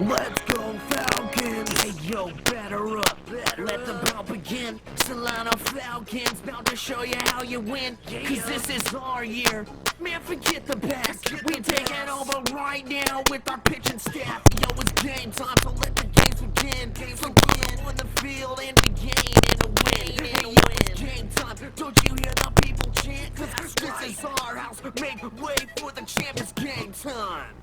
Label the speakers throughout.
Speaker 1: Let's go Falcons! Hey yo, batter up, let the ball begin. Solano Falcons, bout to show you how you win. Cause this is our year, man forget the past. We taking over right now with our pitching staff. Yo, it's game time, so let the games begin. So get on the field and begin and a win. Hey yo, it's game time, don't you hear the people chant? Cause this is our house, make way for the champ, it's game time.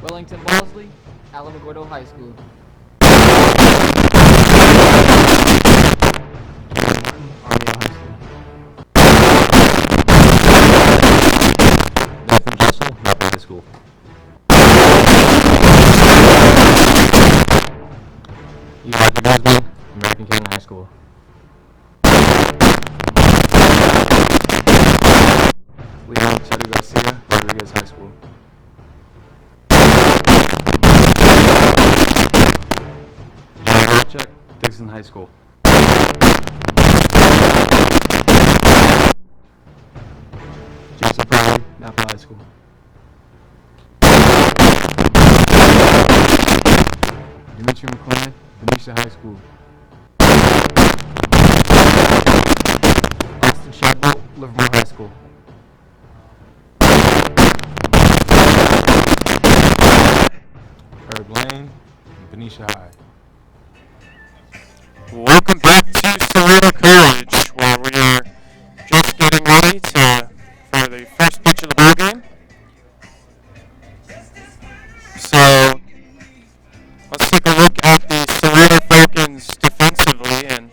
Speaker 2: Wellington Balsley, Alamogordo High School.
Speaker 3: Nathan Jessel, Napa High School. Eli De Guzman, American Canyon High School. Leon Ancheta-Garcia, Rodriguez High School. Dixon High School. Jason Pridy, Napa High School. Dmitri McLen High School. Austin Shadbolt, Livermore High School. Herbie Lane P High.
Speaker 4: Welcome back to Solano College, where we are just getting ready for the first pitch of the ball game. So let's take a look at the Solano Falcons defensively. And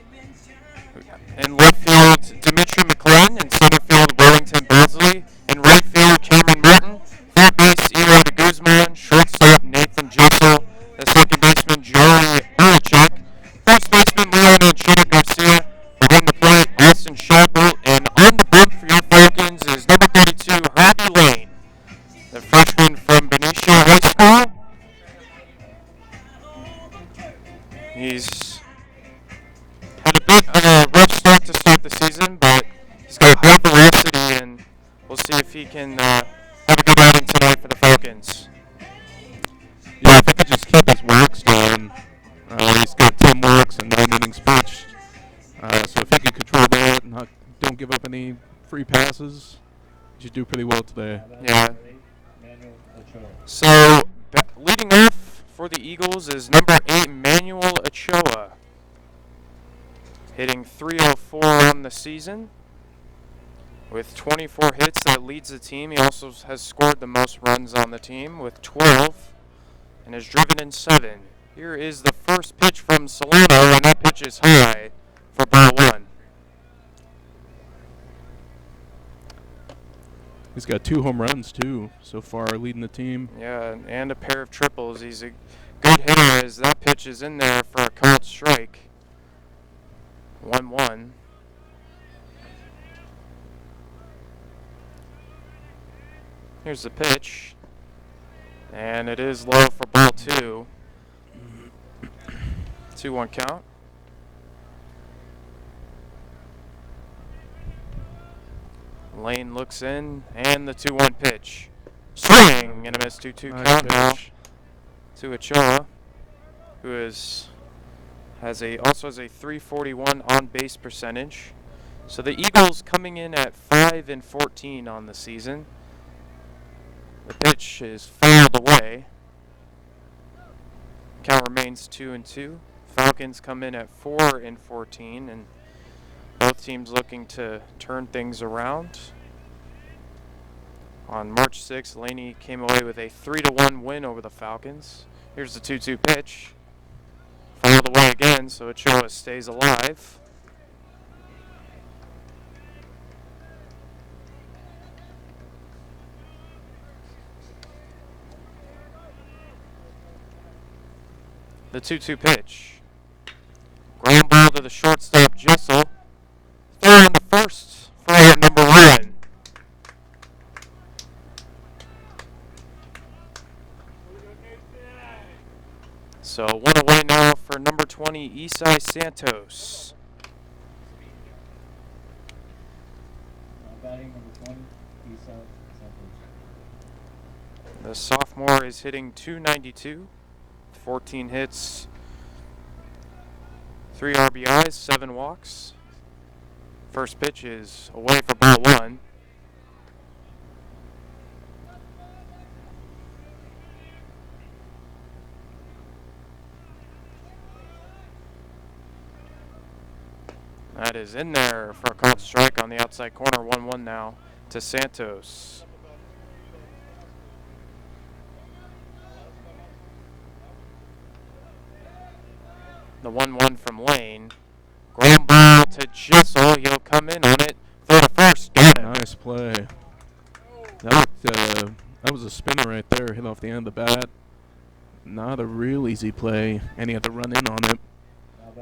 Speaker 4: in left field, Dmitri McLen. In center field, Wellington Balsley. In right field, Cameron Martin. Third base, Eli De Guzman. Shortstop, Nathan Jessel. The second baseman, Jordan Lew-Gibbons C. First baseman, Ancheta-Garcia. Behind the plate, Shadbolt. And on the bump for your Falcons is number 32, Herbie Lane, the freshman from Benicia High School. He's had a bit of a rough start to start the season, but he's got high velocity, and we'll see if he can have a good outing tonight for the Falcons.
Speaker 3: Yeah, I think he just kept his walks down. He's got 10 walks and 9 innings pitched. So if he can control that and don't give up any free passes, he should do pretty well today.
Speaker 4: Yeah. So leading off for the Eagles is number 8, Manuel Ochoa, hitting .304 on the season. With 24 hits, that leads the team. He also has scored the most runs on the team with 12 and has driven in 7. Here is the first pitch from Solano, and that pitch is high for
Speaker 3: He's got 2 home runs, too, so far, leading the team.
Speaker 4: Yeah, and a pair of triples. He's a good hitter as that pitch is in there for a called strike. 1-1. Here's the pitch. And it is low for ball 2. 2-1 count. Lane looks in, and the 2-1 pitch. Swing and a miss. 2-2 count now to Ochoa, who also has a 341 on base percentage. So the Eagles coming in at 5-14 on the season. The pitch is fouled away. Count remains 2-2. Falcons come in at 4-14, and both teams looking to turn things around. On March 6th, Laney came away with a 3-1 win over the Falcons. Here's the 2-2 pitch. Fouled away again, so Ochoa stays alive. The 2-2 pitch. Ground ball to the shortstop, Jessel. Throw on the first for out number 1. So 1 away now for number 20, Esai Santos.
Speaker 5: Batting number 20, Esai Santos.
Speaker 4: The sophomore is hitting .292, 14 hits, 3 RBIs, 7 walks. First pitch is away for ball 1. That is in there for a called strike on the outside corner. 1-1 now to Santos. The 1-1 from Lane. Ground ball to Jessel. He'll come in on it. Throw to first. Got it.
Speaker 3: Nice play. That was a spinner right there. Hit off the end of the bat. Not a real easy play, and he had to run in on it.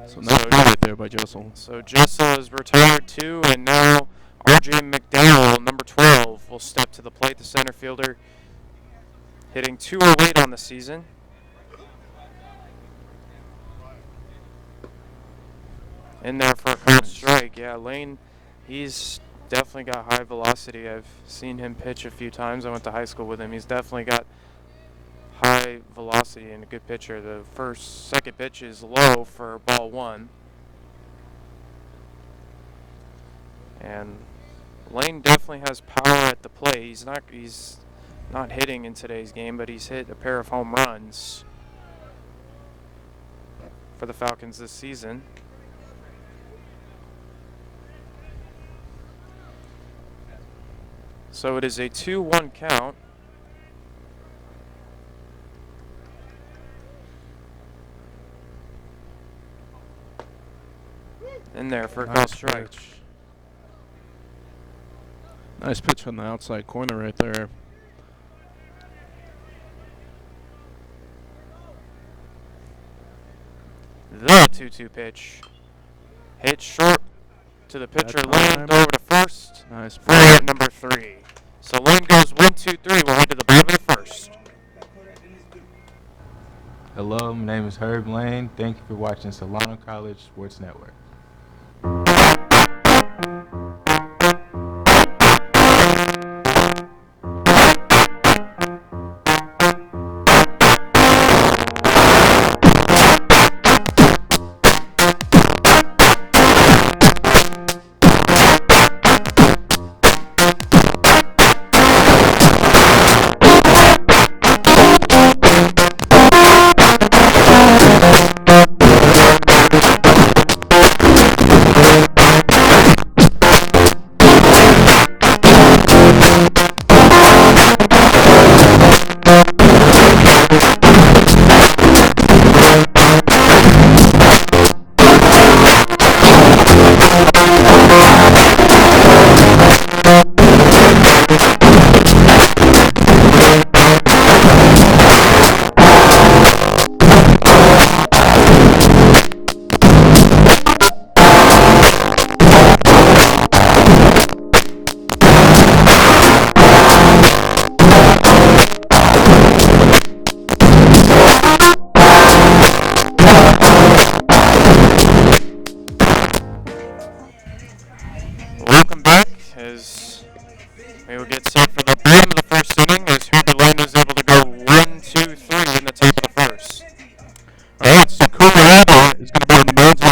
Speaker 3: So nice play right there by Jessel.
Speaker 4: So Jessel is retired too, and now R.J. McDowell, number 12, will step to the plate. The center fielder hitting .208 on the season. In there for a called strike. Yeah, Lane, he's definitely got high velocity. I've seen him pitch a few times. I went to high school with him. He's definitely got high velocity and a good pitcher. The second pitch is low for ball 1. And Lane definitely has power at the plate. He's not hitting in today's game, but he's hit a pair of home runs for the Falcons this season. So it is a 2-1 count. In there for a call strike.
Speaker 3: Nice pitch from the outside corner right there.
Speaker 4: The 2-2 pitch. Hit short to the pitcher. Lane over to first.
Speaker 3: Nice
Speaker 4: for out number 3. So Lane goes 1-2-3. We'll head to the bottom of the first.
Speaker 5: Hello, my name is Herbie Lane. Thank you for watching Solano College Sports Network.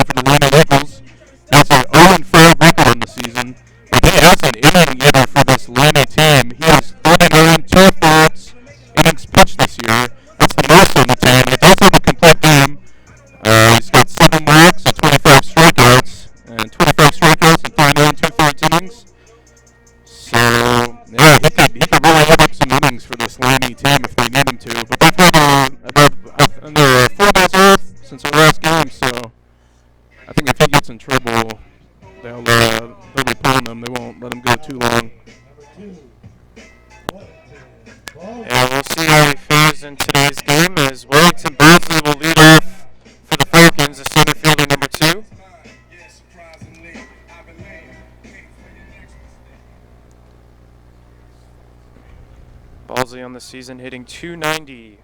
Speaker 3: for the Laney Eagles. That's an 0-5 record on the season. But he has an inning hitter for this Laney team. He has 39 2-thirds innings pitched this year. That's the most on the team. He does have a complete game. He's got 7 walks and 25 strikeouts. And 25 strikeouts and 39 2-thirds innings. So, yeah, he could really add up some innings for this Laney team if they need him to. But they've had they're 4 days off since our last game, so I think if he gets in trouble, they'll be pulling him. They won't let him go too long.
Speaker 4: Yeah, we'll see how he fares in today's game as Wellington Balsley will lead off for the Falcons, the center fielder number 2. Balsley on the season hitting .290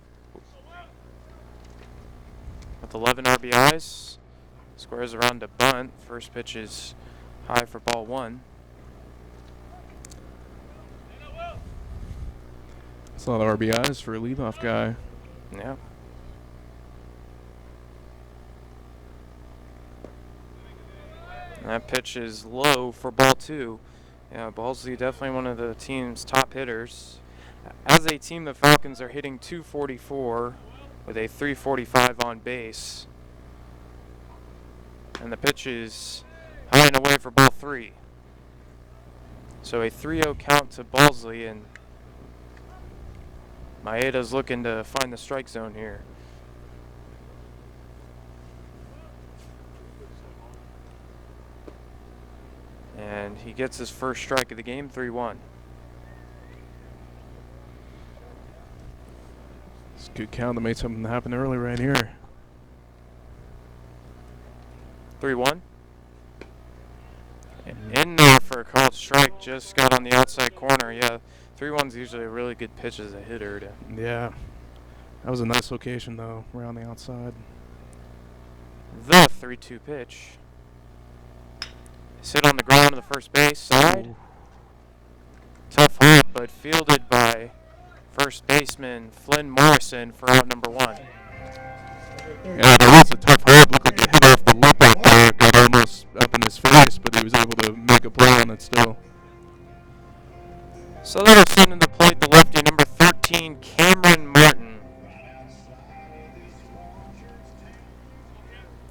Speaker 4: with 11 RBIs. Squares around to bunt. First pitch is high for ball 1.
Speaker 3: That's a lot of RBIs for a leadoff guy.
Speaker 4: Yeah. And that pitch is low for ball 2. Yeah, Balsley definitely one of the team's top hitters. As a team, the Falcons are hitting .244 with a .345 on base. And the pitch is high and away for ball 3. So a 3-0 count to Balsley, and Maeda's looking to find the strike zone here. And he gets his first strike of the game, 3-1.
Speaker 3: It's a good count that made something happen early right here.
Speaker 4: 3-1. In there for a called strike, just got on the outside corner. Yeah, 3-1's usually a really good pitch as a hitter.
Speaker 3: Yeah. That was a nice location, though, around the outside.
Speaker 4: The 3-2 pitch. Sit on the ground on the first base side.
Speaker 3: Ooh.
Speaker 4: Tough hop, but fielded by first baseman Flynn Morrison for out number 1.
Speaker 3: Yeah, that was a tough hop. Looked like it hit off the lip out there. Got almost up in his face, but he was able to make a play on it still.
Speaker 4: So that'll send in the plate the lefty number 13, Cameron Martin.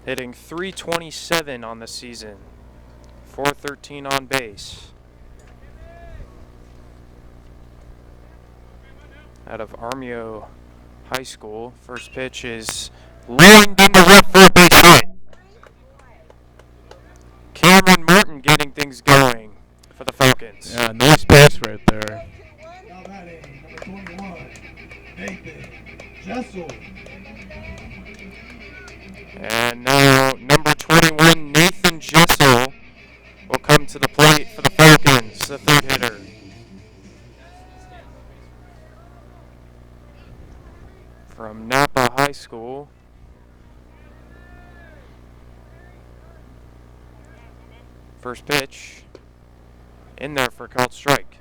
Speaker 4: Hitting .327 on the season. .413 on base. Out of Armio High School. First pitch is lined into left for a base hit. Cameron Martin getting things going for the Falcons.
Speaker 3: Yeah, nice pass right there.
Speaker 6: Now batting, number 21, Nathan Jessel.
Speaker 4: And now number 21, Nathan Jessel, will come to the plate for the Falcons, the third hitter. From Napa High School. First pitch, in there for a called strike.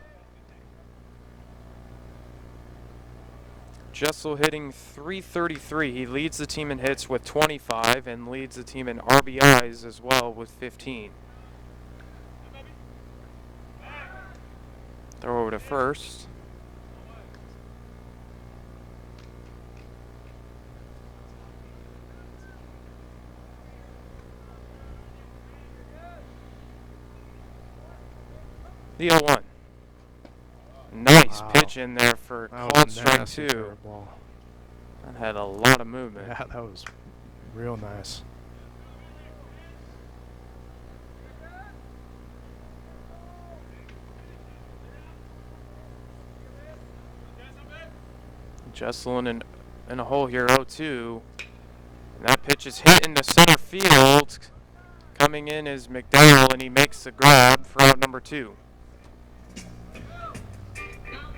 Speaker 4: Jessel hitting .333. He leads the team in hits with 25 and leads the team in RBIs as well with 15. Throw over to first. The 0-1. Nice pitch in there for called strike 2.
Speaker 3: Curveball.
Speaker 4: That had a lot of movement.
Speaker 3: Yeah, that was real nice.
Speaker 4: Jessel in a hole here, 0-2. And that pitch is hit into center field. Coming in is McDowell, and he makes the grab for out number 2.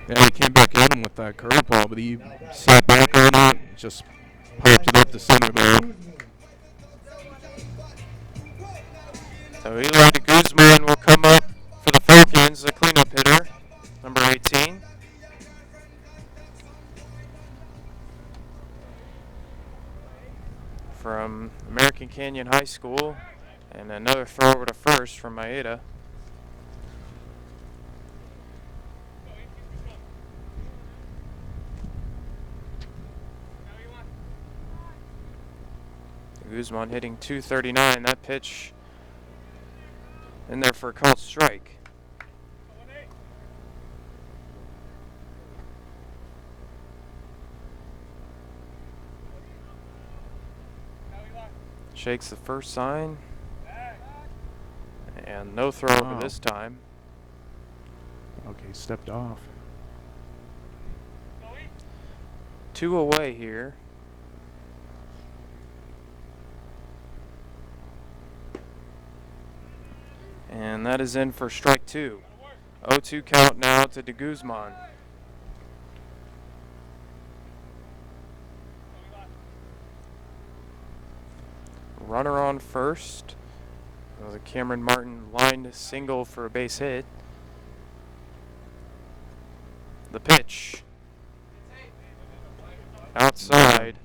Speaker 3: Yeah, he came back at him with that curveball, but he sat back on it, just piped it up to center there.
Speaker 4: So Eli De Guzman will come up for the Falcons, the cleanup hitter, number 18. From American Canyon High School. And another throw over to first from Maeda. Guzman hitting 239. That pitch in there for a called strike. Shakes the first sign. And no throw over this time.
Speaker 3: Okay, stepped off.
Speaker 4: 2 away here. And that is in for strike 2. 0-2 count now to De Guzman. Runner on first. That was a Cameron Martin lined single for a base hit. The pitch. Outside.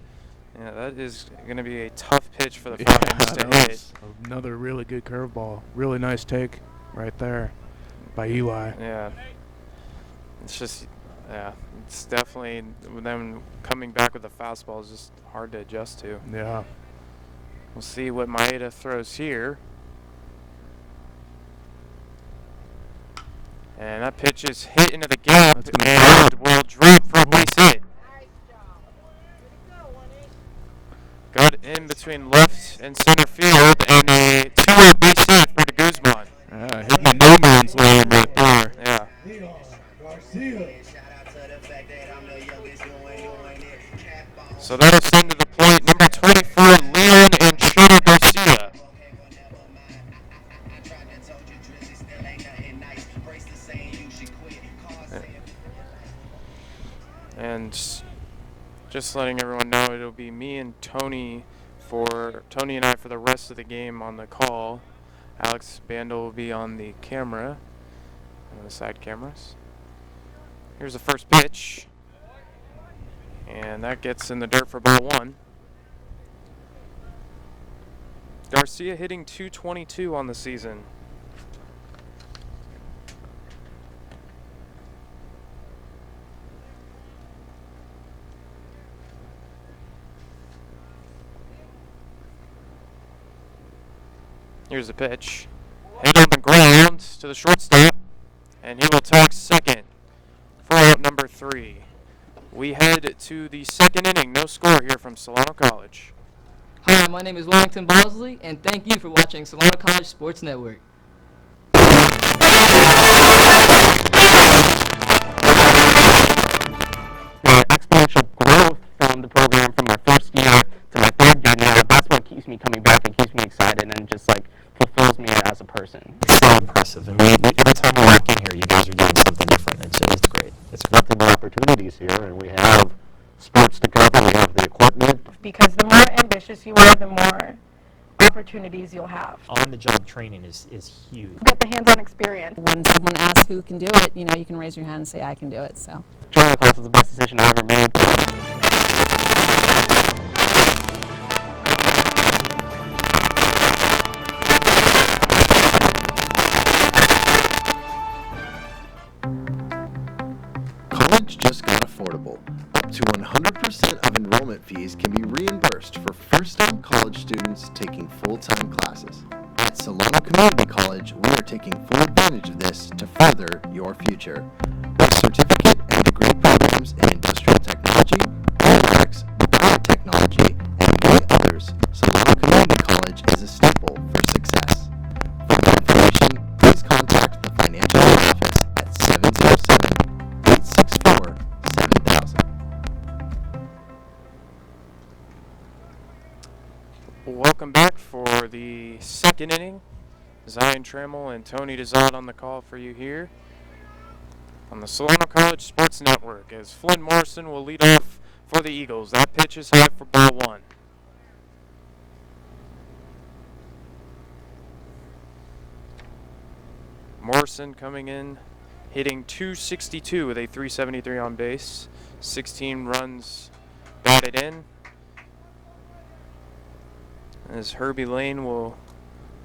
Speaker 4: Yeah, that is going to be a tough pitch for the Falcons to hit.
Speaker 3: Another really good curveball. Really nice take right there by Eli.
Speaker 4: Yeah. It's just, yeah, it's definitely, them coming back with the fastball is just hard to adjust to.
Speaker 3: Yeah.
Speaker 4: We'll see what Maeda throws here. And that pitch is hit into the gap and will drop for a base hit. Got in between left and center field, and a 2-out base hit for De Guzman.
Speaker 3: Hitting the no man's land right there.
Speaker 4: Yeah. So that'll send to the plate number 24, Leon Ancheta-Garcia. And just letting everyone know, it'll be me and Tony and I for the rest of the game on the call. Alex Bandle will be on the camera, on the side cameras. Here's the first pitch, and that gets in the dirt for ball 1. Garcia hitting 222 on the season. Here's the pitch. Hit on the ground to the shortstop, and he will tag second for out number 3. We head to the second inning. No score here from Solano College.
Speaker 2: Hi, my name is Wellington Balsley, and thank you for watching Solano College Sports Network.
Speaker 7: My exponential growth from the program from my first year to my third year now, that's what keeps me coming back and keeps me excited and just like fulfills me as a person.
Speaker 8: It's so impressive. And every time we walk in here, you guys are doing something different. It's great.
Speaker 7: It's nothing but opportunities here, and we have sports to cover, we have the equipment.
Speaker 9: Because the more ambitious you are, the more opportunities you'll have.
Speaker 8: On-the-job training is huge.
Speaker 9: Get the hands-on experience.
Speaker 10: When someone asks who can do it, you know, you can raise your hand and say, I can do it. So
Speaker 7: Joining the class was the best decision I ever made.
Speaker 11: College just got affordable. Up to 100% of enrollment fees can be reimbursed for first-time college students taking full-time classes. At Solano Community College, we are taking full advantage of this to further your future. With certificate and degree programs in industrial technology, robotics, biotechnology, and many others, Solano Community College is a staple for success. For more information, please contact the Financial Aid Office at 707-864-7000.
Speaker 4: Welcome back for the second inning. Zion Trammell and Tony Dehzad on the call for you here on the Solano College Sports Network, as Flynn Morrison will lead off for the Eagles. That pitch is high for ball 1. Morrison coming in, hitting 262 with a 373 on base, 16 runs batted in. as Herbie Lane will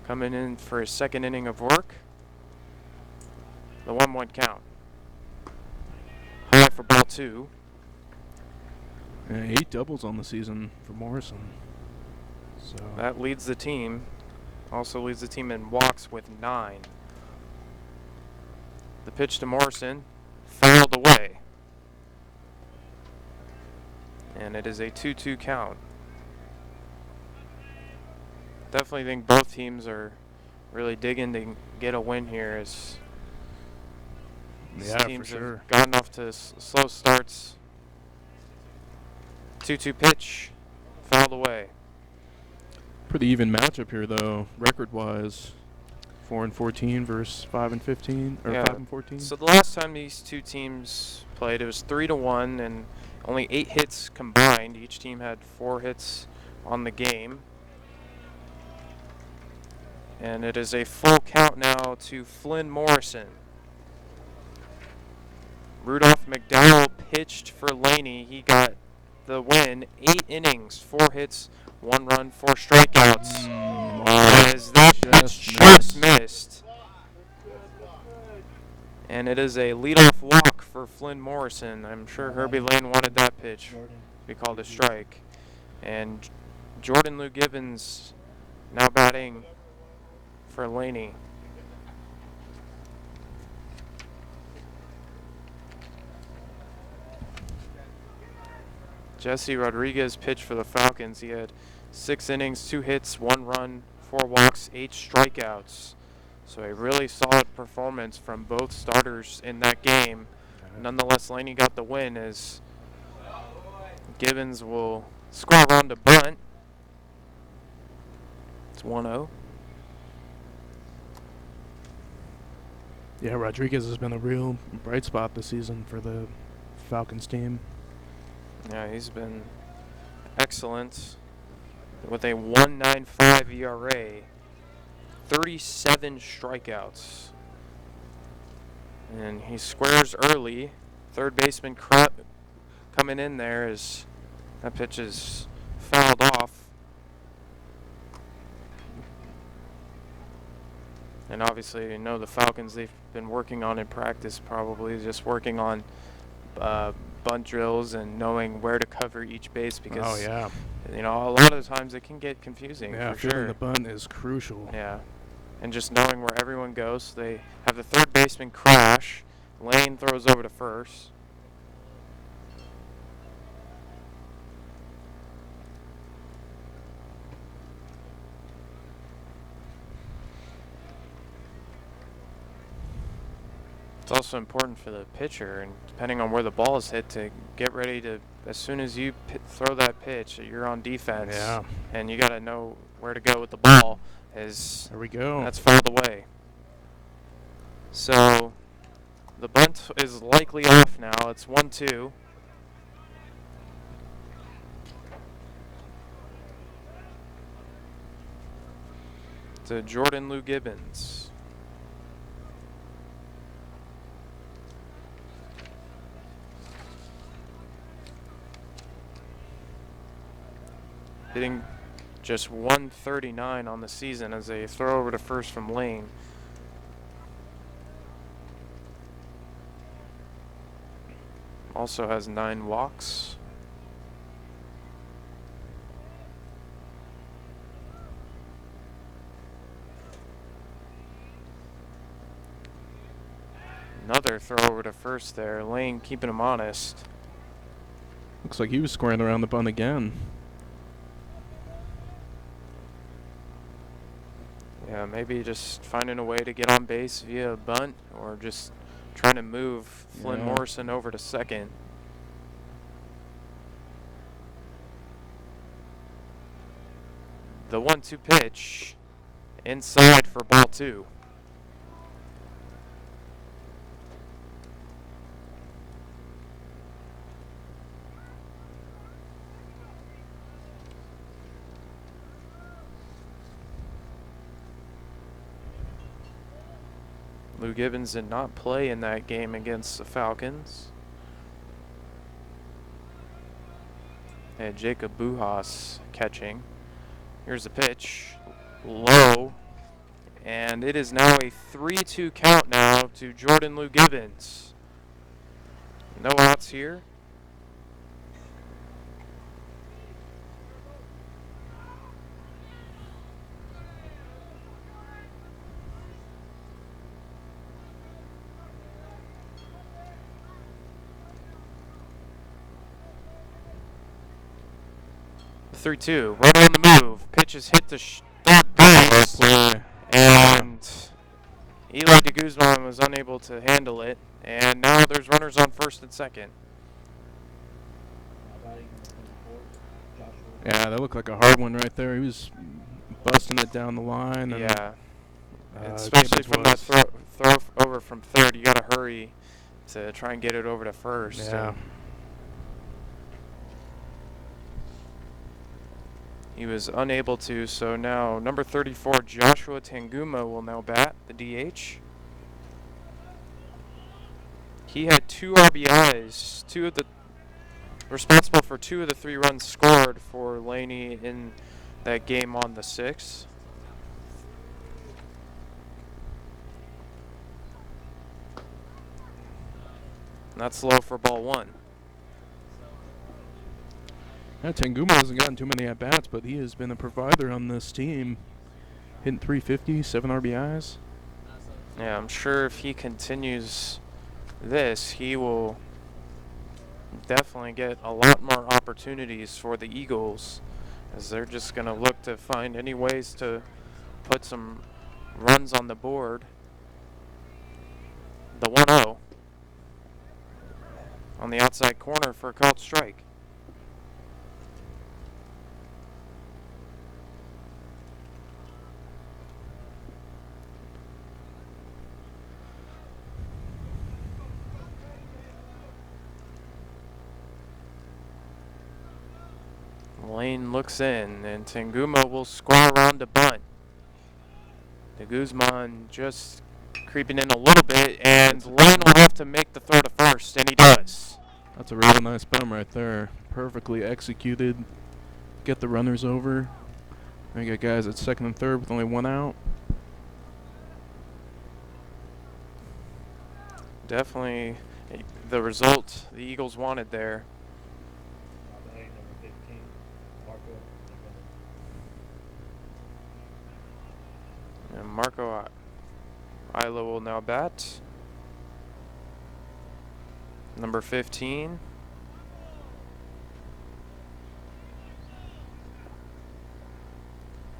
Speaker 4: come in for his second inning of work. The 1-1 count. High for ball 2.
Speaker 3: Yeah, 8 doubles on the season for Morrison. So
Speaker 4: That leads the team. Also leads the team in walks with 9. The pitch to Morrison, fouled away. And it is a 2-2 count. Definitely think both teams are really digging to get a win here, as these teams have gotten off to slow starts. 2-2 pitch, fouled away.
Speaker 3: pretty even matchup here, though, record-wise. 4-14 versus 5-15 or 5-14.
Speaker 4: So the last time these two teams played, it was 3-1, and only 8 hits combined. Each team had 4 hits on the game. And it is a full count now to Flynn Morrison. Rudolph McDowell pitched for Laney. He got the win. 8 innings, 4 hits, 1 run, 4 strikeouts. As that pitch just missed. And it is a leadoff walk for Flynn Morrison. I'm sure Herbie Lane wanted that pitch to be called a strike. And Jordan Lew-Gibbons now batting for Laney. Jesse Rodriguez pitched for the Falcons. He had 6 innings, 2 hits, 1 run, 4 walks, 8 strikeouts. So a really solid performance from both starters in that game. Nonetheless, Laney got the win as Gibbons will score around a bunt. It's 1-0.
Speaker 3: Yeah, Rodriguez has been a real bright spot this season for the Falcons team.
Speaker 4: Yeah, he's been excellent with a 1.95 ERA, 37 strikeouts. And he squares early. Third baseman coming in there as that pitch is fouled off. And obviously, you know, the Falcons, they've been working on in practice, probably just working on bunt drills and knowing where to cover each base, because you know, a lot of the times it can get confusing.
Speaker 3: Yeah,
Speaker 4: for
Speaker 3: feeling
Speaker 4: sure.
Speaker 3: the bunt is crucial.
Speaker 4: Yeah, and just knowing where everyone goes. They have the third baseman crash. Lane throws over to first. It's also important for the pitcher, and depending on where the ball is hit, to get ready to, as soon as you throw that pitch, you're on defense.
Speaker 3: Yeah.
Speaker 4: And you got to know where to go with the ball.
Speaker 3: There we go.
Speaker 4: That's fouled away. So the bunt is likely off now. It's 1-2. To Jordan Lew-Gibbons. Hitting just 139 on the season as a throw over to first from Lane. Also has 9 walks. Another throw over to first there. Lane keeping him honest.
Speaker 3: Looks like he was squaring around the bunt again.
Speaker 4: Yeah, maybe just finding a way to get on base via a bunt, or just trying to move Flynn Morrison over to second. The 1-2 pitch inside for ball 2. Lew-Gibbons did not play in that game against the Falcons. They had Jacob Bujas catching. Here's the pitch. Low. And it is now a 3-2 count now to Jordan Lew-Gibbons. No outs here. The 3-2. Runner on the move. Pitch is hit to third base. And Eli De Guzman was unable to handle it. And now there's runners on first and second.
Speaker 3: Yeah, that looked like a hard one right there. He was busting it down the line. And,
Speaker 4: yeah. Especially from that throw over from third, you got to hurry to try and get it over to first.
Speaker 3: Yeah.
Speaker 4: He was unable to, so now number 34, Joshua Tanguma, will now bat, the DH. He had 2 RBIs, responsible for 2 of the 3 runs scored for Laney in that game on the 6th. And that's low for ball 1.
Speaker 3: Yeah, Tanguma hasn't gotten too many at-bats, but he has been a provider on this team. Hitting 350, 7 RBIs.
Speaker 4: Yeah, I'm sure if he continues this, he will definitely get a lot more opportunities for the Eagles, as they're just going to look to find any ways to put some runs on the board. The 1-0 on the outside corner for a called strike. Lane looks in, and Tanguma will score around the bunt. De Guzman just creeping in a little bit, and Lane will have to make the throw to first, and he does.
Speaker 3: That's a really nice bum right there. Perfectly executed. Get the runners over. I got guys at second and third with only 1 out.
Speaker 4: Definitely the result the Eagles wanted there. And Marco Ayala will now bat. Number 15.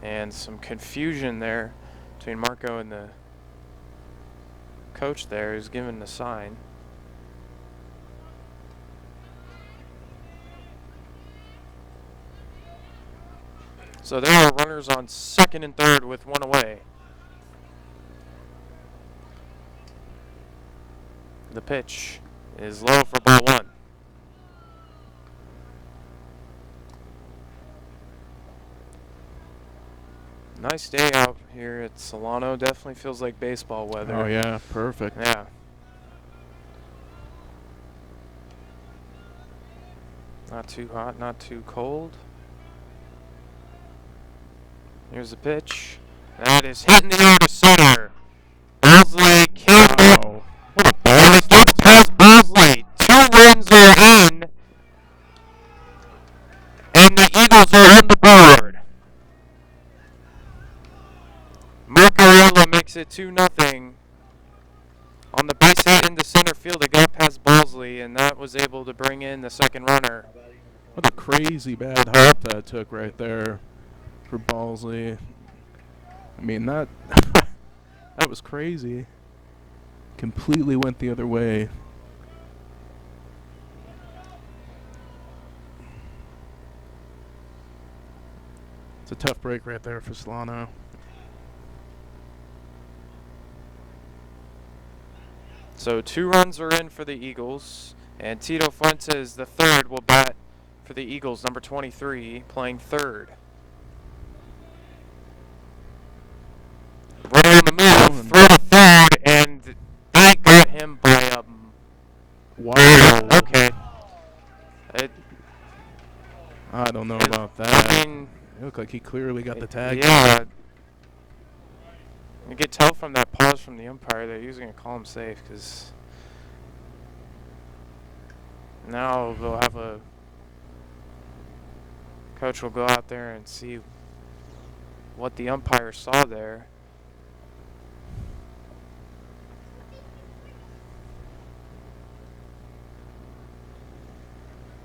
Speaker 4: And some confusion there between Marco and the coach there, who's given the sign. So there are runners on second and third with 1 away. The pitch is low for ball 1. Nice day out here at Solano. Definitely feels like baseball weather.
Speaker 3: Oh yeah, perfect.
Speaker 4: Yeah. Not too hot, not too cold. Here's the pitch. That is hitting the air to center. Balsley can't
Speaker 3: Wow.
Speaker 4: What a ball. That's past Balsley. 2 runs are in. And the Eagles are on the board. Marco Ayala makes it 2-0. On the base hit into center field, it got past Balsley, and that was able to bring in the second runner.
Speaker 3: What a crazy bad hop that took right there for Balsley. I mean, that that was crazy. Completely went the other way. It's a tough break right there for Solano.
Speaker 4: So 2 runs are in for the Eagles, and Tito Fuentes, the third, will bat for the Eagles, number 23, playing third. Runner on the move, throw to third, and they got him by a...
Speaker 3: Wow.
Speaker 4: Okay.
Speaker 3: I don't know about that.
Speaker 4: I mean,
Speaker 3: it looked like he clearly got the tag.
Speaker 4: Yeah. You could tell from that pause from the umpire that he was going to call him safe, because now they'll have a coach will go out there and see what the umpire saw there.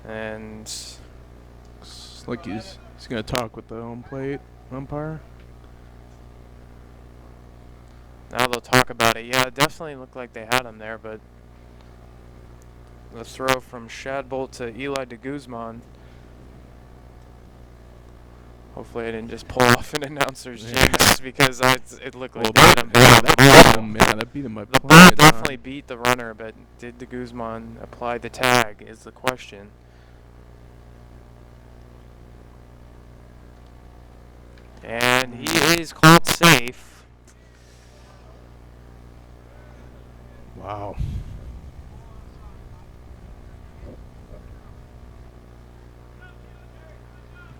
Speaker 4: And
Speaker 3: it's like he's going to talk with the home plate umpire.
Speaker 4: now they'll talk about it. Yeah, it definitely looked like they had him there, but the throw from Shadbolt to Eli De Guzman. Hopefully I didn't just pull off an announcer's jinx because it looked like they had him.
Speaker 3: That beat him by
Speaker 4: the ball definitely beat the runner, but did De Guzman apply the tag is the question. And he is called safe.
Speaker 3: Wow.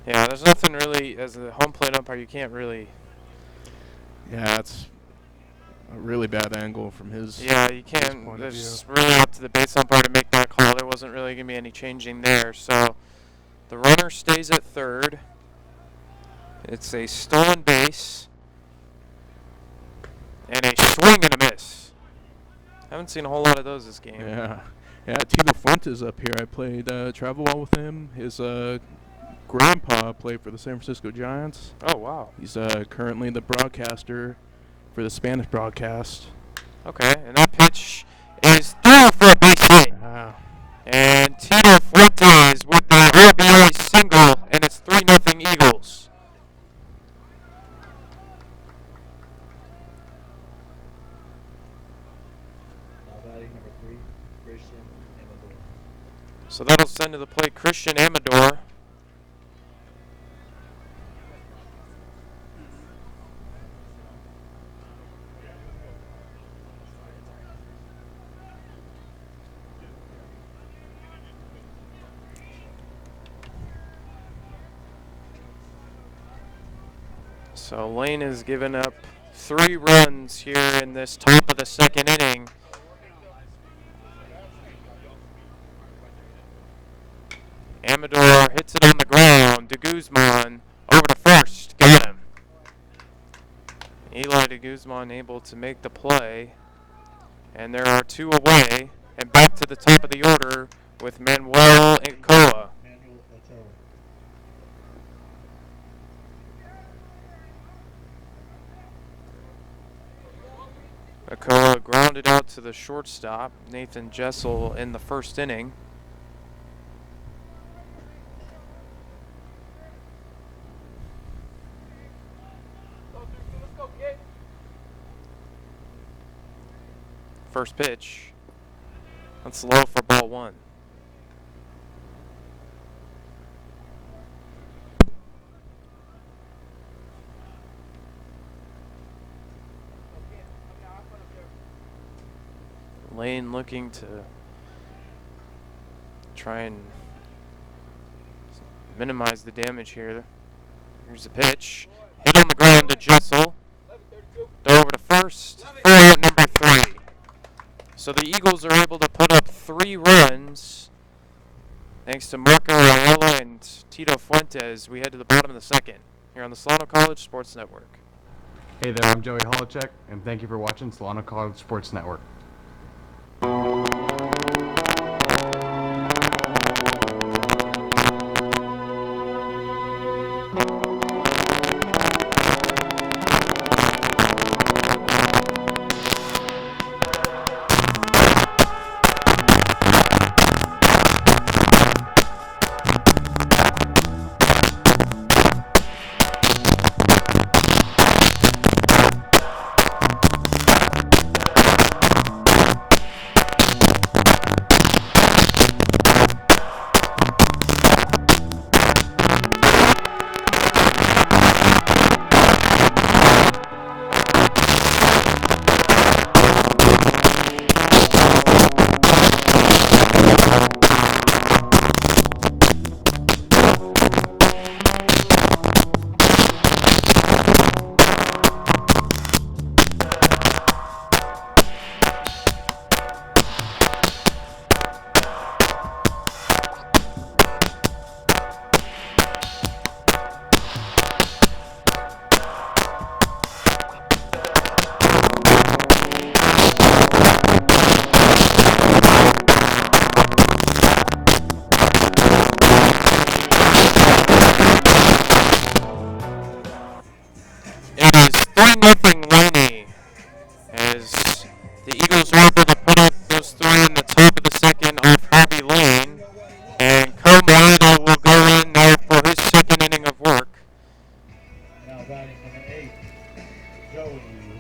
Speaker 4: Yeah, there's nothing really, as a home plate umpire, you can't really.
Speaker 3: Yeah, it's a really bad angle from his.
Speaker 4: Yeah, you can't. It's really up to the base umpire to make that call. There wasn't really going to be any changing there. So the runner stays at third. It's a stolen base and a swing and a miss. Haven't seen a whole lot of those this game.
Speaker 3: Yeah. Tito Fuentes up here. I played travel ball with him. His grandpa played for the San Francisco Giants.
Speaker 4: Oh, wow.
Speaker 3: He's currently the broadcaster for the Spanish broadcast.
Speaker 4: Okay, and that pitch is through for a base hit.
Speaker 3: Wow.
Speaker 4: And Tito Fuentes with the RBI single, and it's 3-0 Eagles. So that'll send to the plate Christian Amador. So Lane has given up 3 runs here in this top of the second inning. Amador hits it on the ground. De Guzman over to first. Got him. Eli De Guzman able to make the play. And there are 2 away. And back to the top of the order with Manuel and Ochoa. Ochoa grounded out to the shortstop, Nathan Jessel, in the first inning. First pitch. That's low for ball 1. Lane looking to try and minimize the damage here. Here's the pitch. Hit on the ground to Jessel. Over to first. For out number 3. So the Eagles are able to put up 3 runs. Thanks to Marco Ayala and Tito Fuentes. We head to the bottom of the second here on the Solano College Sports Network.
Speaker 12: Hey there, I'm Joey Holochek, and thank you for watching Solano College Sports Network.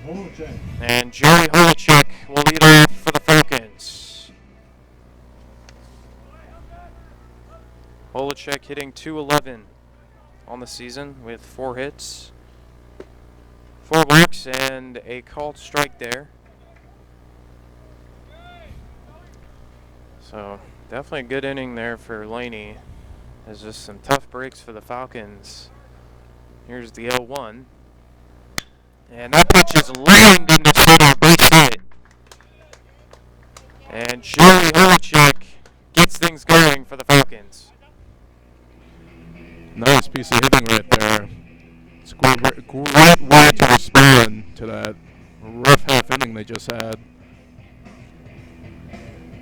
Speaker 6: Holacek.
Speaker 4: And Joey Holacek will lead off for the Falcons. Holacek hitting .211 on the season with 4 hits, 4 walks, and a called strike there. So definitely a good inning there for Laney. There's just some tough breaks for the Falcons. Here's the 0-1. And that pitch is lined into center, base hit. And Joey Holacek gets things going for the Falcons.
Speaker 3: Nice piece of hitting right there. It's a great way to respond to that rough half inning they just had.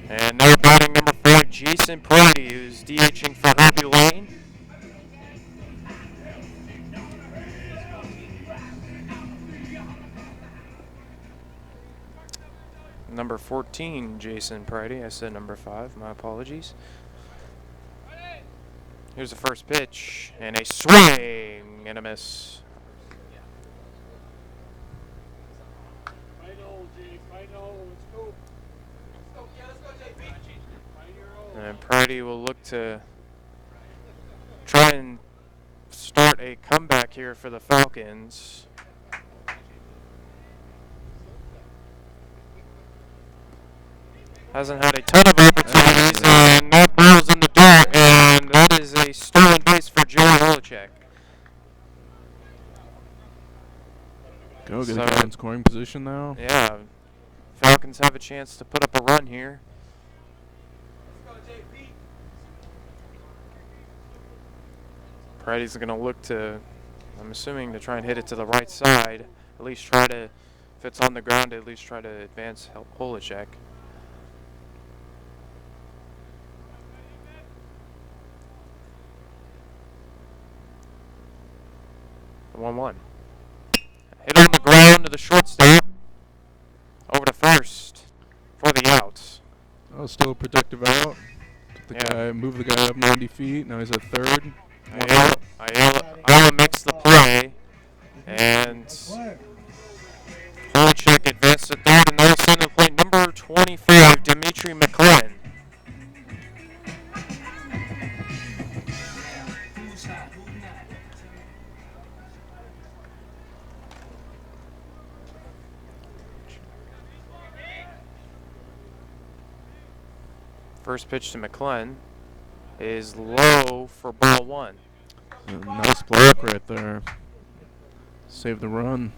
Speaker 4: And now batting number 4, Jason Pridy, who's DHing for Herbie Lane. Number 14, Jason Pridy. I said number 5. My apologies. Here's the first pitch, and a swing and a miss. And Pridy will look to try and start a comeback here for the Falcons. Hasn't had a ton of opportunities, and that ball's in the dirt, and that is a stolen base for Joey Holacek.
Speaker 3: Go get a guy in scoring position now.
Speaker 4: Yeah, Falcons have a chance to put up a run here. Pridy's going to look to, I'm assuming, to try and hit it to the right side. At least try to, if it's on the ground, at least try to advance Holacek. The 1-1. Hit on the ground to the shortstop. Over to first for the outs.
Speaker 3: Oh, still a productive out. Move the guy up 90 feet. Now he's at third.
Speaker 4: Ayala makes the play, and Holacek advanced to third, and now send the play number 25, Dmitri McLen. First pitch to McLen is low for ball 1.
Speaker 3: Nice block right there. Save the run.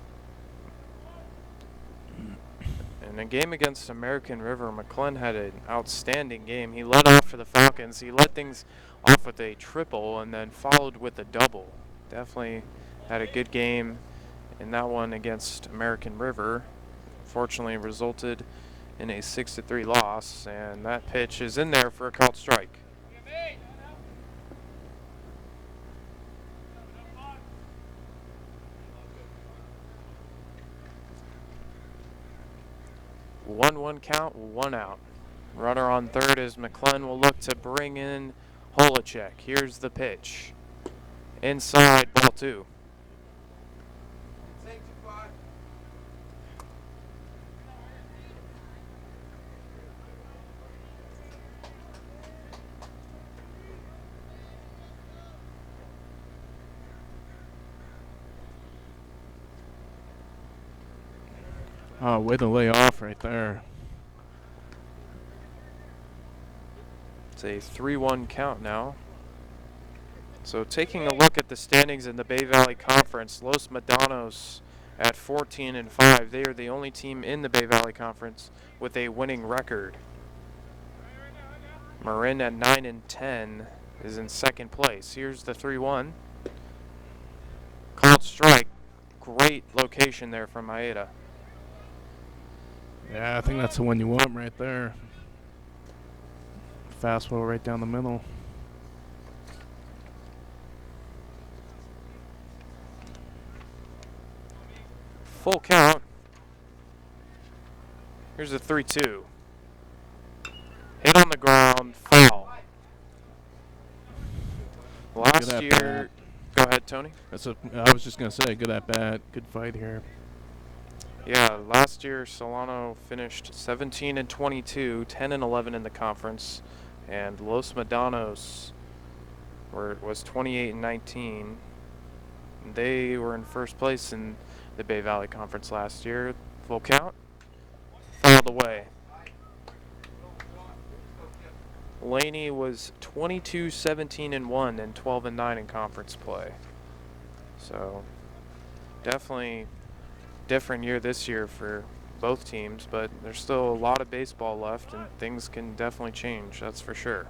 Speaker 4: In a game against American River, McLen had an outstanding game. He led off for the Falcons. He led things off with a triple and then followed with a double. Definitely had a good game in that one against American River. Fortunately, resulted in a 6-3 loss, and that pitch is in there for a called strike. One count, 1 out. Runner on third as McLen will look to bring in Holacek. Here's the pitch. Inside, ball 2.
Speaker 3: Oh, way to lay off right there.
Speaker 4: It's a 3-1 count now. So taking a look at the standings in the Bay Valley Conference, Los Medanos at 14-5. They are the only team in the Bay Valley Conference with a winning record. Marin at 9-10 is in second place. Here's the 3-1. Called strike. Great location there from Maeda.
Speaker 3: Yeah, I think that's the one you want right there. Fastball right down the middle.
Speaker 4: Full count. Here's a 3-2. Hit on the ground, foul. Last year, go ahead, Tony.
Speaker 3: I was just gonna say, good at bat, good fight here.
Speaker 4: Yeah, last year Solano finished 17-22, 10-11 in the conference, and Los Medanos was 28-19. They were in first place in the Bay Valley Conference last year. Full count, fouled away. Laney was 22-17-1 and 12-9 in conference play. So definitely different year this year for both teams, but there's still a lot of baseball left and things can definitely change, that's for sure.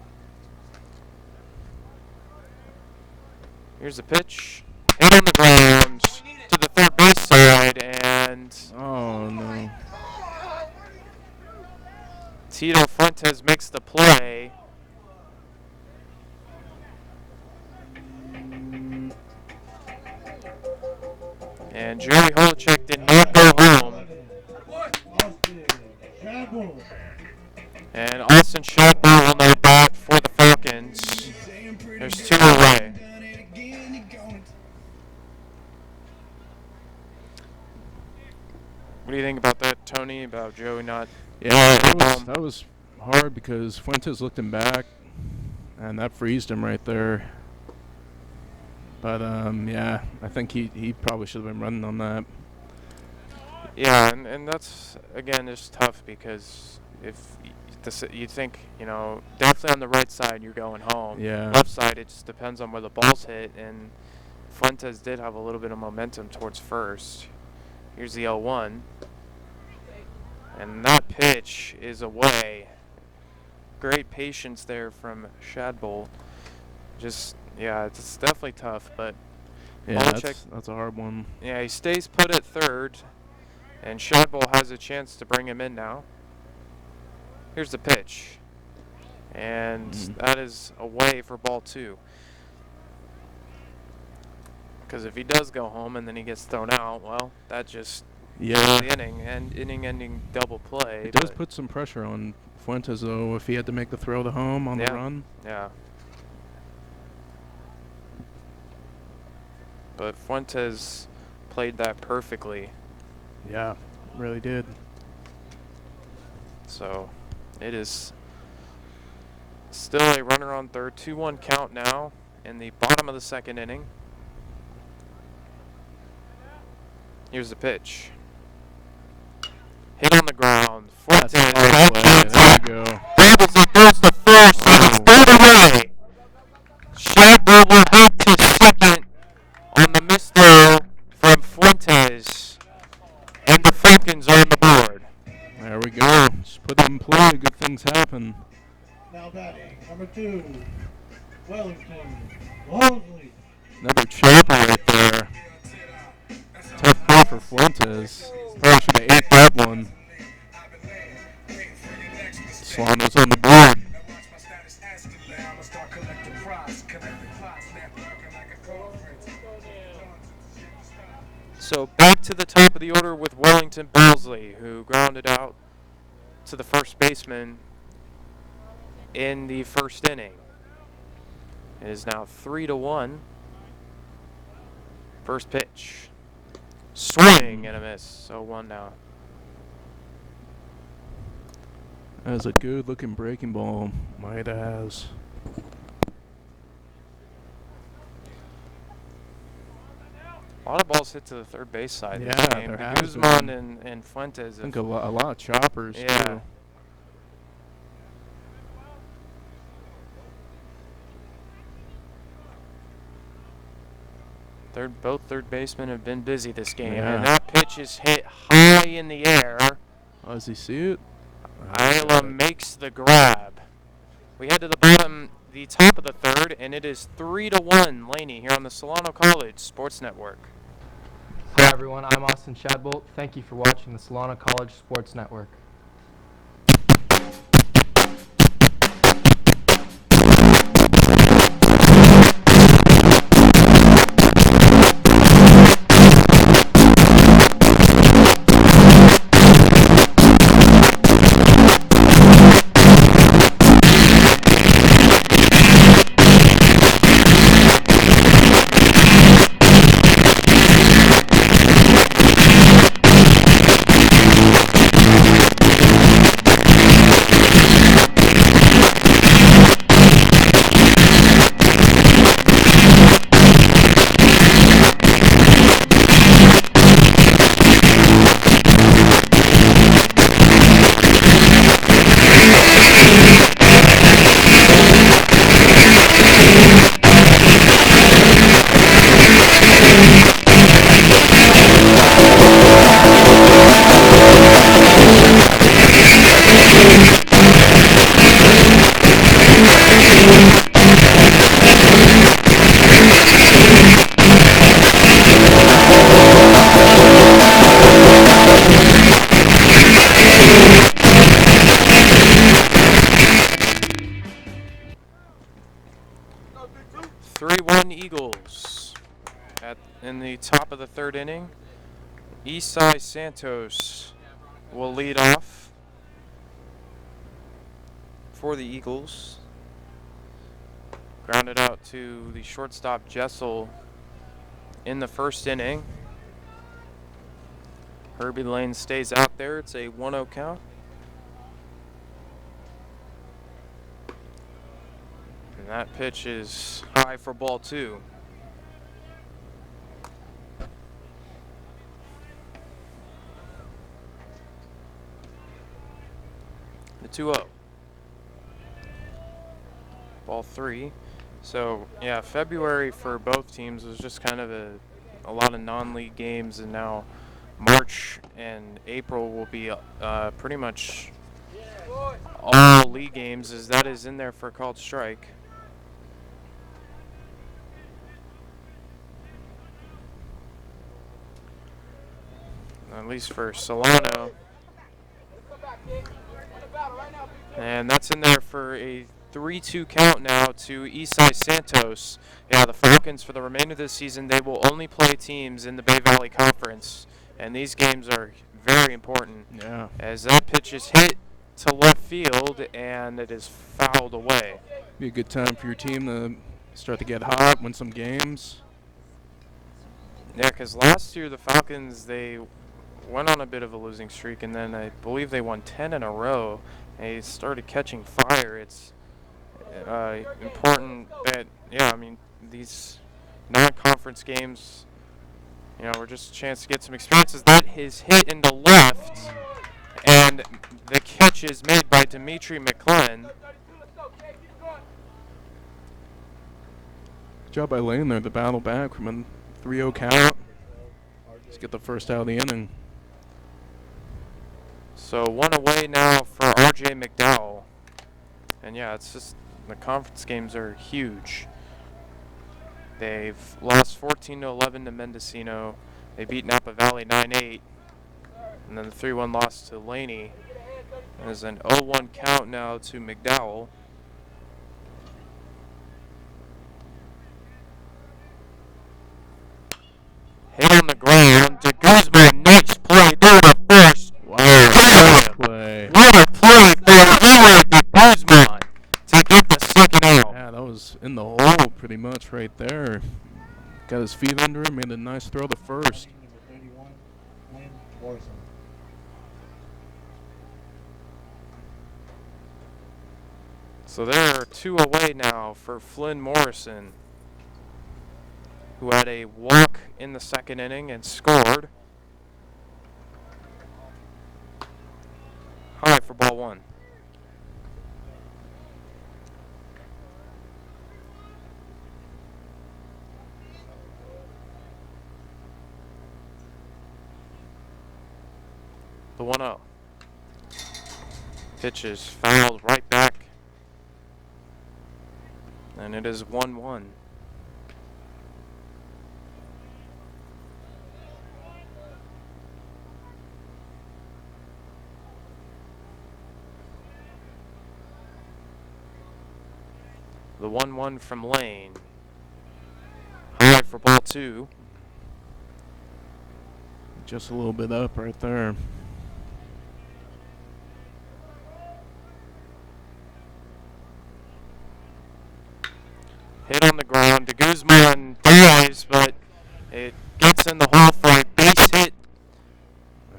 Speaker 4: Here's the pitch, hit on the ground to the third base side, and
Speaker 3: oh no.
Speaker 4: Tito Fuentes makes the play. And Joey Holacek did not go home. And Austin Shadbolt will now bat for the Falcons. There's 2 away. What do you think about that, Tony, about Joey not?
Speaker 3: Yeah, that was hard because Fuentes looked him back, and that freezed him right there. But, yeah, I think he probably should have been running on that.
Speaker 4: Yeah, and that's, again, just tough because if you think, you know, definitely on the right side you're going home.
Speaker 3: Yeah.
Speaker 4: Left side, it just depends on where the ball's hit, and Fuentes did have a little bit of momentum towards first. Here's the 0-1. And that pitch is away. Great patience there from Shadbolt. Just, yeah, it's definitely tough, but
Speaker 3: yeah, that's a hard one.
Speaker 4: Yeah, he stays put at third, and Shadbolt has a chance to bring him in now. Here's the pitch, and that is away for ball 2. Because if he does go home and then he gets thrown out, well, that just the inning and inning-ending double play.
Speaker 3: It does put some pressure on Fuentes though if he had to make the throw to home on the run.
Speaker 4: Yeah. But Fuentes played that perfectly.
Speaker 3: Yeah, really did.
Speaker 4: So it is still a runner on third, 2-1 count now in the bottom of the 2nd inning. Here's the pitch. Hit on the ground. Fuentes.
Speaker 3: There you go.
Speaker 4: Bandle goes to first, and it's third away. Shadbolt will hop to second on the missed throw from Fuentes, and the Falcons are on the board.
Speaker 3: There we go. Just put them in play. Good things happen.
Speaker 6: Now batting, number 2, Wellington Balsley.
Speaker 3: Another chopper right there. Tough play for Fuentes. Probably should have ate that one. Solano's on the board.
Speaker 4: So back to the top of the order with Wellington Balsley, who grounded out to the first baseman in the 1st inning. It is now 3-1. First pitch. Swing and a miss. 0-1 now.
Speaker 3: That was a good looking breaking ball. Might has.
Speaker 4: A lot of balls hit to the third base side
Speaker 3: Yeah,
Speaker 4: this game.
Speaker 3: there
Speaker 4: De
Speaker 3: has
Speaker 4: Guzman
Speaker 3: been.
Speaker 4: and Fuentes.
Speaker 3: I think a lot of choppers
Speaker 4: Yeah.
Speaker 3: too.
Speaker 4: Both third basemen have been busy this game,
Speaker 3: Yeah.
Speaker 4: and that pitch is hit high in the air.
Speaker 3: Oh, does he see it?
Speaker 4: Ayala makes the grab. We head to the top of the 3rd, and it is 3-1 Laney here on the Solano College Sports Network.
Speaker 2: Hi everyone, I'm Austin Shadbolt. Thank you for watching the Solano College Sports Network.
Speaker 4: in the top of the third inning. Esai Santos will lead off for the Eagles. Grounded out to the shortstop Jessel in the first inning. Herbie Lane stays out there. It's a 1-0 count. And that pitch is high for ball 2. The 2-0. Ball 3. So, yeah, February for both teams was just kind of a lot of non-league games, and now March and April will be pretty much all league games, as that is in there for a called strike. At least for Solano. And that's in there for a 3-2 count now to Esai Santos. Yeah, the Falcons, for the remainder of the season, they will only play teams in the Bay Valley Conference. And these games are very important.
Speaker 3: Yeah.
Speaker 4: As that pitch is hit to left field and it is fouled away.
Speaker 3: Be a good time for your team to start to get hot, win some games.
Speaker 4: Yeah, because last year the Falcons, they went on a bit of a losing streak, and then I believe they won 10 in a row. They started catching fire. It's important that, yeah, I mean, these non-conference games, you know, were just a chance to get some experiences. That is hit in the left, and the catch is made by Dmitri McLen.
Speaker 3: Good job by Lane there to battle back from a 3-0 count. Let's get the first out of the inning.
Speaker 4: So 1 away now for RJ McDowell. And yeah, it's just the conference games are huge. They've lost 14-11 to Mendocino. They beat Napa Valley 9-8. And then the 3-1 loss to Laney. There's an 0-1 count now to McDowell. Hit on the ground. De Guzman, nice play there to first.
Speaker 3: Wow, play.
Speaker 4: What a play for Eli De Guzman to get the second out.
Speaker 3: Yeah, that was in the hole pretty much right there. Got his feet under him, made a nice throw to first.
Speaker 6: Number 31, Flynn Morrison.
Speaker 4: So there are 2 away now for Flynn Morrison, who had a walk in the second inning and scored. High for ball 1. The 1-0. Pitch is fouled right back. And it is 1-1. The 1-1 from Lane. High for ball 2.
Speaker 3: Just a little bit up right there.
Speaker 4: Hit on the ground. De Guzman dives, but it gets in the hole for a base hit.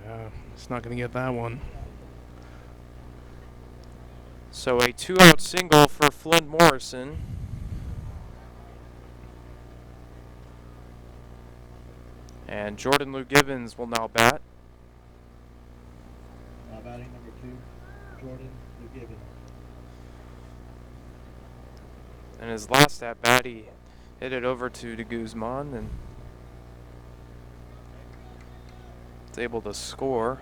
Speaker 3: Yeah, it's not going to get that one.
Speaker 4: So a 2-out single for Flynn Morrison. And Jordan Lew-Gibbons will now bat.
Speaker 6: Now batting number 2, Jordan Lew-Gibbons.
Speaker 4: And his last at bat, he hit it over to De Guzman and is able to score.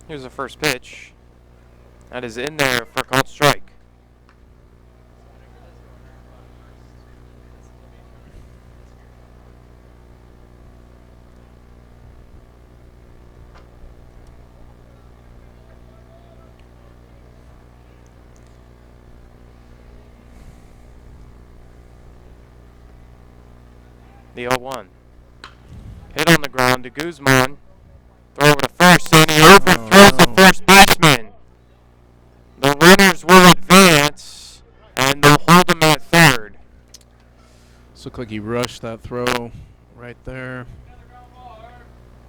Speaker 4: Here's the first pitch. That is in there for a called strike. The 0-1. Hit on the ground. De Guzman. Throw over to first, and he overthrows the first baseman. The runners will advance, and they'll hold him at third.
Speaker 3: Looked like he rushed that throw right there.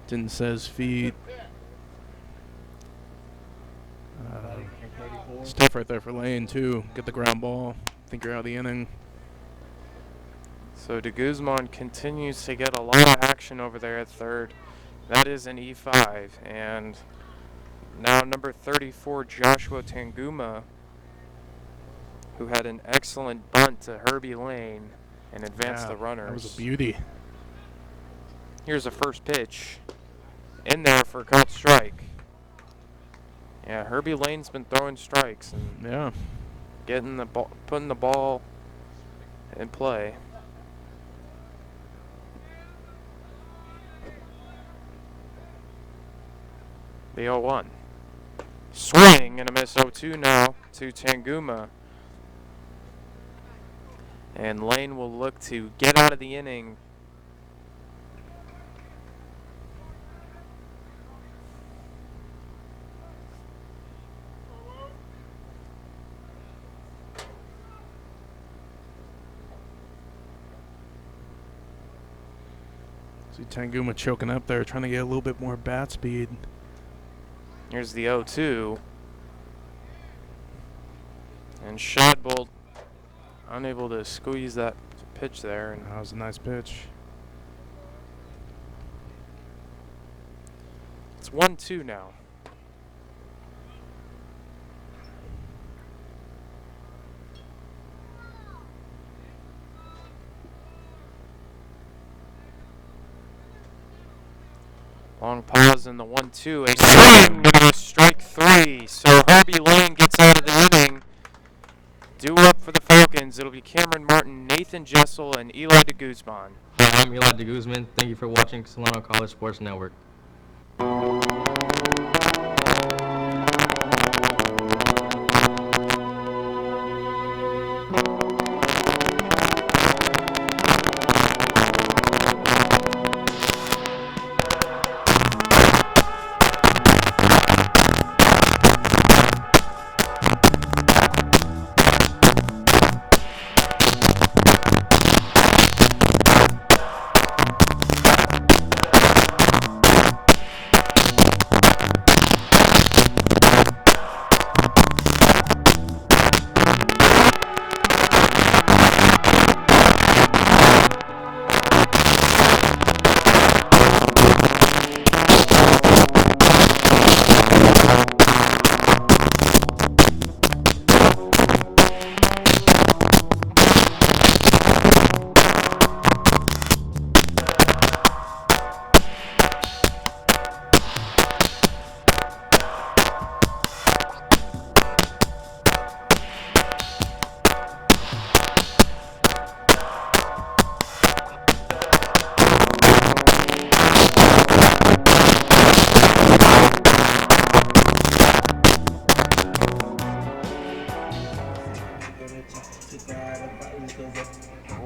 Speaker 3: Didn't set his feet. It's tough right there for Lane, too. Get the ground ball. Think you're out of the inning.
Speaker 4: So De Guzman continues to get a lot of action over there at third. That is an E5. And now number 34, Joshua Tanguma, who had an excellent bunt to Herbie Lane and advanced the runners.
Speaker 3: That was a beauty.
Speaker 4: Here's the first pitch. In there for a called strike. Yeah, Herbie Lane's been throwing strikes and getting the ball, putting the ball in play. The 0-1. Swing and a miss. 0-2 now to Tanguma. And Lane will look to get out of the inning.
Speaker 3: See Tanguma choking up there, trying to get a little bit more bat speed.
Speaker 4: Here's the 0-2. And Shadbolt unable to squeeze that pitch there. And
Speaker 3: that was a nice pitch.
Speaker 4: It's 1-2 now. Long pause in the 1-2. A swing and a strike 3. So Herbie Lane gets out of the inning. Due up for the Falcons, it'll be Cameron Martin, Nathan Jessel, and Eli De Guzman.
Speaker 2: Hi, I'm Eli De Guzman. Thank you for watching Solano College Sports Network.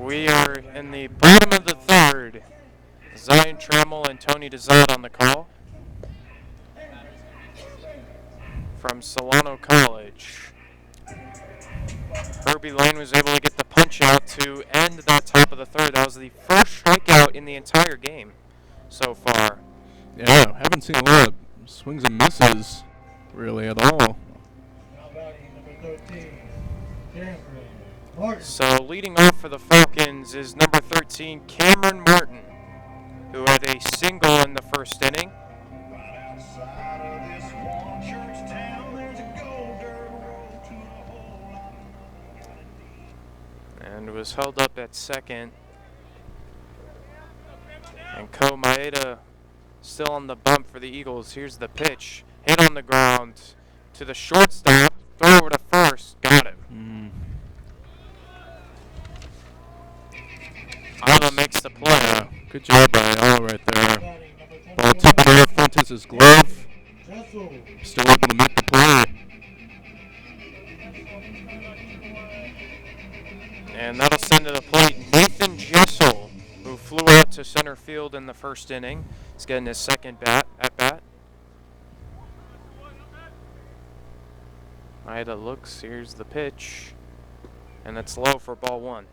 Speaker 4: We are in the bottom of the third. Trammell and Dehzad on the call from Solano College. Herbie Lane was able to get the punch out to end that top of the third. That was the first strikeout in the entire game so far.
Speaker 3: Yeah, haven't seen a lot of swings and misses really at all.
Speaker 4: So leading off for the Falcons is number 13, Cameron Martin, who had a single in the first inning. And was held up at second. And Ko Maeda still on the bump for the Eagles. Here's the pitch. Hit on the ground to the shortstop. Throw over to first. Got it. Ayala makes the play.
Speaker 3: Yeah, good job by Ayala right there. Ball tipped off Fuentes' glove. Still able to make the play.
Speaker 4: And that'll send to the plate Nathan Jessel, who flew to center field in the first inning. He's getting his second at bat. Ida looks, here's the pitch, and it's low for ball 1.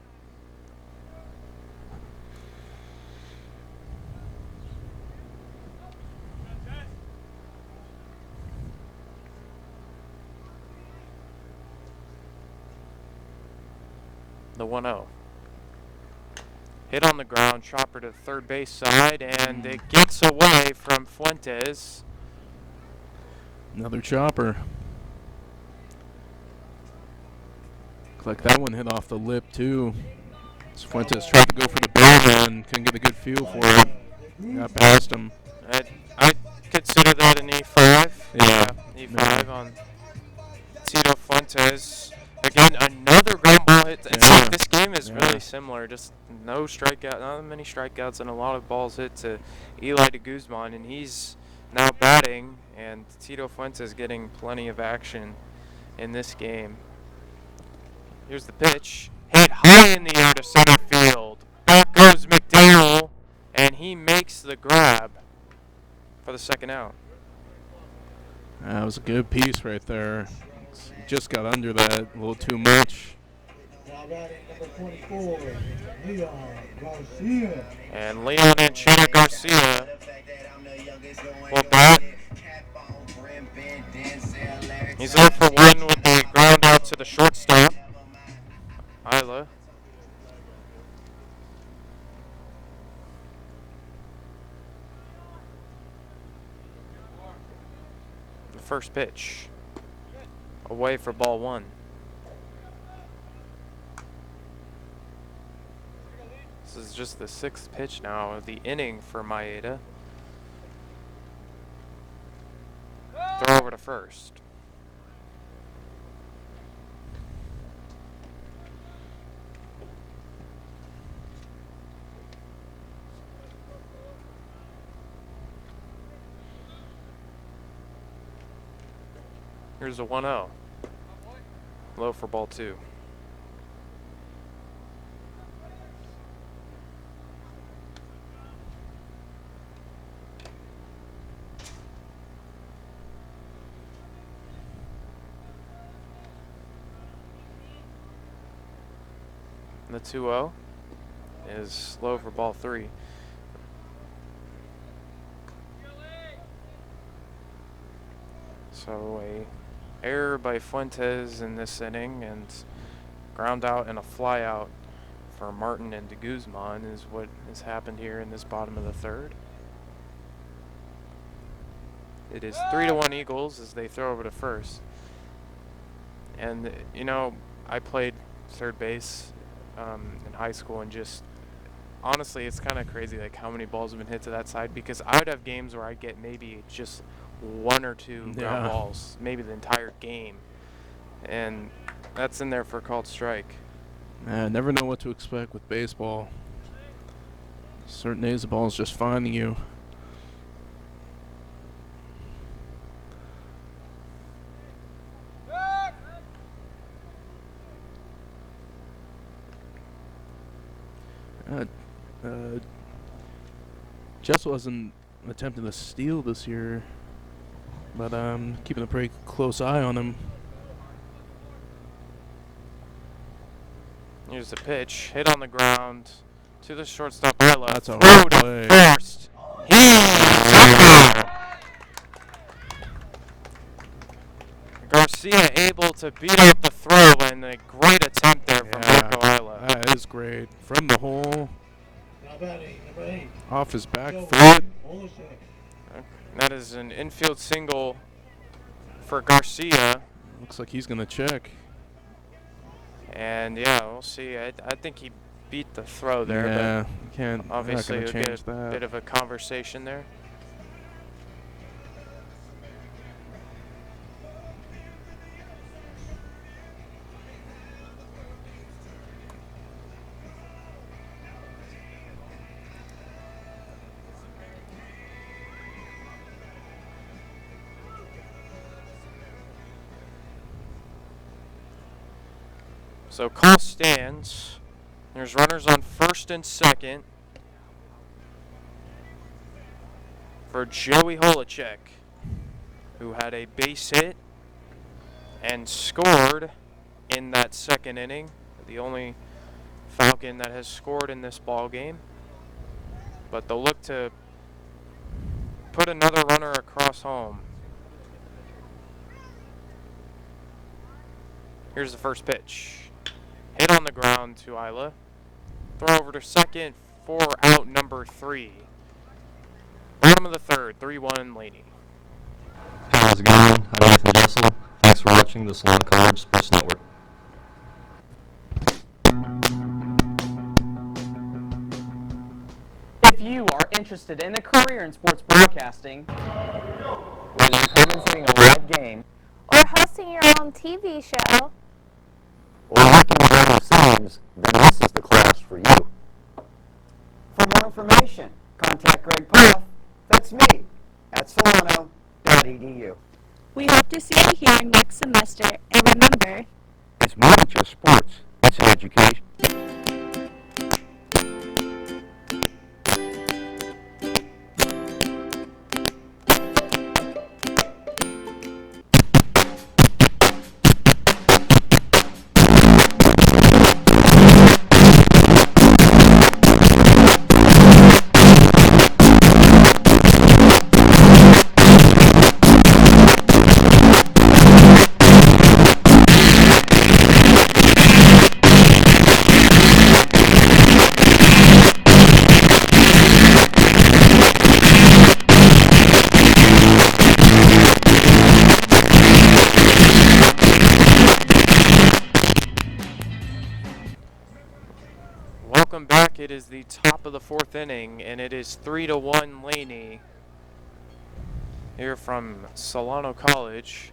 Speaker 4: The 1-0. Hit on the ground, chopper to the third base side, and it gets away from Fuentes.
Speaker 3: Another chopper. Looks like that one hit off the lip too. Fuentes tried to go for the barrel and couldn't get a good feel for it. Got past him.
Speaker 4: I consider that an E5.
Speaker 3: Yeah.
Speaker 4: E5 on Tito Fuentes. Again, another ground ball hit. It's like this game is really similar. Just no strikeout, not many strikeouts, and a lot of balls hit to Eli De Guzman, and he's now batting, and Tito Fuentes getting plenty of action in this game. Here's the pitch. Hit high in the air to center field. Back goes McDowell, and he makes the grab for the second out.
Speaker 3: That was a good piece right there. Just got under that a little too much.
Speaker 6: Now batting number 24, Leon Garcia.
Speaker 4: And Leon Ancheta-Garcia will bat. He's 0 for 1 with the ground out to the shortstop. Isla. The first pitch. Away for ball 1. This is just the 6th pitch now of the inning for Maeda. Throw over to first. Here's a 1-0. Low for ball 2. The 2-0 is low for ball 3. So a error by Fuentes in this inning, and ground out and a fly out for Martin and De Guzman is what has happened here in this bottom of the 3rd. It is 3-1 Eagles as they throw over to first. And you know, I played third base in high school, and just honestly, it's kind of crazy like how many balls have been hit to that side, because I would have games where I'd get maybe just 1 or 2 ground balls, maybe the entire game, and that's in there for a called strike.
Speaker 3: Never know what to expect with baseball. Certain days the ball is just finding you. Jessel hasn't attempted a steal this year, but I'm keeping a pretty close eye on him.
Speaker 4: Here's the pitch, hit on the ground to the shortstop. That's
Speaker 3: a
Speaker 4: throw
Speaker 3: hard
Speaker 4: to
Speaker 3: play.
Speaker 4: first. Garcia able to beat out the throw, and a great attempt there from Marco Isla.
Speaker 3: That is great. From the hole,
Speaker 6: Now batting number 8,
Speaker 3: off his back foot.
Speaker 4: That is an infield single for Garcia.
Speaker 3: Looks like he's going to check.
Speaker 4: And yeah, we'll see. I think he beat the throw there.
Speaker 3: Yeah,
Speaker 4: but
Speaker 3: you can't.
Speaker 4: obviously,
Speaker 3: you're not
Speaker 4: we'll
Speaker 3: gonna
Speaker 4: get
Speaker 3: change
Speaker 4: a
Speaker 3: that.
Speaker 4: bit of a conversation there. So call stands. There's runners on first and second. for Joey Holacek, who had a base hit and scored in that second inning. The only Falcon that has scored in this ball game. But they'll look to put another runner across home. Here's the first pitch. Hit on the ground to Isla. Throw over to second for out number 3. Bottom of the third, 3-1 Laney.
Speaker 13: Hey, how's it going? I'm Nathan Jessel. Thanks for watching the Solano College Sports Network.
Speaker 14: If you are interested in a career in sports broadcasting, whether you're commentating a live game,
Speaker 15: or hosting your own TV show,
Speaker 16: or working behind the scenes, then this is the class for you.
Speaker 14: for more information, contact Greg Puff, that's me, at solano.edu.
Speaker 15: we hope to see you here next semester. And remember,
Speaker 16: It's more than just sports, it's an education.
Speaker 4: Welcome back. It is the top of the 4th inning, and it is 3-1 Laney here from Solano College.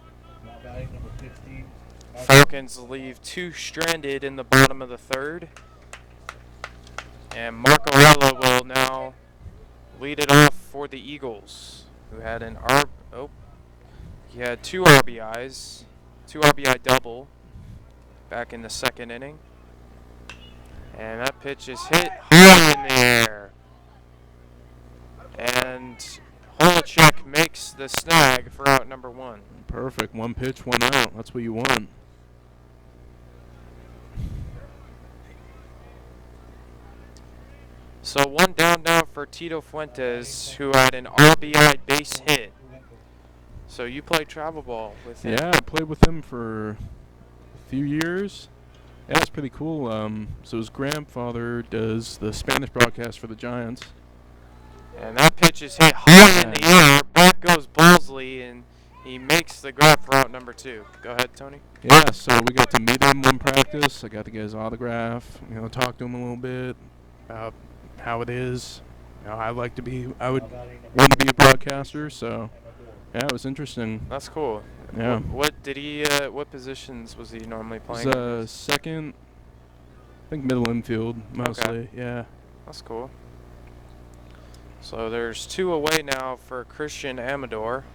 Speaker 4: Falcons leave 2 stranded in the bottom of the 3rd, and Marcarella will now lead it off for the Eagles, who had he had 2 RBIs, 2 RBI double back in the 2nd inning. And that pitch is hit high in the air. And Holacek makes the snag for out number 1.
Speaker 3: Perfect. 1 pitch, 1 out. That's what you want.
Speaker 4: So 1 down now for Tito Fuentes, who had an RBI base hit. So you played travel ball with him?
Speaker 3: Yeah, I played with him for a few years. Yeah, it's pretty cool. So his grandfather does the Spanish broadcast for the Giants.
Speaker 4: And that pitch is hit high in the air. Back goes Balsley, and he makes the grab for out number 2. Go ahead, Tony.
Speaker 3: Yeah, so we got to meet him in practice. I got to get his autograph. Talk to him a little bit about how it is. I would want to be a broadcaster. So yeah, it was interesting.
Speaker 4: That's cool.
Speaker 3: Yeah.
Speaker 4: What did he? What positions was he normally playing?
Speaker 3: He's second, I think middle infield mostly.
Speaker 4: Okay.
Speaker 3: Yeah.
Speaker 4: That's cool. So there's 2 away now for Christian Amador.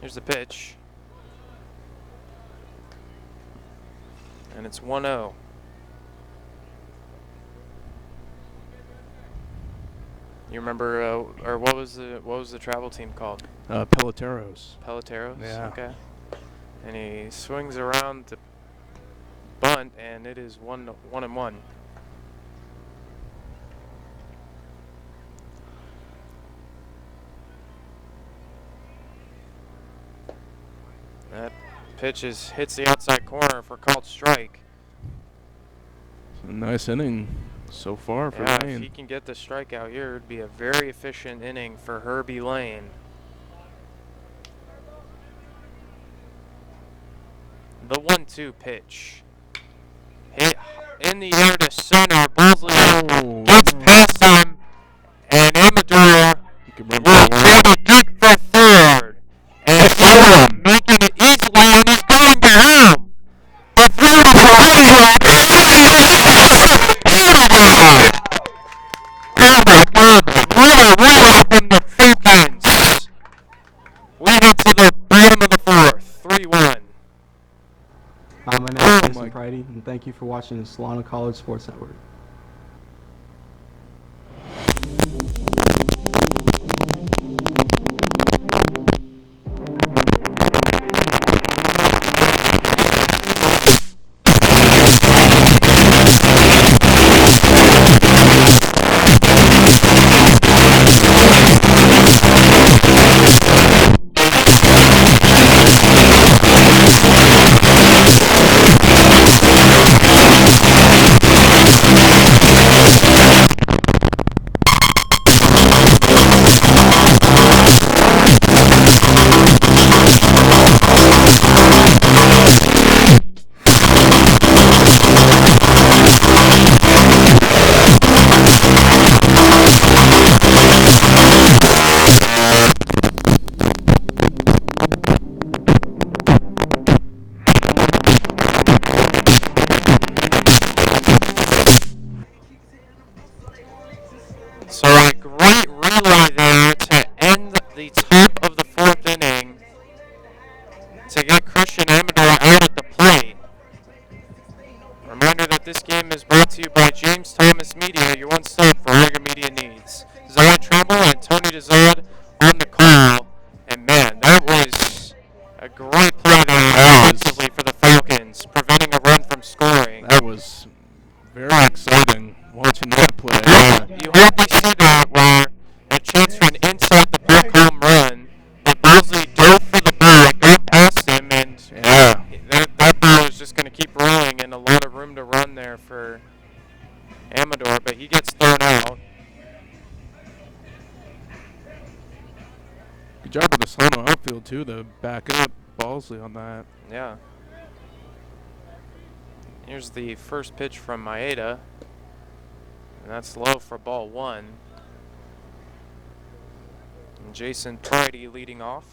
Speaker 4: Here's the pitch, and it's 1-0. You remember, or what was the travel team called?
Speaker 3: Peloteros.
Speaker 4: Peloteros.
Speaker 3: Yeah.
Speaker 4: Okay. And he swings around to bunt, and it is 1-1. That pitch hits the outside corner for called strike.
Speaker 3: It's a nice inning so far for
Speaker 4: Lane.
Speaker 3: Lane.
Speaker 4: If he can get the strikeout here, it would be a very efficient inning for Herbie Lane. The 1-2 pitch. Hit in the air to center. Balsley gets past him, and Amador will try to dig for third. And Solano making it easily, and he's going to home. The third is oh my God, really from the Falcons. Leading to the bottom of the 4th, 3-1.
Speaker 2: My name is Pridy, and thank you for watching the Solano College Sports Network.
Speaker 4: Christian Amador out at the plate. Reminder that this game is brought to you by James Thomas Media, your one-stop for all your media needs. Trammell and Tony Dehzad on the call. And man, that was a great play there offensively for the Falcons, preventing a run from scoring.
Speaker 3: That was very exciting watching that play.
Speaker 4: You hardly see that where a chance for an inside the back home run, but Balsley dove for the ball, got past him, and that ball is just going to keep rolling, and a lot of room to run there for Amador, but he gets thrown out.
Speaker 3: Good job with the Solano outfield, too, to back up Balsley on that.
Speaker 4: Yeah. Here's the first pitch from Maeda, and that's low for ball 1. And Jason Pridy leading off.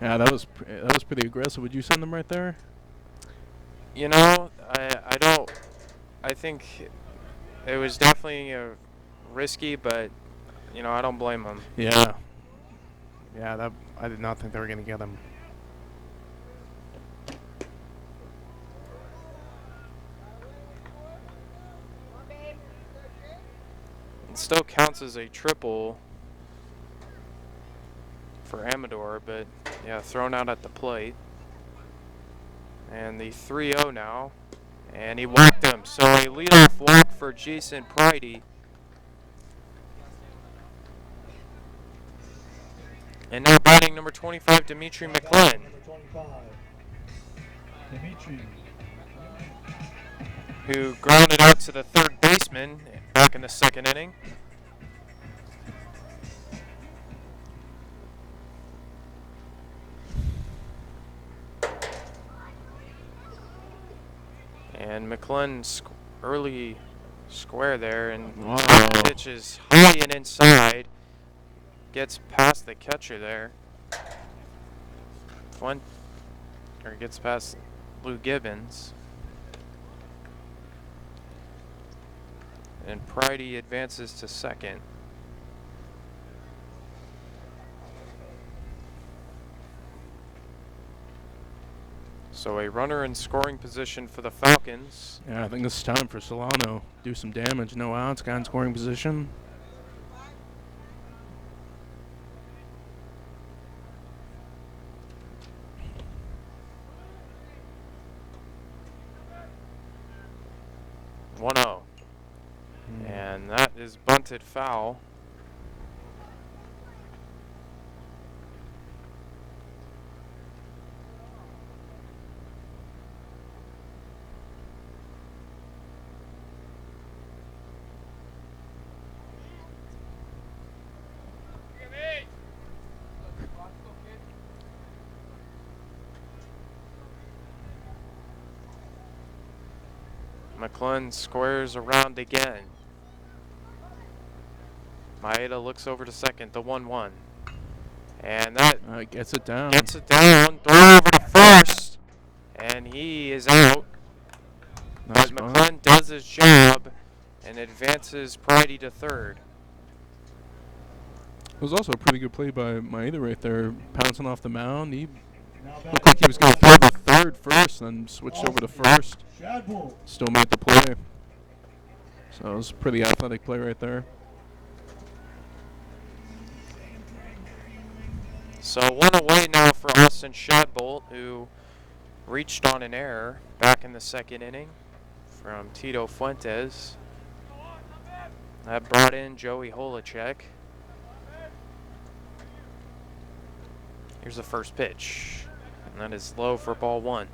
Speaker 3: Yeah, that was pretty aggressive. Would you send them right there?
Speaker 4: You know, I think it was definitely risky, but you know, I don't blame him.
Speaker 3: Yeah. Yeah, I did not think they were going to get him.
Speaker 4: It still counts as a triple for Amador, but yeah, thrown out at the plate. And the 3-0 now, and he walked him. So a leadoff walk for Jason Pridy. And now batting number 25, Dmitri McLen. Who grounded out to the third baseman back in the second inning. And McLen early square there, and pitch is high and inside. Gets past the catcher there. Gets past Lew-Gibbons. And Pridy advances to second. So a runner in scoring position for the Falcons.
Speaker 3: Yeah, I think it's time for Solano. Do some damage. No outs, guy in scoring position. And that is bunted foul. McLen squares around again. Maeda looks over to second, the 1-1. And that gets it down.
Speaker 4: Gets it down. Throw over to first. And he is out.
Speaker 3: Nice
Speaker 4: but McLen does his job and advances Pridy to third.
Speaker 3: It was also a pretty good play by Maeda right there, pouncing off the mound. He looked like he was going to throw to third first, then switched over to first. Still made the play. So it was a pretty athletic play right there.
Speaker 4: So one away now for Austin Shadbolt, who reached on an error back in the second inning from Tito Fuentes. That brought in Joey Holacek. Here's the first pitch, and that is low for ball 1.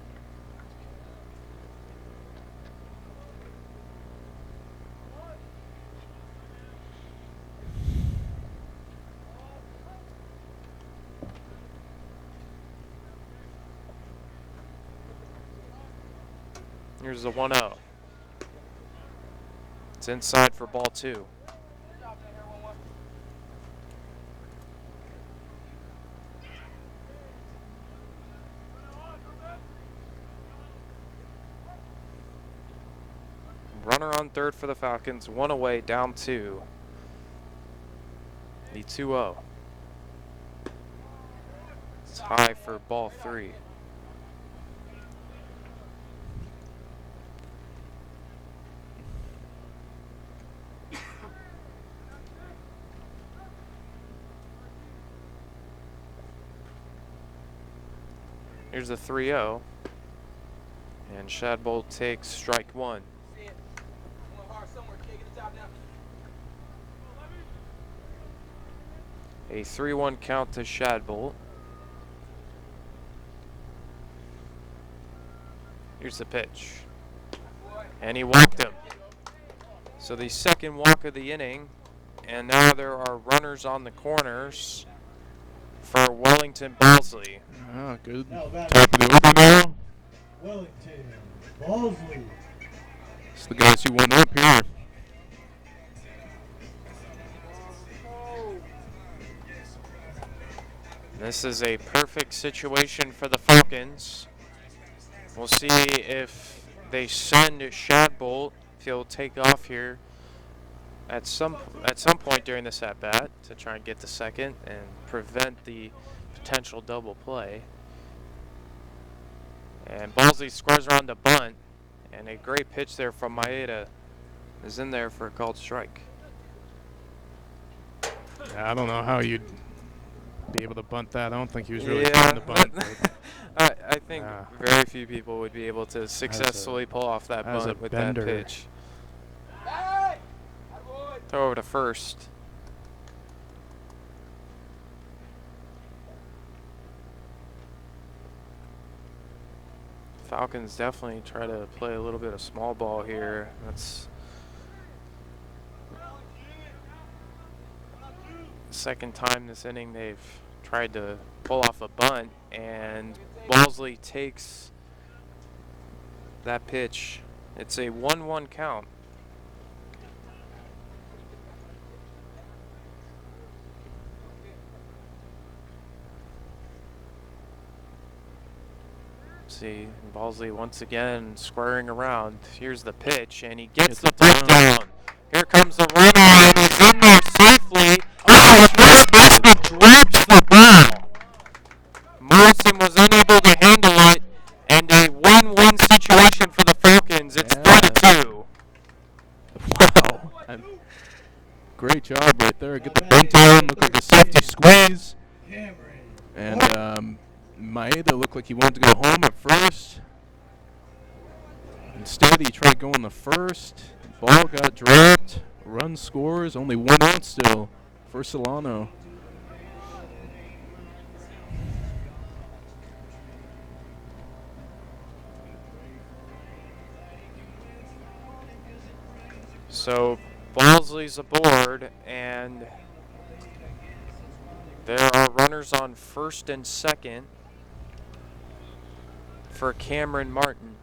Speaker 4: Here's the 1-0. It's inside for ball 2. runner on third for the Falcons, 1 away, down 2. The 2-0. It's high for ball 3. Here's a 3-0. And Shadbolt takes strike 1. A 3-1 count to Shadbolt. Here's the pitch. And he walked him. So the second walk of the inning. And now there are runners on the corners for Wellington Balsley.
Speaker 3: Ah, good. Top of the order now.
Speaker 6: Wellington Balsley.
Speaker 3: It's the guys who won up here.
Speaker 4: This is a perfect situation for the Falcons. We'll see if they send Shadbolt, if he'll take off here at some point during this at-bat to try and get the second and prevent the potential double play. And Balsley squares around the bunt, and a great pitch there from Maeda is in there for a called strike.
Speaker 3: Yeah, I don't know how you'd be able to bunt that. I don't think he was really trying to bunt.
Speaker 4: I think very few people would be able to successfully pull off that bunt with that pitch. Throw over to first. Falcons definitely try to play a little bit of small ball here. That's the second time this inning they've tried to pull off a bunt, and Balsley takes that pitch. It's a 1-1 count. See, Balsley once again squaring around. Here's the pitch, and he gets the throw down. Here comes the runner, and he's in there safely. Oh, first baseman drops the ball. Morrison was unable to handle it, and a 1-1 situation for the Falcons. It's 3-2.
Speaker 3: Wow. Great job right there. Get the bunt down, look like a safety squeeze. And Maeda looked like he wanted to go home at first. Instead, he tried going the first. Ball got dropped. Run scores. Only 1 out still for Solano.
Speaker 4: So Balsley's aboard, and there are runners on first and second for Cameron Martin,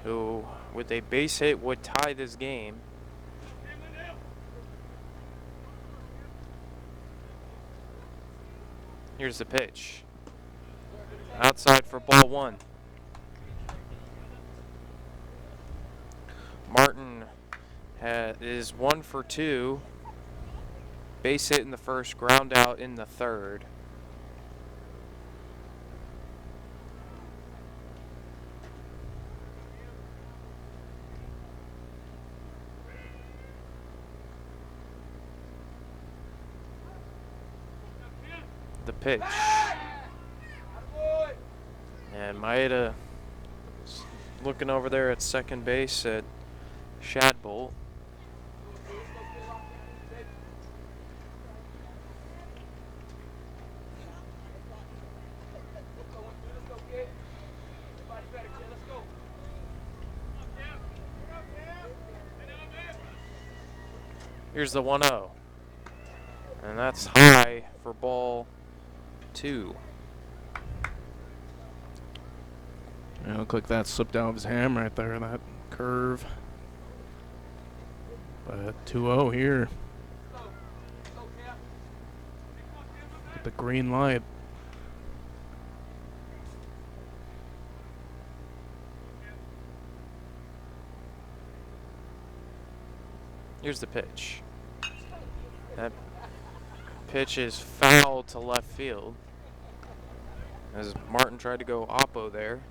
Speaker 4: who with a base hit would tie this game. Here's the pitch. Outside for ball 1. Martin is 1 for 2. Base hit in the first, ground out in the third. The pitch. And Maeda looking over there at second base at Shadbolt. Here's the 1-0. And that's high for ball 2.
Speaker 3: Yeah, looked like that slipped out of his hand right there, that curve. But 2-0 here. Get the green light.
Speaker 4: Here's the pitch. That pitch is foul to left field as Martin tried to go oppo there.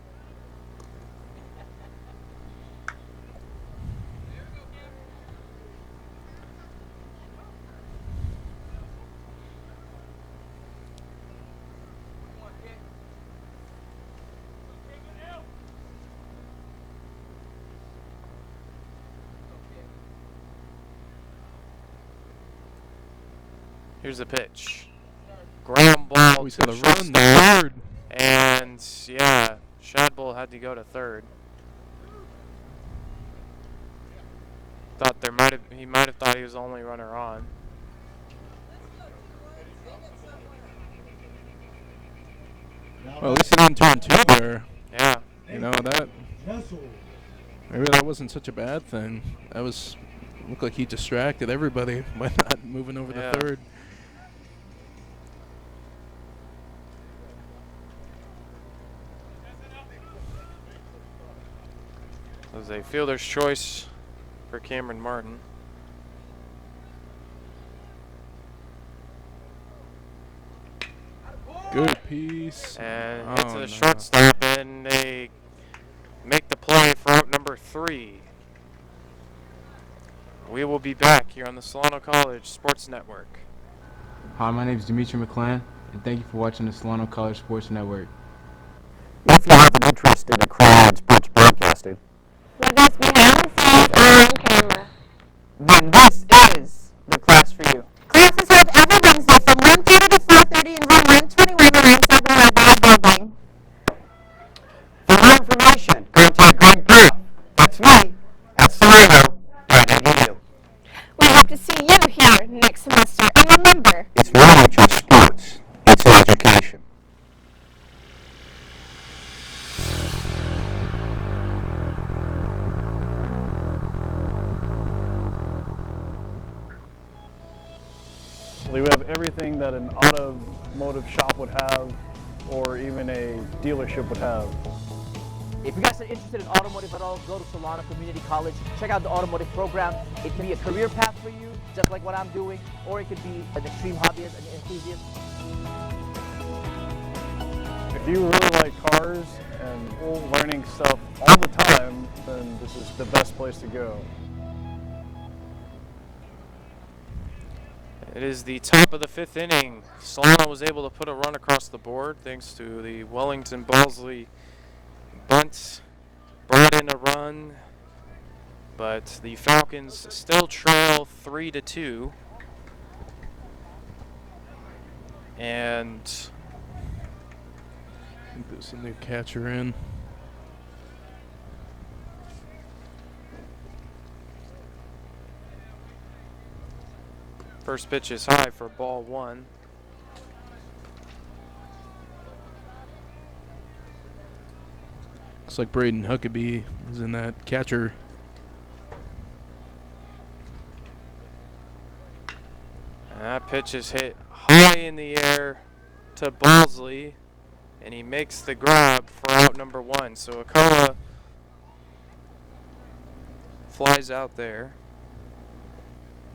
Speaker 4: Here's the pitch. Ground ball
Speaker 3: he's
Speaker 4: to
Speaker 3: gonna
Speaker 4: short
Speaker 3: run
Speaker 4: stop.
Speaker 3: third.
Speaker 4: And yeah, Shadbolt had to go to third. Thought he might have thought he was the only runner on.
Speaker 3: Well, at least he didn't turn two there.
Speaker 4: Yeah.
Speaker 3: You know that. Maybe that wasn't such a bad thing. That looked like he distracted everybody by not moving over
Speaker 4: Yeah.
Speaker 3: to third.
Speaker 4: It was a fielder's choice for Cameron Martin.
Speaker 3: Good piece.
Speaker 4: And
Speaker 3: Oh,
Speaker 4: hits to
Speaker 3: no.
Speaker 4: the shortstop, and they make the play for out number 3. We will be back here on the Solano College Sports Network.
Speaker 5: Hi, my name is Dmitri McLen, and thank you for watching the Solano College Sports Network.
Speaker 16: If you have an interest in a career in sports broadcasting,
Speaker 9: Let us behind the scenes or on camera.
Speaker 14: Then this is the class for you.
Speaker 9: Class is held every Wednesday from 1:30 to 4:30 in room 121 around 7 Rabbi building.
Speaker 16: for more information, contact Greg Pearl. That's me at Solano.edu.
Speaker 15: We hope to see you here next semester. And remember,
Speaker 16: It's more than just sports, it's education.
Speaker 6: We have everything that an automotive shop would have, or even a dealership would have.
Speaker 17: If you guys are interested in automotive at all, go to Solano Community College. Check out the automotive program. It can be a career path for you, just like what I'm doing, or it could be an extreme hobbyist, an enthusiast.
Speaker 6: If you really like cars and learning stuff all the time, then this is the best place to go.
Speaker 4: It is the top of the 5th inning. Solano was able to put a run across the board thanks to the Wellington Balsley bunt. Brought in a run, but the Falcons still trail 3-2. And
Speaker 3: I think there's a new catcher in.
Speaker 4: first pitch is high for ball 1.
Speaker 3: Looks like Braden Huckabee is in that catcher.
Speaker 4: And that pitch is hit high in the air to Balsley, and he makes the grab for out number 1. So Ochoa flies out there.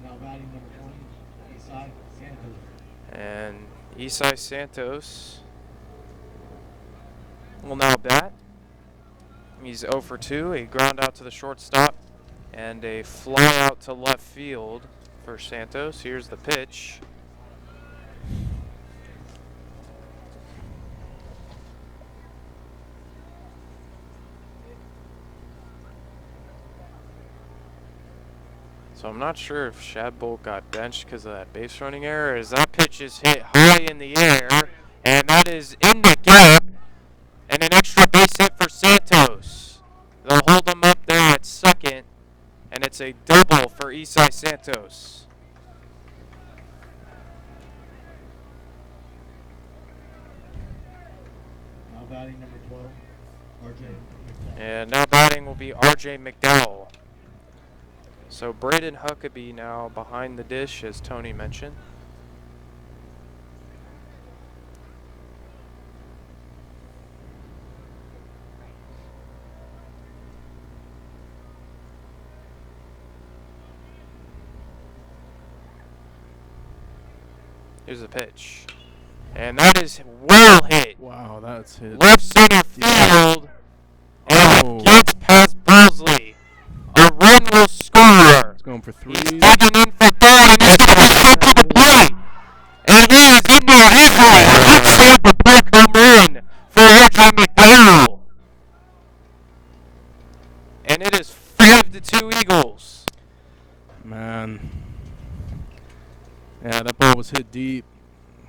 Speaker 6: Now batting number 20, Esai Santos.
Speaker 4: And Esai Santos will now bat. He's 0 for 2, a ground out to the shortstop, and a fly out to left field for Santos. Here's the pitch. So I'm not sure if Shadbolt got benched because of that base running error, as that pitch is hit high in the air, and that is in the gap, and an extra base hit for Santos. They'll hold him up there at second, and it's a double for Esai Santos.
Speaker 6: Now batting number 12, RJ McDowell.
Speaker 4: And now batting will be RJ McDowell. So Braden Huckabee now behind the dish, as Tony mentioned. Here's a pitch. And that is well hit.
Speaker 3: Wow, that's hit.
Speaker 4: Left center field. And
Speaker 3: Oh.
Speaker 4: it gets past Balsley. A run will score.
Speaker 3: It's going for 3.
Speaker 4: He's digging in for third, and he's going to be sent to the plate. And it is in there, Esai. Outside the park home run for Rudolph McDowell. And it is 5-2 Eagles.
Speaker 3: Man. Yeah, that ball was hit deep.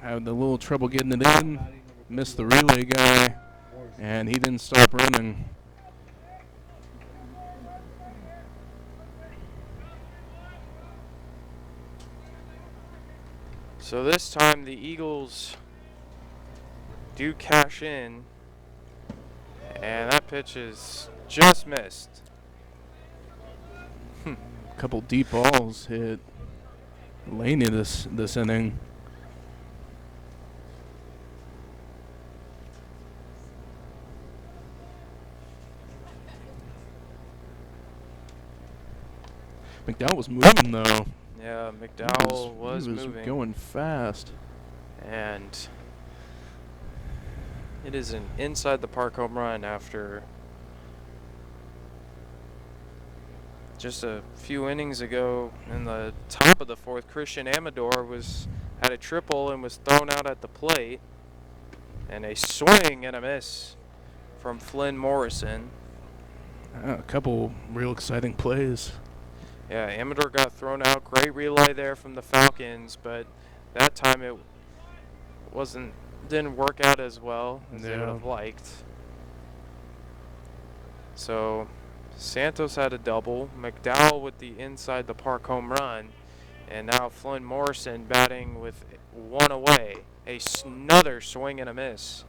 Speaker 3: Had a little trouble getting it in. Missed the relay guy. And he didn't stop running.
Speaker 4: So this time the Eagles do cash in. And that pitch is just missed.
Speaker 3: A couple deep balls hit Laney this inning. McDowell was moving though.
Speaker 4: Yeah, McDowell was
Speaker 3: he was
Speaker 4: moving.
Speaker 3: Going fast.
Speaker 4: And it is an inside the park home run after just a few innings ago in the top of the fourth. Christian Amador had a triple and was thrown out at the plate. And a swing and a miss from Flynn Morrison.
Speaker 3: A couple real exciting plays.
Speaker 4: Yeah, Amador got thrown out. Great relay there from the Falcons, but that time it didn't work out as well as they would have liked. So Santos had a double, McDowell with the inside the park home run, and now Flynn Morrison batting with one away. Another swing and a miss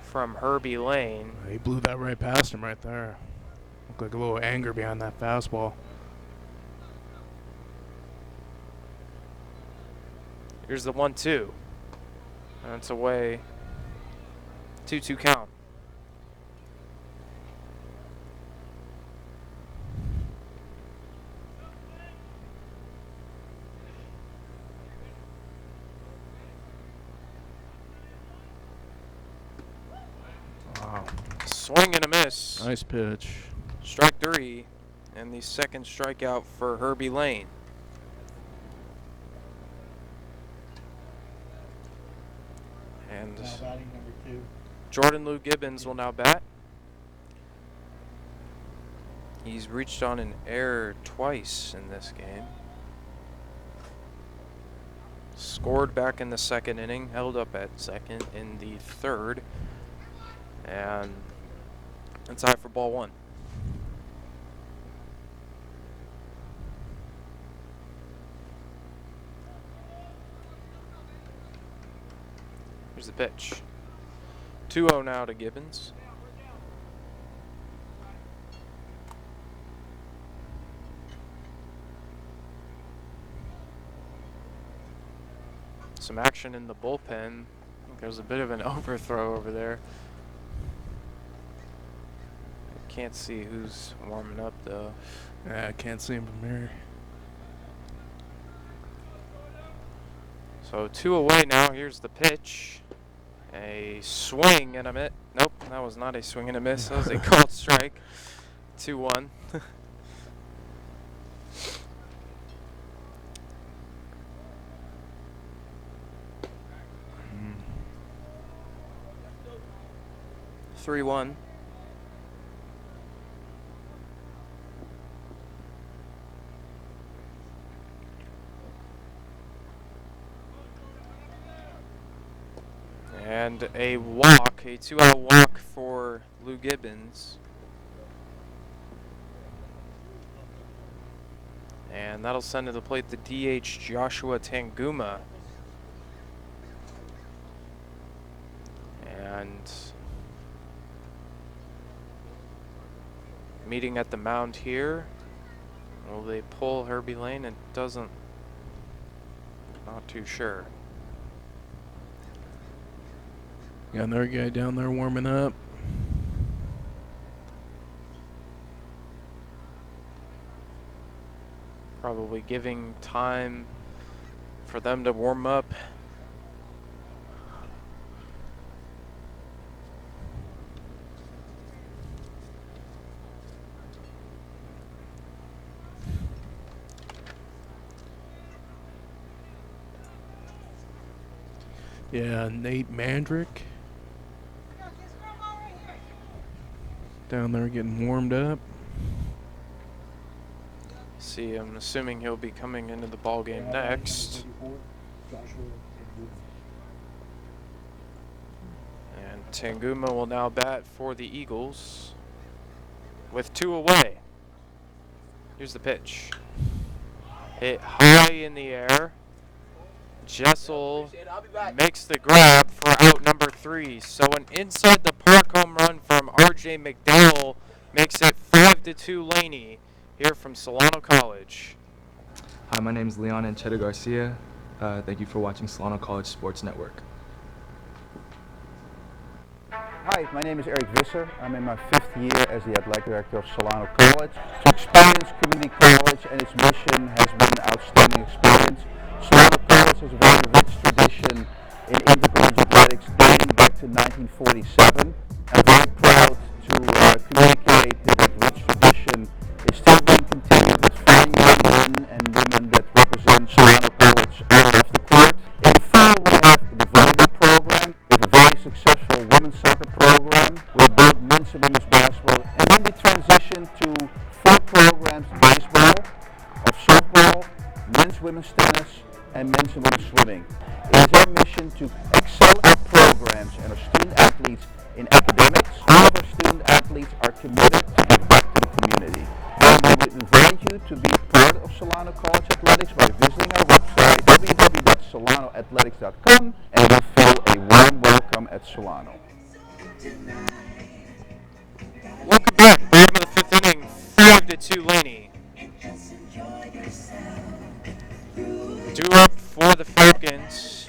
Speaker 4: from Herbie Lane.
Speaker 3: He blew that right past him right there. Looked like a little anger behind that fastball.
Speaker 4: Here's the 1-2. That's away. 2-2 count.
Speaker 3: Wow.
Speaker 4: Swing and a miss.
Speaker 3: Nice pitch.
Speaker 4: Strike 3, and the second strikeout for Herbie Lane. And Jordan Lew-Gibbons will now bat. He's reached on an error twice in this game. Scored back in the second inning, held up at second in the third. And it's high for ball 1. Here's the pitch. 2-0 now to Gibbons. Some action in the bullpen. There's a bit of an overthrow over there. Can't see who's warming up though.
Speaker 3: Yeah, I can't see him from here.
Speaker 4: So 2 away now. Here's the pitch. A swing and a miss. Nope, that was not a swing and a miss. That was a called strike. 2-1. Three-one. And a walk, a 2-out walk for Lew-Gibbons. And that'll send to the plate the DH Joshua Tanguma. And meeting at the mound here. Will they pull Herbie Lane? It doesn't. Not too sure.
Speaker 3: Got another guy down there warming up.
Speaker 4: Probably giving time for them to warm up.
Speaker 3: Yeah, Nate Mandrick down there getting warmed up.
Speaker 4: See, I'm assuming he'll be coming into the ball game next. And Tanguma will now bat for the Eagles with 2 away. Here's the pitch. Hit high in the air. Jessel makes the grab for out number 3. So an inside the park home run from RJ McDowell makes it 5-2 Laney here from Solano College.
Speaker 18: Hi, my name is Leon Ancheta-Garcia. Thank you for watching Solano College Sports Network.
Speaker 19: Hi, my name is Eric Visser. I'm in my 5th year as the athletic director of Solano College. To experience community college and its mission has been an outstanding experience. Solano College has a very rich tradition in intercollegiate athletics dating back to 1947. I'm very proud to communicate that rich tradition is still being continued with fine young men and women that represent Solano College on and off the court. In the fall, we have the volleyball program. We have a very successful women's soccer program with both men's and women's basketball. And then we transition to 4 programs: baseball, of softball, men's women's tennis, and men's and women's swimming. It is our mission to excel our programs and our student athletes in academics. All of our student athletes are committed to give back to the community. And we would invite you to be part of Solano College Athletics by visiting our website www.solanoathletics.com, and you'll feel a warm welcome at Solano.
Speaker 4: Welcome back. Bottom of the 5th inning, 5-2 Laney. Due up for the Falcons.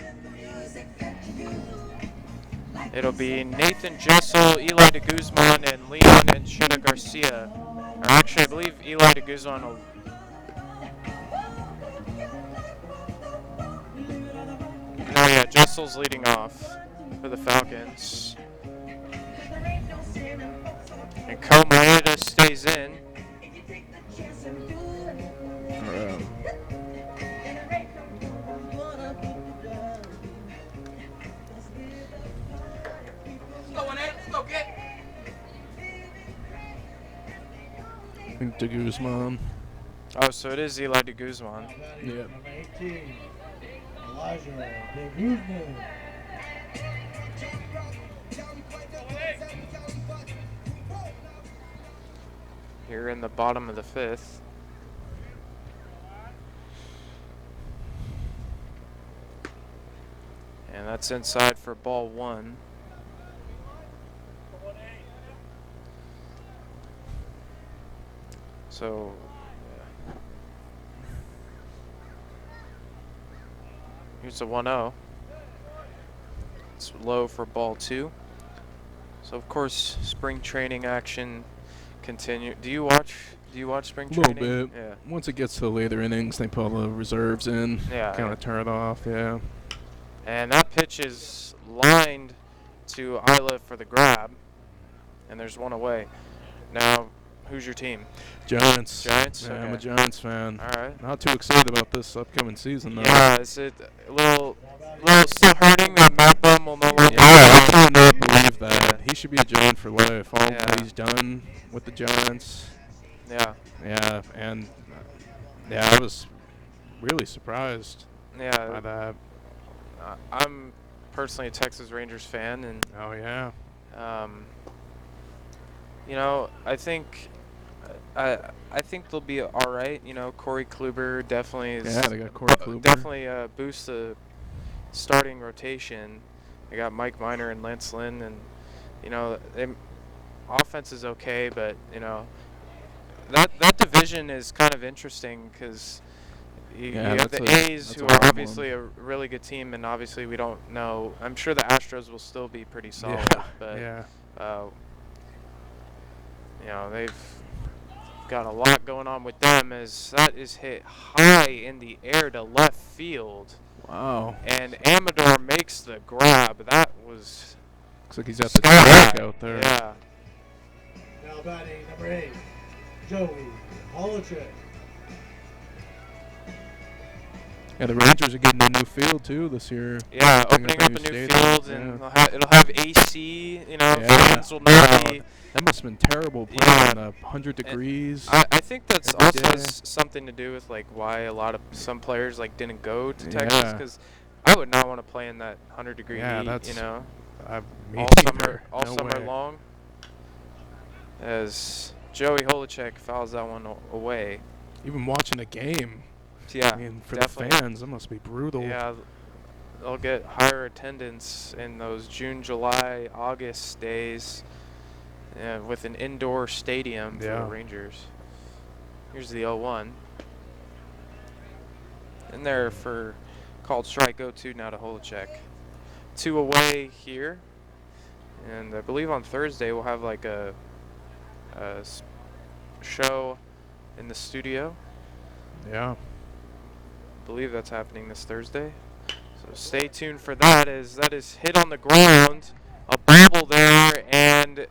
Speaker 4: It'll be Nathan Jessel, Eli De Guzman, and Leon Ancheta-Garcia. Or actually, I believe Eli De Guzman will... No, yeah, Jessel's leading off for the Falcons. And Comorita stays in.
Speaker 3: I think De Guzman.
Speaker 4: Oh, so it is Eli De Guzman.
Speaker 3: Yeah.
Speaker 4: Here in the bottom of the 5th. And that's inside for ball 1. So, yeah. Here's a 1-0. It's low for ball 2. So of course, spring training action continue. Do you watch spring training?
Speaker 3: A little bit.
Speaker 4: Yeah.
Speaker 3: Once it gets to the later innings, they put all the reserves in.
Speaker 4: Yeah.
Speaker 3: Kind of turn it off. Yeah.
Speaker 4: And that pitch is lined to Isla for the grab, and there's 1 away. Now, who's your team?
Speaker 3: Giants.
Speaker 4: Giants?
Speaker 3: Yeah,
Speaker 4: Okay.
Speaker 3: I'm a Giants fan.
Speaker 4: All right.
Speaker 3: Not too excited about this upcoming season, though.
Speaker 4: Yeah, is it a little still hurting that Matt Bum will no longer?
Speaker 3: Yeah, I cannot believe that. He should be a Giant for life. All that he's done with the Giants.
Speaker 4: Yeah.
Speaker 3: Yeah, and I was really surprised by that.
Speaker 4: I'm personally a Texas Rangers fan, and
Speaker 3: oh yeah.
Speaker 4: You know, I think they'll be all right. You know, Corey Kluber definitely is.
Speaker 3: Yeah, they got Corey Kluber.
Speaker 4: Definitely boosts the starting rotation. They got Mike Minor and Lance Lynn, and you know, offense is okay, but you know, that division is kind of interesting because you have the A's, who are obviously a really good team, and obviously we don't know. I'm sure the Astros will still be pretty solid, but you know, they've got a lot going on with them, as that is hit high in the air to left field.
Speaker 3: Wow.
Speaker 4: And Amador makes the grab. That was...
Speaker 3: Looks like he's at the track out there.
Speaker 4: Yeah.
Speaker 20: Now batting number 8, Joey Holotrick.
Speaker 3: Yeah, the Rangers are getting a new field too this year.
Speaker 4: Yeah, opening up a new field, and it'll have AC. You know, fans will not be.
Speaker 3: That must have been terrible playing on 100 degrees.
Speaker 4: I think that's also has something to do with like why a lot of some players like didn't go to Texas, because I would not want to play in that 100-degree heat. You know, all summer long. As Joey Holotrick fouls that one away.
Speaker 3: Even watching a game.
Speaker 4: Yeah,
Speaker 3: I mean, for
Speaker 4: definitely.
Speaker 3: the fans, that must be brutal.
Speaker 4: Yeah, they'll get higher attendance in those June, July, August days with an indoor stadium for the Rangers. Here's the 0-1. In there for called strike 0-2 now to Holotrick. 2 away here. And I believe on Thursday we'll have like a show in the studio.
Speaker 3: Yeah.
Speaker 4: Believe that's happening this Thursday, so stay tuned for that. As that is hit on the ground, a bobble there, and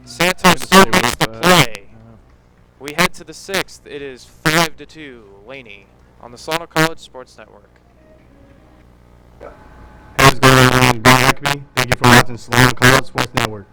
Speaker 4: Santos still makes the play. We head to the 6th. It is 5-2 Laney on the Solano College Sports Network.
Speaker 12: Hey, what's going on, everyone? Grant Huckabee. Thank you for watching Solano College Sports Network.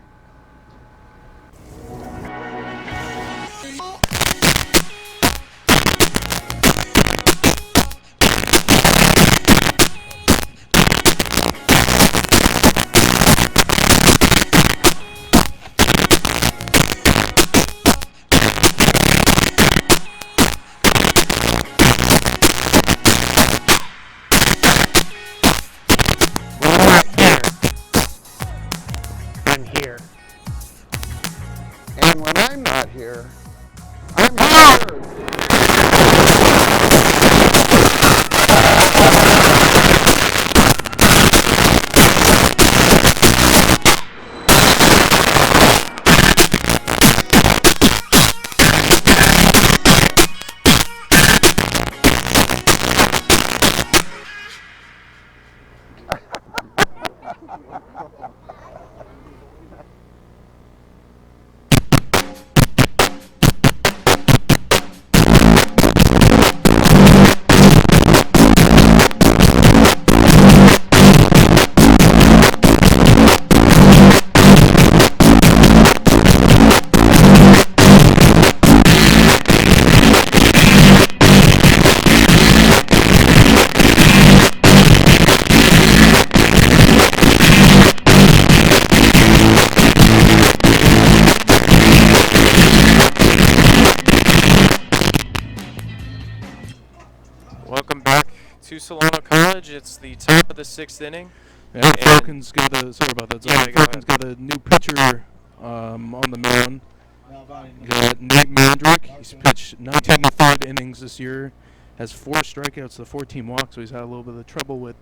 Speaker 4: Solano College. It's the top of the 6th inning.
Speaker 3: Yeah, Falcons got a Falcons got a new pitcher on the mound. Got Nate Mandrick. He's pitched 19 innings this year. Has 4 strikeouts to 14 walks, so he's had a little bit of trouble with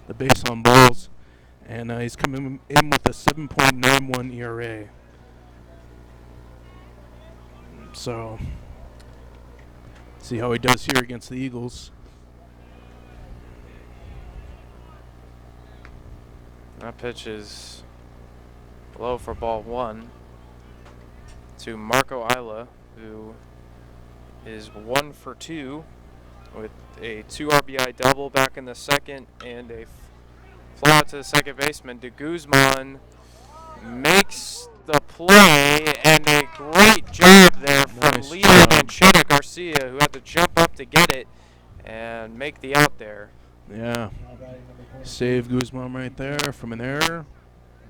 Speaker 3: the base on balls. And he's coming in with a 7.91 ERA. So, see how he does here against the Eagles.
Speaker 4: That pitch is low for ball 1 to Marco Ayala, who is 1 for 2 with a 2 RBI double back in the 2nd and a fly out to the second baseman. De Guzman makes the play, and a great job there from Leon Ancheta-Garcia, who had to jump up to get it and make the out there.
Speaker 3: Yeah. Save Guzman right there from an error.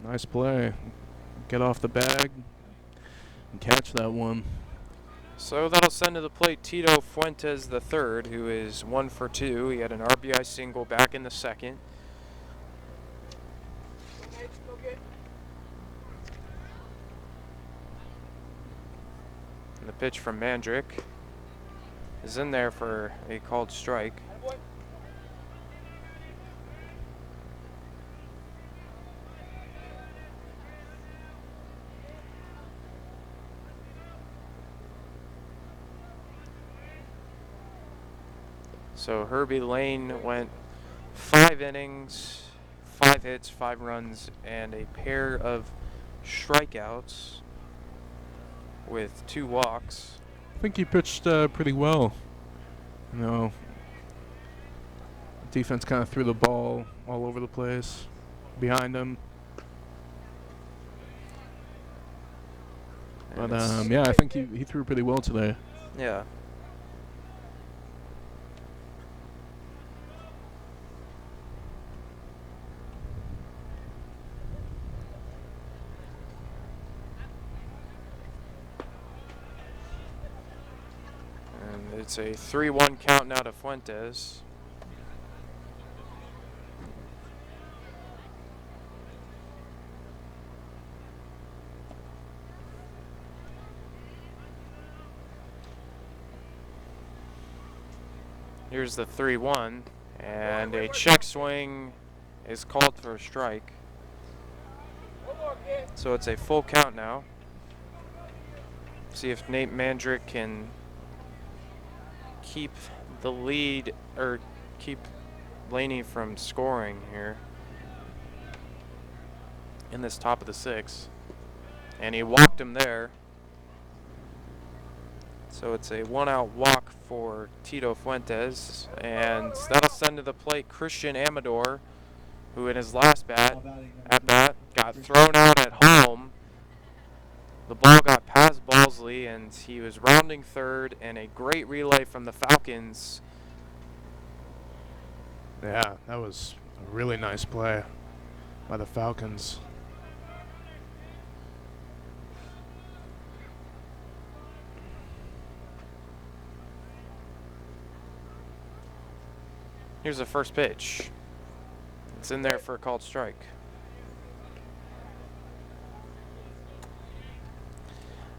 Speaker 3: Nice play. Get off the bag and catch that one.
Speaker 4: So that'll send to the plate Tito Fuentes III, who is 1 for 2. He had an RBI single back in the 2nd. And the pitch from Mandrick is in there for a called strike. So Herbie Lane went 5 innings, 5 hits, 5 runs, and a pair of strikeouts with 2 walks.
Speaker 3: I think he pitched pretty well. You know, defense kind of threw the ball all over the place behind him. But yeah, I think he threw pretty well today.
Speaker 4: Yeah. And it's a 3-1 count now to Fuentes. Here's the 3-1, and a check swing is called for a strike. So it's a full count now. See if Nate Mandrick can keep the lead, or keep Laney from scoring here in this top of the 6th. And he walked him there. So it's a 1-out walk for Tito Fuentes, and that'll send to the plate Christian Amador, who in his last at-bat got thrown out at home. The ball got past Balsley, and he was rounding third, and a great relay from the Falcons.
Speaker 3: Yeah, that was a really nice play by the Falcons.
Speaker 4: Here's the first pitch. It's in there for a called strike.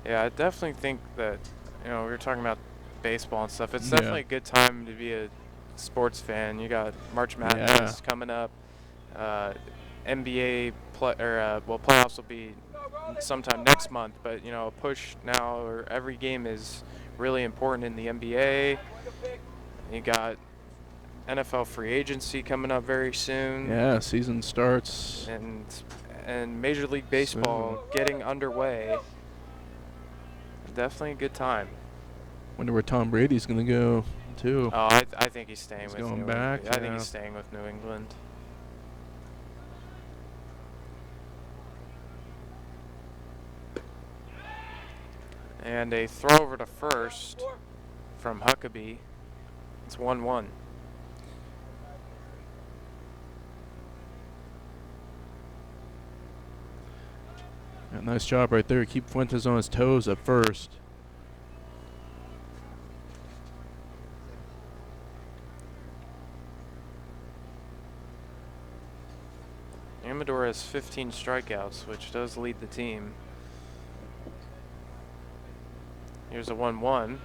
Speaker 4: Yeah, I definitely think that, you know, we were talking about baseball and stuff. It's definitely a good time to be a sports fan. You got March Madness coming up. NBA playoffs will be sometime next month, but you know, a push now, or every game is really important in the NBA. You got NFL free agency coming up very soon.
Speaker 3: Yeah, season starts.
Speaker 4: And Major League Baseball getting underway. Definitely a good time.
Speaker 3: Wonder where Tom Brady's going to go, too.
Speaker 4: Oh, I think he's staying with New England. I think he's staying with New England. And a throw over to first from Huckabee. It's 1-1.
Speaker 3: Yeah, nice job right there. Keep Fuentes on his toes at first.
Speaker 4: Amador has 15 strikeouts, which does lead the team. Here's a 1-1. And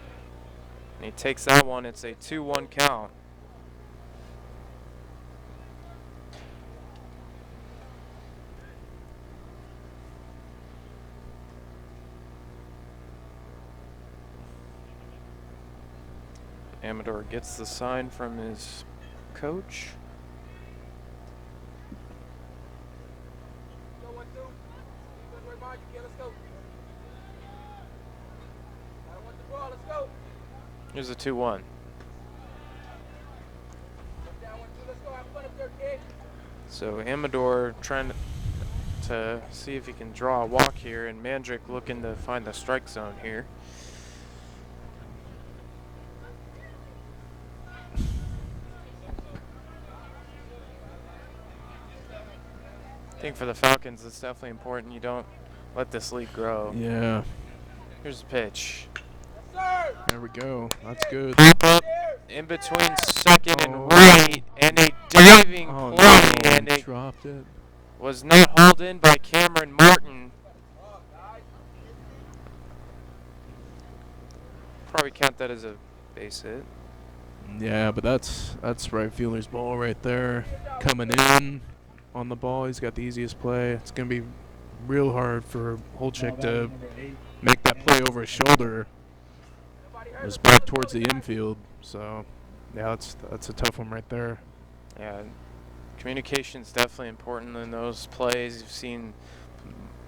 Speaker 4: he takes that one. It's a 2-1 count. Amador gets the sign from his coach. Here's a 2-1. So Amador trying to see if he can draw a walk here, and Mandrick looking to find the strike zone here. I think for the Falcons, it's definitely important you don't let this lead grow.
Speaker 3: Yeah.
Speaker 4: Here's the pitch.
Speaker 3: There we go. That's good.
Speaker 4: Pop up in between second and right, and a diving play, and it
Speaker 3: dropped it.
Speaker 4: Was not hauled in by Cameron Martin. Probably count that as a base hit.
Speaker 3: Yeah, but that's right fielder's ball right there. Coming in on the ball, he's got the easiest play. It's going to be real hard for Holchick to make that play over his shoulder. It was back towards the infield, so yeah, that's a tough one right there.
Speaker 4: Yeah, Communication's definitely important in those plays. You've seen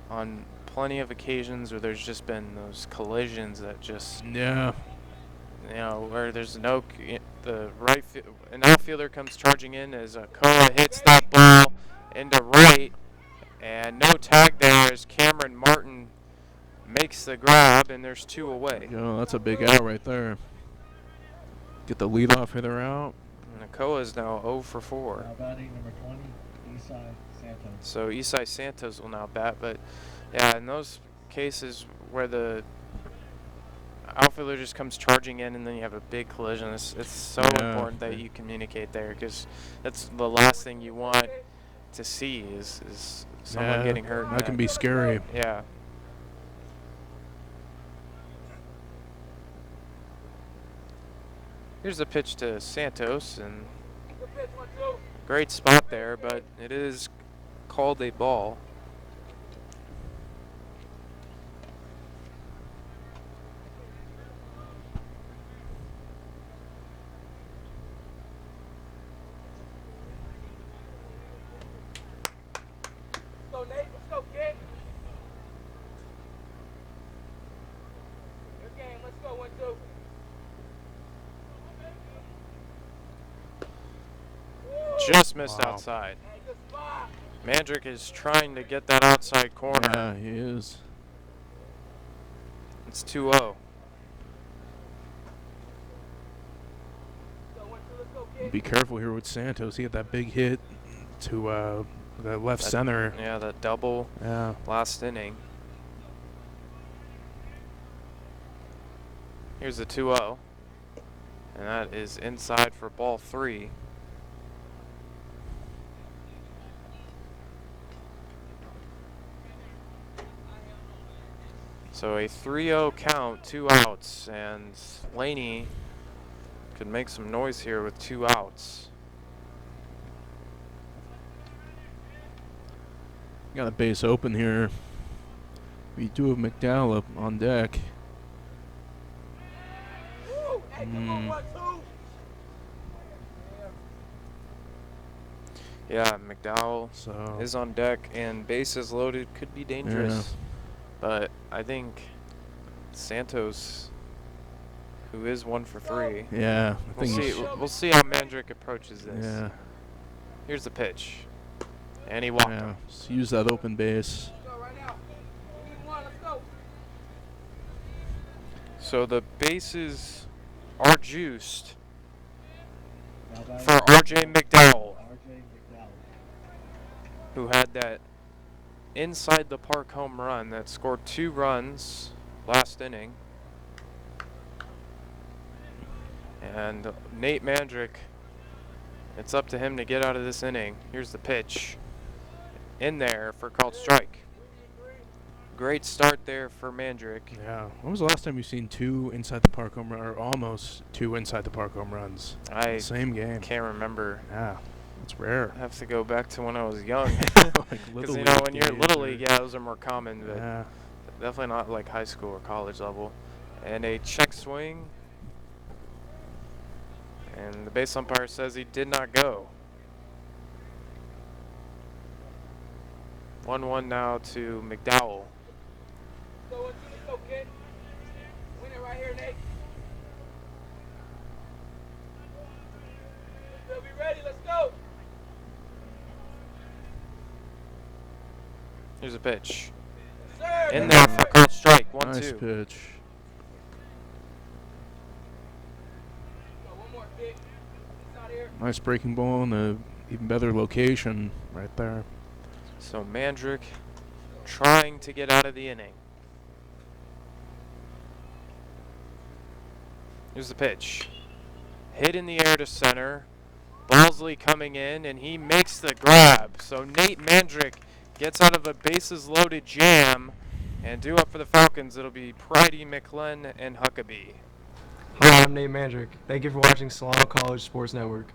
Speaker 4: on plenty of occasions where there's just been those collisions that just,
Speaker 3: Yeah.
Speaker 4: you know, where there's no, an outfielder comes charging in as Ochoa hits that ball into right, and no tag there as Cameron Martin makes the grab, and there's 2 away.
Speaker 3: You know, that's a big out right there. Get the leadoff hitter out.
Speaker 4: And Ochoa is now 0 for 4.
Speaker 20: Now batting number 20, Esai Santos.
Speaker 4: So Esai Santos will now bat, but yeah, in those cases where the outfielder just comes charging in and then you have a big collision, it's so important that you communicate there, because that's the last thing you want to see is someone getting hurt.
Speaker 3: That can be scary.
Speaker 4: Yeah. Here's a pitch to Santos, and great spot there, but it is called a ball.
Speaker 1: Let's go, Nate. Let's go, kid. Good game. Let's go, 1-2.
Speaker 4: Just missed outside. Mandrick is trying to get that outside corner.
Speaker 3: Yeah, he is.
Speaker 4: It's 2-0.
Speaker 3: Be careful here with Santos. He had that big hit to the left center.
Speaker 4: Yeah, that double last inning. Here's the 2-0. And that is inside for ball 3. So a 3-0 count, 2 outs, and Laney could make some noise here with 2 outs.
Speaker 3: Got a base open here. We do have McDowell up on deck.
Speaker 4: Yeah, McDowell is on deck, and bases loaded could be dangerous. But I think Santos, who is 1 for 3.
Speaker 3: Yeah, I think
Speaker 4: we'll see how Mandrick approaches this.
Speaker 3: Yeah.
Speaker 4: Here's the pitch, and he walked him.
Speaker 3: Just use that open base.
Speaker 4: So the bases are juiced for R.J. McDowell, who had that inside the park home run that scored 2 runs last inning. And Nate Mandrick, it's up to him to get out of this inning. Here's the pitch. In there for called strike. Great start there for Mandrick.
Speaker 3: Yeah. When was the last time you've seen 2 inside the park home run, or almost 2 inside the park home runs? Same game.
Speaker 4: Can't remember.
Speaker 3: Yeah. It's rare.
Speaker 4: I have to go back to when I was young. Because, you know, when you're in Little League, those are more common, but definitely not like high school or college level. And a check swing. And the base umpire says he did not go. 1-1 now to McDowell.
Speaker 1: Let's go, kid. Win it right here, Nate. We'll be ready. Let's go.
Speaker 4: Here's a pitch.
Speaker 1: Yes,
Speaker 4: in there for called strike. 1-2.
Speaker 3: Nice pitch. Nice breaking ball in an even better location right there.
Speaker 4: So Mandrick trying to get out of the inning. Here's the pitch. Hit in the air to center. Balsley coming in, and he makes the grab. So Nate Mandrick gets out of a bases-loaded jam, and due up for the Falcons, it'll be Pridy, McLen, and Huckabee.
Speaker 2: Hi, I'm Nate Mandrick. Thank you for watching Solano College Sports Network.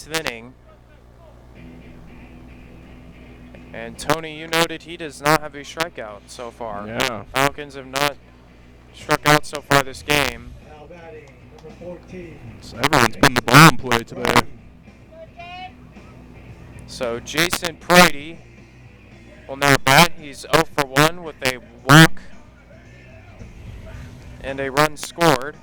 Speaker 4: 8th inning. And Tony, you noted he does not have a strikeout so far.
Speaker 3: Yeah.
Speaker 4: Falcons have not struck out so far this game.
Speaker 20: Now batting, number 14.
Speaker 3: So everyone's putting the ball in play today.
Speaker 4: So Jason Pridy will now bat. He's 0 for 1 with a walk and a run scored.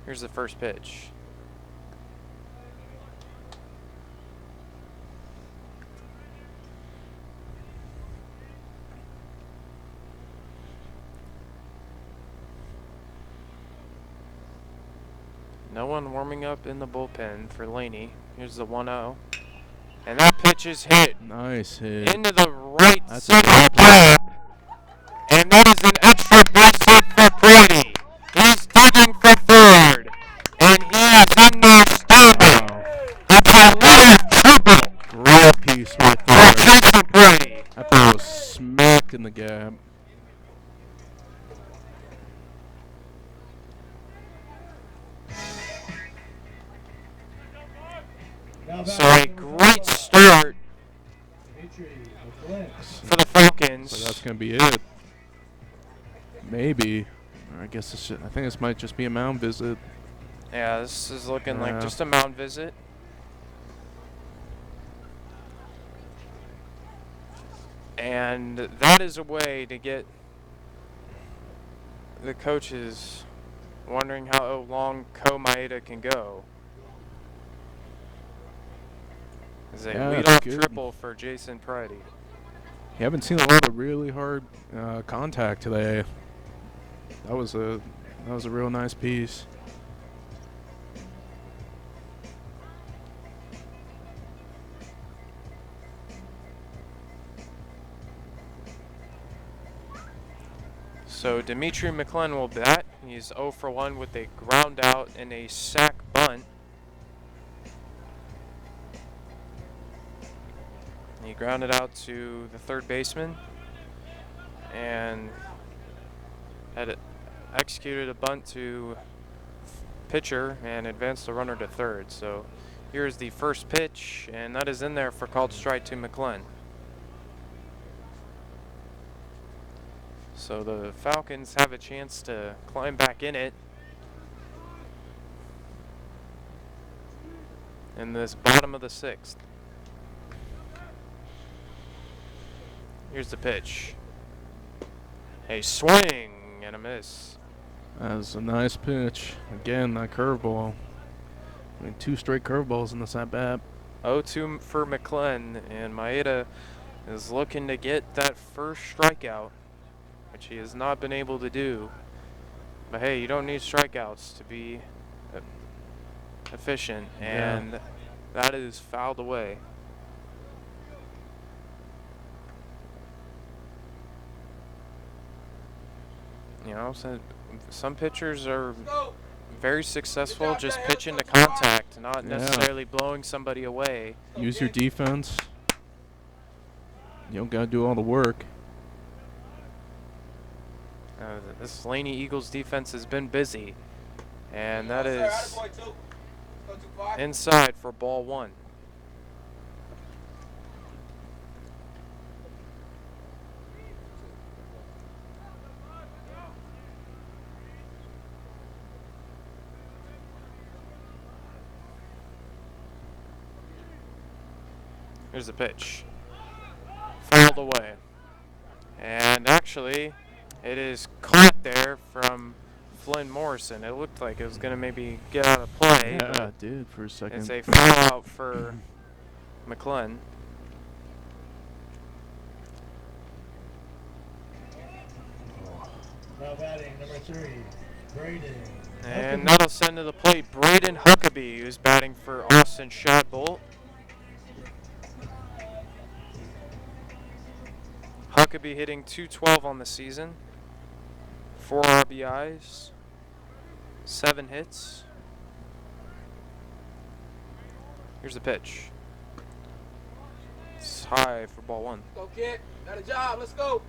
Speaker 4: Here's the first pitch. No one warming up in the bullpen for Laney. Here's the 1-0. And that pitch is hit.
Speaker 3: Nice hit.
Speaker 4: Into the right
Speaker 3: That's
Speaker 4: center
Speaker 3: a
Speaker 4: gap. And that is an extra base hit for Pridy. He's digging for third. And he is in there standing. That's a little triple.
Speaker 3: Great piece right
Speaker 4: For
Speaker 3: there.
Speaker 4: Jason Pridy.
Speaker 3: That ball was smacked in the gap.
Speaker 4: So a great start
Speaker 20: Dmitri McLen
Speaker 4: for the Falcons.
Speaker 3: So that's going to be it. Maybe. Or I guess I think this might just be a mound visit.
Speaker 4: Yeah, this is looking like
Speaker 3: Yeah.
Speaker 4: just a mound visit. And that is a way to get the coaches wondering how long Ko Maeda can go. It's a
Speaker 3: Yeah,
Speaker 4: leadoff
Speaker 3: good.
Speaker 4: triple for Jason Pridy.
Speaker 3: You haven't seen a lot of really hard contact today. That was a real nice piece.
Speaker 4: So Dmitri McLen will bat. He's 0 for 1 with a ground out and a sac bunt. He grounded out to the third baseman and had executed a bunt to pitcher and advanced the runner to third. So here's the first pitch, and that is in there for called strike to McLen. So the Falcons have a chance to climb back in it in this bottom of the 6th. Here's the pitch. A swing and a miss.
Speaker 3: That was a nice pitch. Again, that curveball. I mean, 2 straight curveballs in this at bat.
Speaker 4: 0-2 for McLen, and Maeda is looking to get that first strikeout, which he has not been able to do. But hey, you don't need strikeouts to be efficient, and that is fouled away. You know, some pitchers are very successful just pitching to contact, not necessarily blowing somebody away.
Speaker 3: Use your defense. You don't got to do all the work.
Speaker 4: This Laney Eagles defense has been busy, and that is inside for ball 1. Here's the pitch. Fouled away. And actually, it is caught there from Flynn Morrison. It looked like it was going to maybe get out of play.
Speaker 3: Yeah, it did for a second.
Speaker 4: It's a foul out for McLen.
Speaker 20: Now batting, number 3, Braden.
Speaker 4: And that'll send to the plate Braden Huckabee, who's batting for Austin Shadbolt. Huckabee hitting .212 on the season, 4 RBIs, 7 hits. Here's the pitch. It's high for ball 1.
Speaker 21: Go, kid. Got a job. Let's go.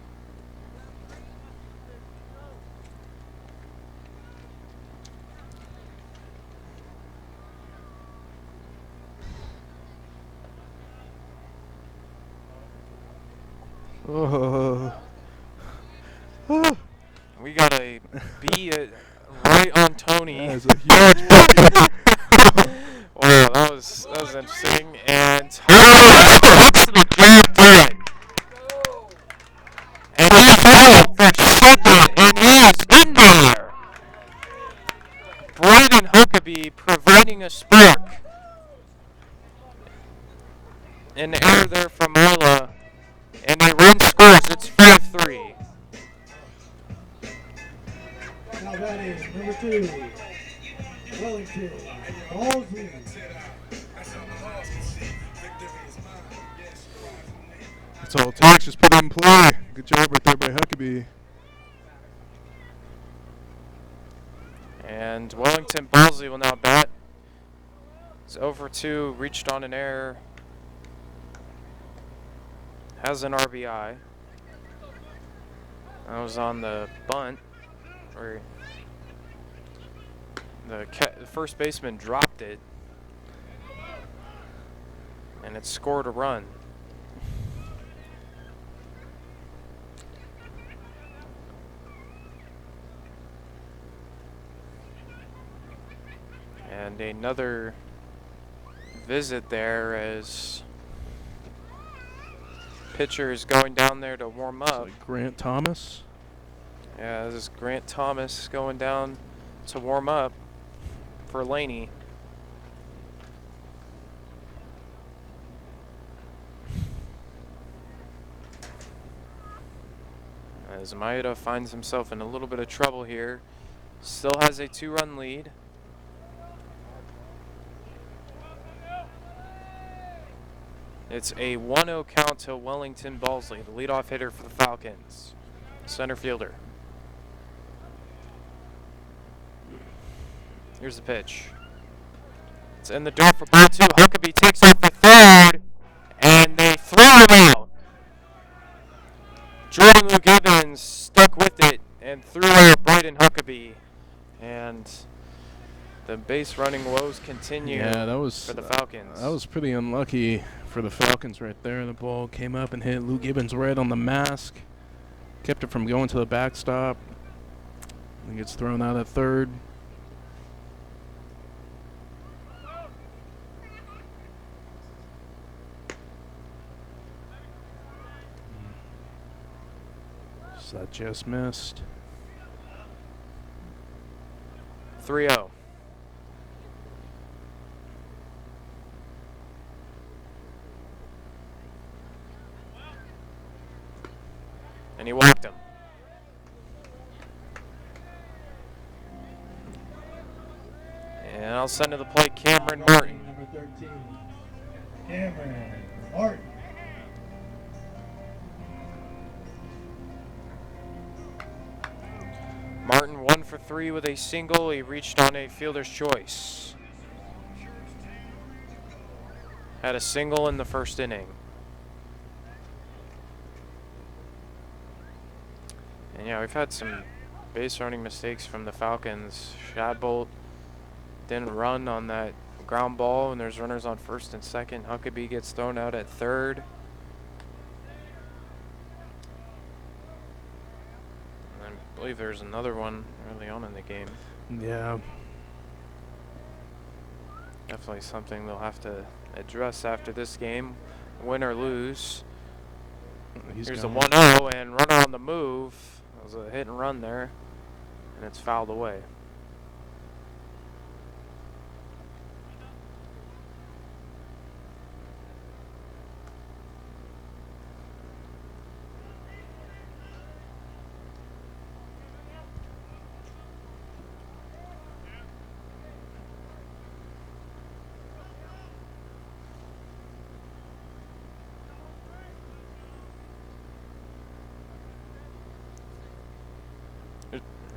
Speaker 4: We got a B right on Tony.
Speaker 3: That is a huge bucket.
Speaker 4: Wow, that was interesting. And to the grand line. And he's home for second, and he's in there. Braden Huckabee providing a spark. An error there from Ayala. And a run scores. It's 5-3.
Speaker 20: Now batting, number 2, Wellington Balsley.
Speaker 3: That's all it takes. Just put it in play. Good job right there by Huckabee.
Speaker 4: And Wellington Balsley will now bat. It's over 2, reached on an error. Has an RBI. That was on the bunt, where the first baseman dropped it, and it scored a run. And another visit there as pitcher is going down there to warm up.
Speaker 3: Like Grant Thomas.
Speaker 4: Yeah, this is Grant Thomas going down to warm up for Laney. As Maeda finds himself in a little bit of trouble here. Still has a 2-run lead. It's a 1-0 count to Wellington Balsley, the leadoff hitter for the Falcons. Center fielder. Here's the pitch. It's in the dirt for ball 2. Huckabee takes off the third, and they throw him out. Jordan Lew-Gibbons stuck with it and threw out Braden Huckabee. And the base running woes continue for the Falcons.
Speaker 3: That was pretty unlucky for the Falcons right there. The ball came up and hit Lew-Gibbons right on the mask. Kept it from going to the backstop. He gets thrown out at third. So that just missed.
Speaker 4: 3-0. And he walked him. And I'll send to the plate Cameron Martin.
Speaker 20: Number 13, Cameron Martin.
Speaker 4: Martin 1 for 3 with a single. He reached on a fielder's choice. Had a single in the first inning. And yeah, we've had some base running mistakes from the Falcons. Shadbolt didn't run on that ground ball, and there's runners on first and second. Huckabee gets thrown out at third. And I believe there's another one early on in the game.
Speaker 3: Yeah.
Speaker 4: Definitely something they'll have to address after this game, win or lose. Here's a 1-0, and runner on the move. That was a hit and run there, and it's fouled away.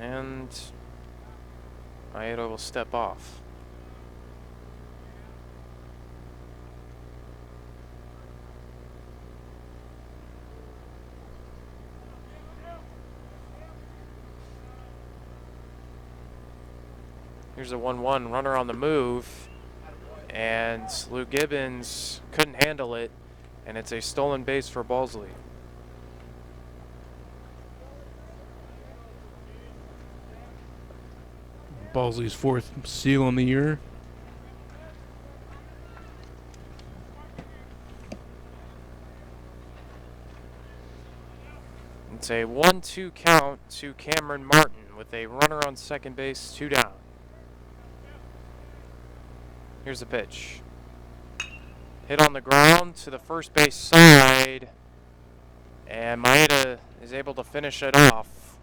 Speaker 4: And Maeda will step off. Here's a 1-1 runner on the move, and Lew-Gibbons couldn't handle it, and it's a stolen base for Balsley.
Speaker 3: Balsley's fourth steal on the year.
Speaker 4: It's a 1-2 count to Cameron Martin with a runner on second base, 2 down. Here's the pitch. Hit on the ground to the first base side, and Maeda is able to finish it off.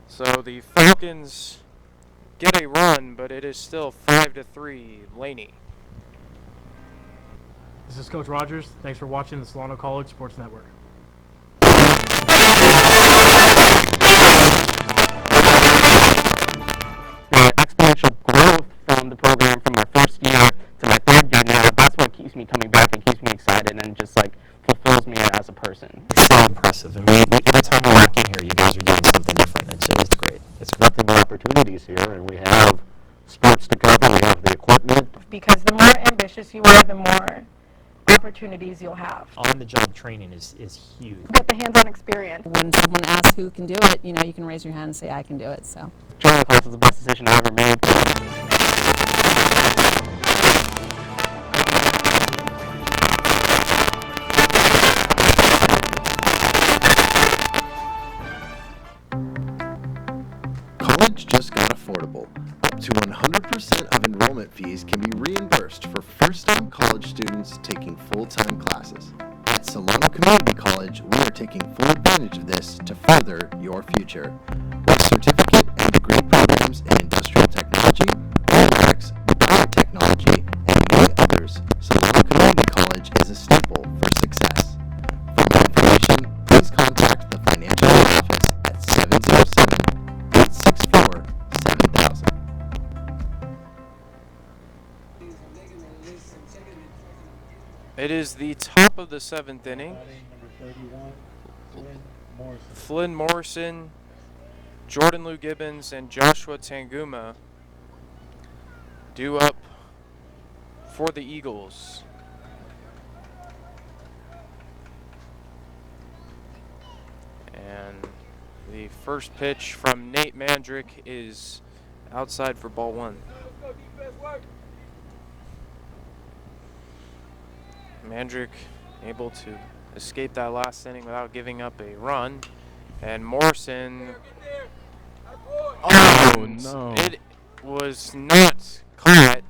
Speaker 4: So the Falcons get a run, but it is still 5-3 Laney.
Speaker 2: This is Coach Rogers. Thanks for watching the Solano College Sports Network.
Speaker 7: The exponential growth from the program from my first year to my third year now, that's what keeps me coming back and keeps me excited and just like fulfills me as a person.
Speaker 8: So impressive. And every time we walk in here, you guys are doing something different. It's great. It's nothing but opportunities here, and we have sports to cover. We have the equipment.
Speaker 9: Because the more ambitious you are, the more opportunities you'll have.
Speaker 22: On-the-job training is huge.
Speaker 9: Get the hands-on experience.
Speaker 10: When someone asks who can do it, you know, you can raise your hand and say, I can do it. So
Speaker 7: Joining the class was the best decision I ever made.
Speaker 11: College just got affordable. Up to 100% of enrollment fees can be reimbursed for first-time college students taking full-time classes. At Solano Community College, we are taking full advantage of this to further your future. With certificate and degree programs in industrial technology, robotics, biotechnology, and many others, Solano Community College is a staple for success. For more information, please contact the financial aid office at 707-864-7000.
Speaker 4: It is the top of the 7th inning. Flynn Morrison, Jordan Lew-Gibbons, and Joshua Tanguma due up for the Eagles. And the first pitch from Nate Mandrick is outside for ball 1. Mandrick able to escape that last inning without giving up a run. And Morrison,
Speaker 3: Oh, no.
Speaker 4: It was not caught.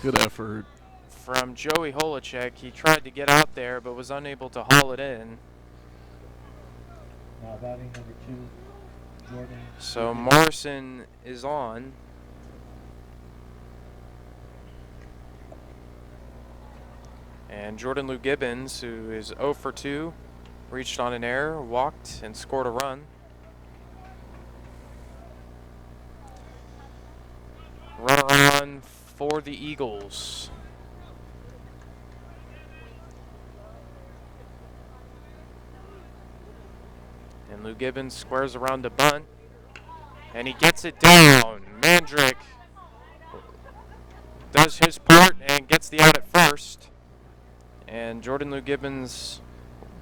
Speaker 3: Good effort.
Speaker 4: From Joey Holacek. He tried to get out there but was unable to haul it in.
Speaker 20: Now batting number 2, Jordan.
Speaker 4: So Morrison is on. And Jordan Lew-Gibbons, who is 0 for 2, reached on an error, walked, and scored a run. Runner on for the Eagles. And Lew-Gibbons squares around to bunt. And he gets it down. Mandrick does his part and gets the out at first. And Jordan Lew-Gibbons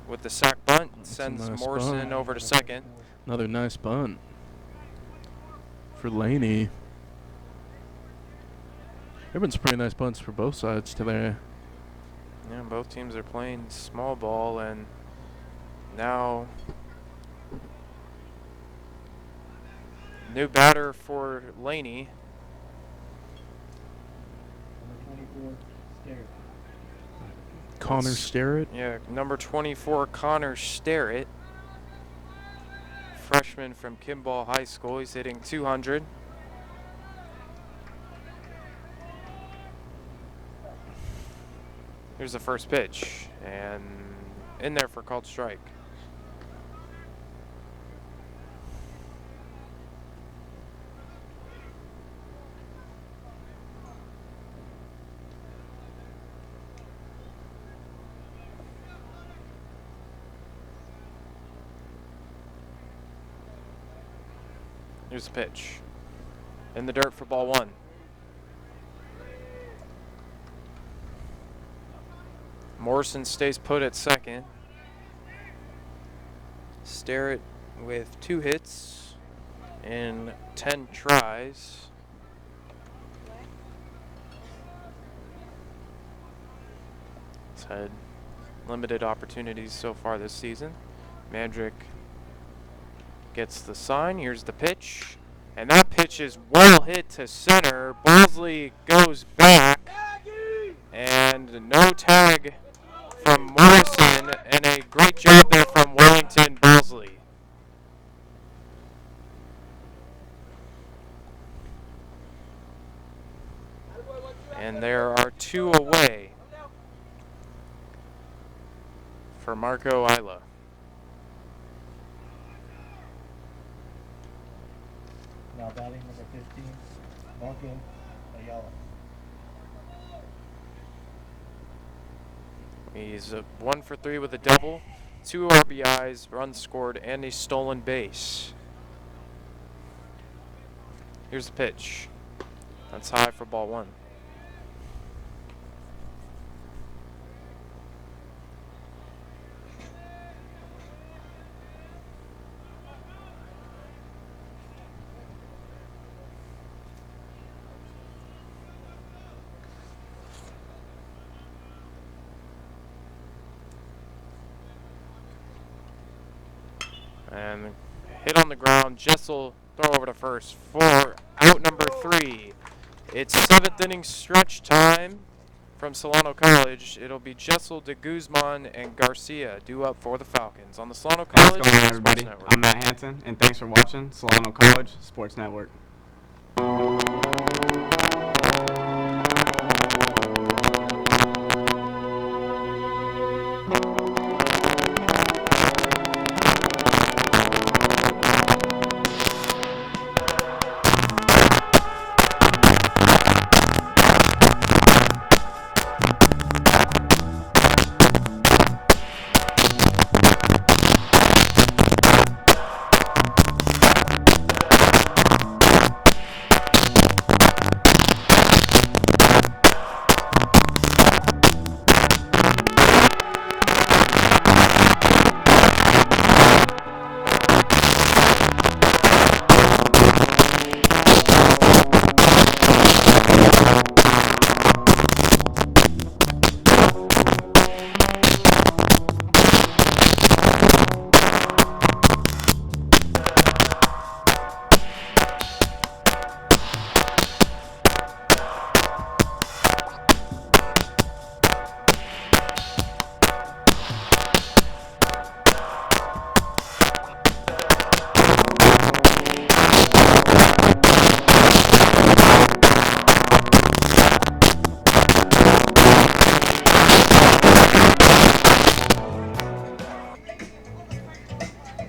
Speaker 4: with the sack bunt sends
Speaker 3: nice
Speaker 4: Morrison
Speaker 3: bunt.
Speaker 4: over to second.
Speaker 3: Another nice bunt for Laney. There have been some pretty nice bunts for both sides today.
Speaker 4: Yeah, both teams are playing small ball, and now new batter for Laney.
Speaker 20: Number 24, Sterrett.
Speaker 3: Connor Sterrett.
Speaker 4: Yeah, number 24, Connor Sterrett. Freshman from Kimball High School. He's hitting 200. Here's the first pitch, and in there for called strike. Here's the pitch. in the dirt for ball one. Morrison stays put at second. Sterrett with 2 hits in 10 tries. He's had limited opportunities so far this season. Mandrick gets the sign. Here's the pitch. And that pitch is well hit to center. Balsley goes back. And no tag from Morrison. And a great job there from Wellington Balsley. And there are 2 away for Marco Ayala.
Speaker 20: Now batting number 15, Marco Ayala.
Speaker 4: He's 1 for 3 with a double, 2 RBIs, runs scored, and a stolen base. Here's the pitch. That's high for ball one. And hit on the ground. Jessel throw over to first for out number 3. It's 7th inning stretch time from Solano College. It'll be Jessel, De Guzman, and Garcia due up for the Falcons on the Solano College
Speaker 5: What's going on,
Speaker 4: Sports
Speaker 5: everybody?
Speaker 4: Network.
Speaker 5: I'm Matt Hansen, and thanks for watching Solano College Sports Network.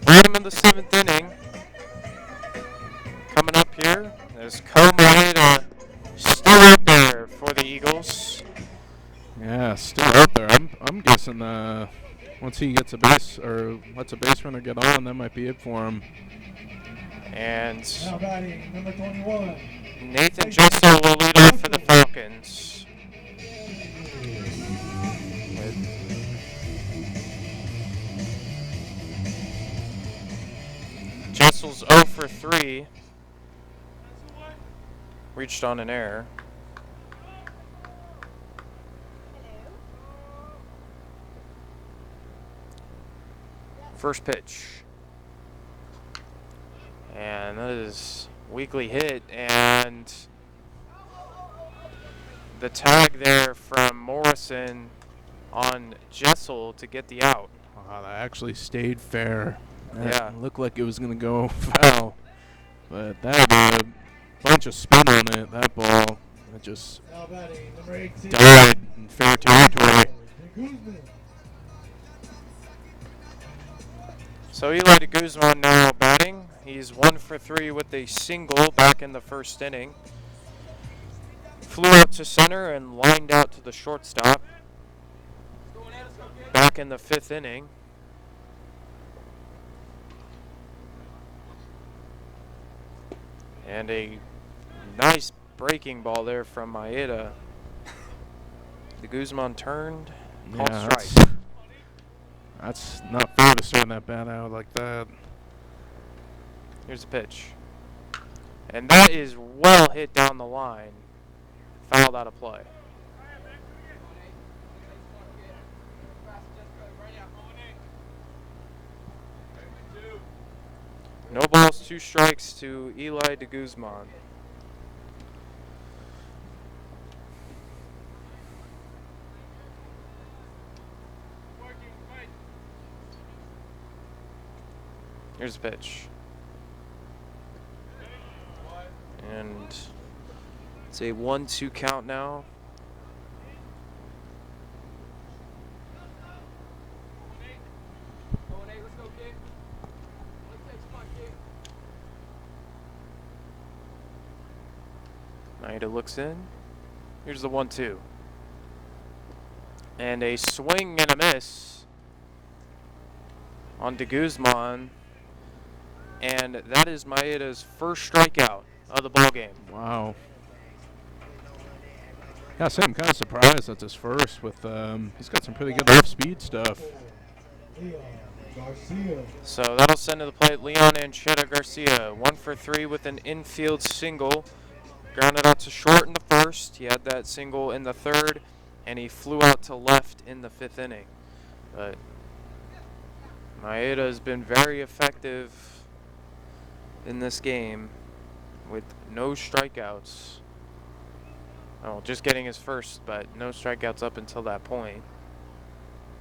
Speaker 4: Bottom of the 7th inning. Coming up here is Comrade still out there for the Eagles.
Speaker 3: Yeah, still out there. I'm guessing once he gets a base or lets a base runner get on, that might be it for him.
Speaker 4: And
Speaker 20: Now batting number 21.
Speaker 4: Nathan Jessel will lead off for the Falcons. Jessel's 0 for 3. Reached on an error. First pitch. And that is weakly hit, and the tag there from Morrison on Jessel to get the out.
Speaker 3: Wow, that actually stayed fair.
Speaker 4: Yeah.
Speaker 3: It looked like it was going to go foul, but that had a bunch of spin on it. That ball, it just
Speaker 20: Now batting number 18.
Speaker 3: died in fair territory.
Speaker 20: De Guzman.
Speaker 4: So Eli De Guzman now batting. He's 1 for 3 with a single back in the first inning. Flew out to center and lined out to the shortstop. Back in the 5th inning. And a Nice breaking ball there from Maeda. De Guzman turned, called strike.
Speaker 3: That's not fair to send that bat out like that.
Speaker 4: Here's the pitch. And that is well hit down the line. Fouled out of play. No balls, 2 strikes to Eli De Guzman. Here's the pitch. And it's a 1-2 count now. Maeda looks in. Here's the 1-2. And a swing and a miss on De Guzman. And that is Maeda's first strikeout of the ball game.
Speaker 3: Wow. Yeah, I'm kind of surprised that's his first. With he's got some pretty good off-speed stuff.
Speaker 4: So that'll send to the plate Leon Ancheta-Garcia, 1 for 3 with an infield single. Grounded out to short in the first. He had that single in the third, and he flew out to left in the 5th inning. But Maeda has been very effective in this game with no strikeouts. Oh, just getting his first, but no strikeouts up until that point.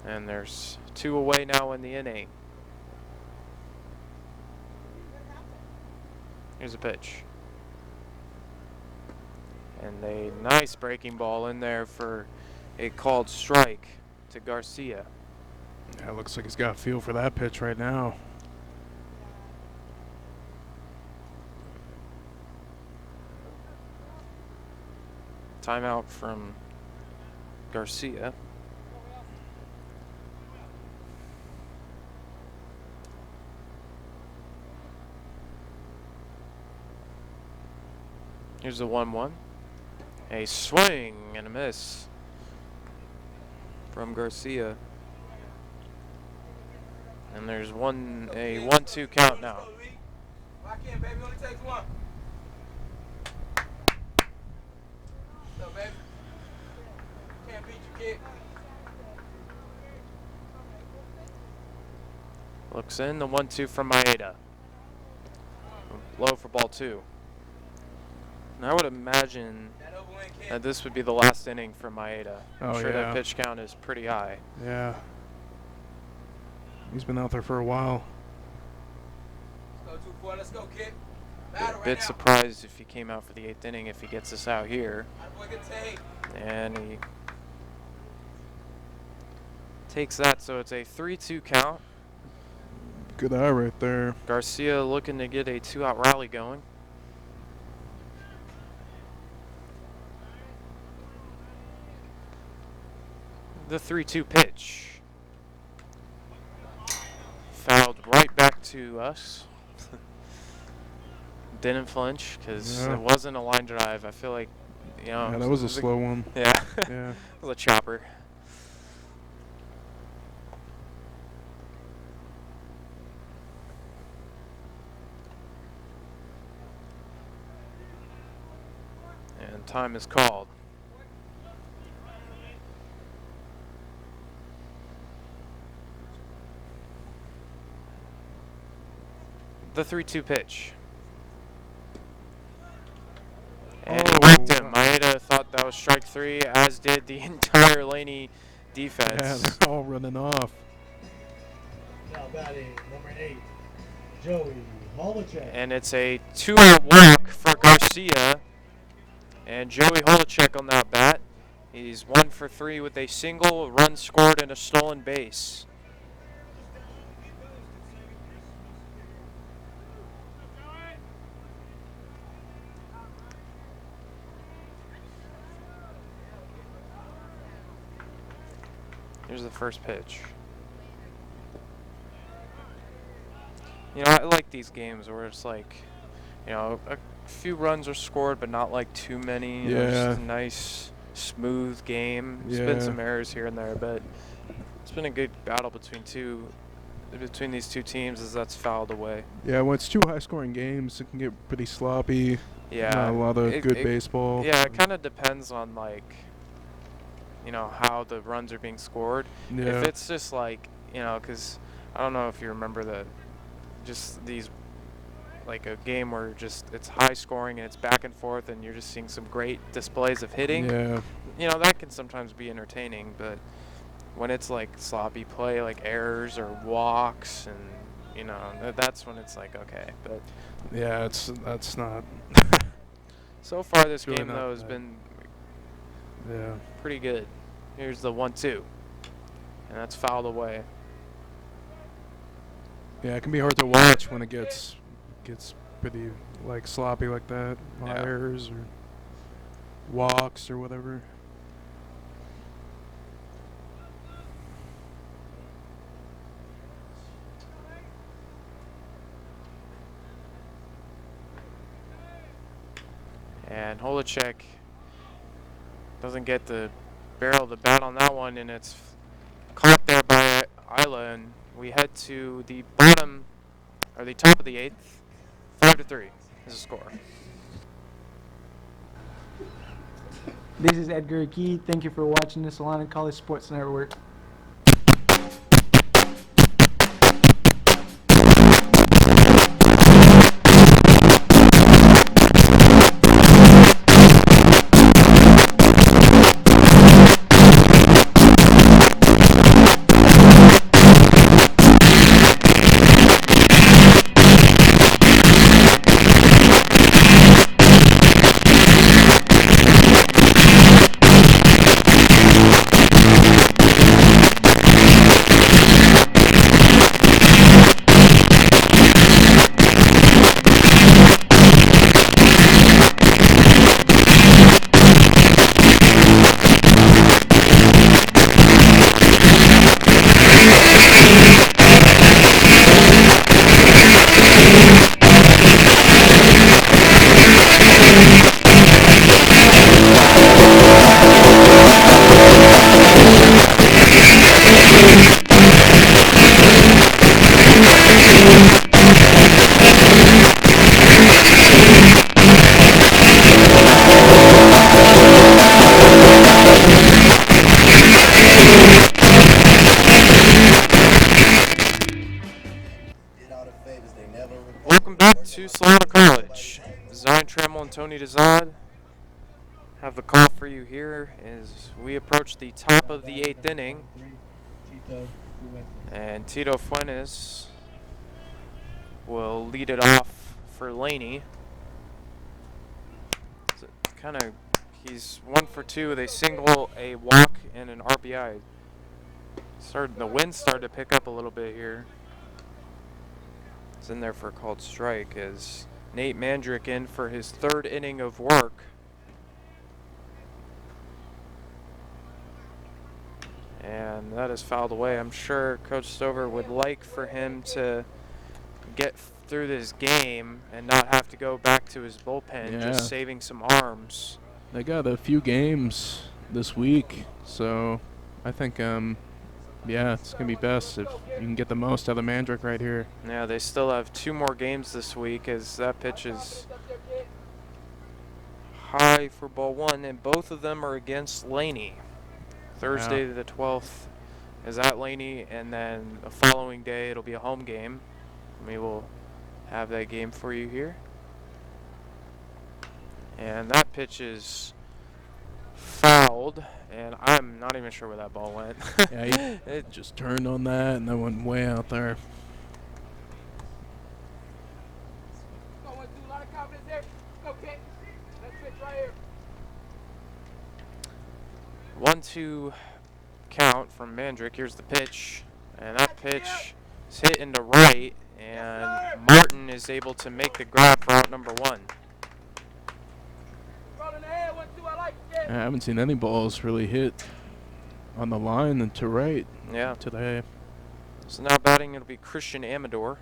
Speaker 4: And there's 2 away now in the inning. Here's a pitch. And a nice breaking ball in there for a called strike to Garcia.
Speaker 3: Yeah, looks like he's got a feel for that pitch right now.
Speaker 4: Timeout from Garcia. Here's the 1-1. A swing and a miss from Garcia. And there's a 1-2 count now.
Speaker 21: Lock in, baby. Only takes one. What's up, baby? Can't beat you, kid.
Speaker 4: Looks in, the 1-2 from Maeda. Low for ball 2. And I would imagine that this would be the last inning for Maeda. I'm sure that pitch count is pretty high.
Speaker 3: Yeah. He's been out there for a while.
Speaker 21: Let's go, 2-4. Let's go, kid.
Speaker 4: A bit surprised if he came out for the 8th inning if he gets us out here. And he takes that, so it's a 3-2 count.
Speaker 3: Good eye right there.
Speaker 4: Garcia looking to get a 2-out rally going. The 3-2 pitch. Fouled right back to us. Didn't flinch because it wasn't a line drive. I feel like, you know.
Speaker 3: Yeah, that was a slow one.
Speaker 4: Yeah.
Speaker 3: Yeah.
Speaker 4: It was a chopper. And time is called. The 3-2 pitch. And he whacked him. Maeda thought that was strike 3, as did the entire Laney defense.
Speaker 3: Yeah, they're all running off.
Speaker 20: Now batting, number 8, Joey Holacek.
Speaker 4: And it's a 2-out walk for Garcia. And Joey Holacek on that bat. He's 1 for 3 with a single, a run scored, and a stolen base. Here's the first pitch. You know, I like these games where it's like, you know, a few runs are scored, but not like too many. You know, just a nice, smooth game. There's been some errors here and there, but it's been a good battle between these two teams as that's fouled away.
Speaker 3: Yeah, when it's two high-scoring games, it can get pretty sloppy.
Speaker 4: Yeah.
Speaker 3: Not a lot of good baseball.
Speaker 4: Yeah, it kind of depends on, like, you know, how the runs are being scored.
Speaker 3: Yeah.
Speaker 4: If it's just like, you know, because I don't know if you remember that, just these, like a game where just it's high scoring and it's back and forth and you're just seeing some great displays of hitting.
Speaker 3: Yeah.
Speaker 4: You know, that can sometimes be entertaining, but when it's like sloppy play, like errors or walks, and you know, that's when it's like, okay. But
Speaker 3: yeah, that's not.
Speaker 4: So far, this
Speaker 3: really
Speaker 4: game though has been pretty good. Here's the 1-2, and that's fouled away.
Speaker 3: Yeah, it can be hard to watch when it gets pretty like sloppy like that, errors or walks or whatever.
Speaker 4: And Holacek doesn't get the barrel of the bat on that one, and it's caught there by Ayala, and we head to the top of the 8th. 5-3 is the score.
Speaker 13: This is Edgar Key. Thank you for watching the Solano College Sports Network.
Speaker 4: Welcome back to Solano College. Zion Trammell and Tony Dehzad have the call for you here as we approach the top of the 8th inning. And Tito Fuentes will lead it off for Laney. So he's 1 for 2. They single, a walk, and an RBI. The wind started to pick up a little bit here. It's in there for a called strike as Nate Mandrick in for his 3rd inning of work. And that is fouled away. I'm sure Coach Stover would like for him to get through this game and not have to go back to his bullpen, just saving some arms.
Speaker 3: They got a few games this week, so I think it's going to be best if you can get the most out of Mandrick right here.
Speaker 4: Yeah, they still have 2 more games this week as that pitch is high for ball 1, and both of them are against Laney. Thursday the 12th is at Laney, and then the following day it'll be a home game. We will have that game for you here. And that pitch is fouled, and I'm not even sure where that ball went.
Speaker 3: Yeah, it just turned on that and then went way out there.
Speaker 21: Okay, let's pitch right here.
Speaker 4: 1-2 count from Mandrick. Here's the pitch, and that pitch is hit into right, and Martin is able to make the grab for out number 1.
Speaker 3: I haven't seen any balls really hit on the line and to right today.
Speaker 4: So now batting, it'll be Christian Amador.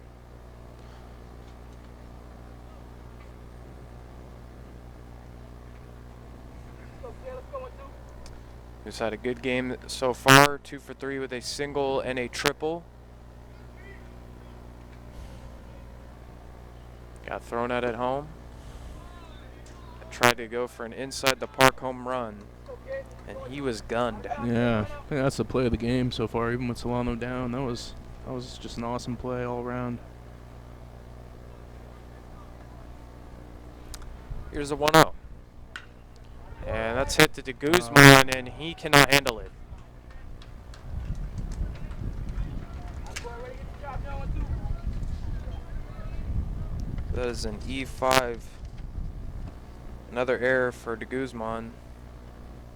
Speaker 4: Who's had a good game so far, 2 for 3 with a single and a triple. Got thrown out at home. Tried to go for an inside the park home run, and he was gunned.
Speaker 3: Yeah, I think that's the play of the game so far, even with Solano down. That was just an awesome play all around.
Speaker 4: Here's a 1-0. And that's hit to De Guzman, and he cannot handle it. That is an E5. Another error for De Guzman.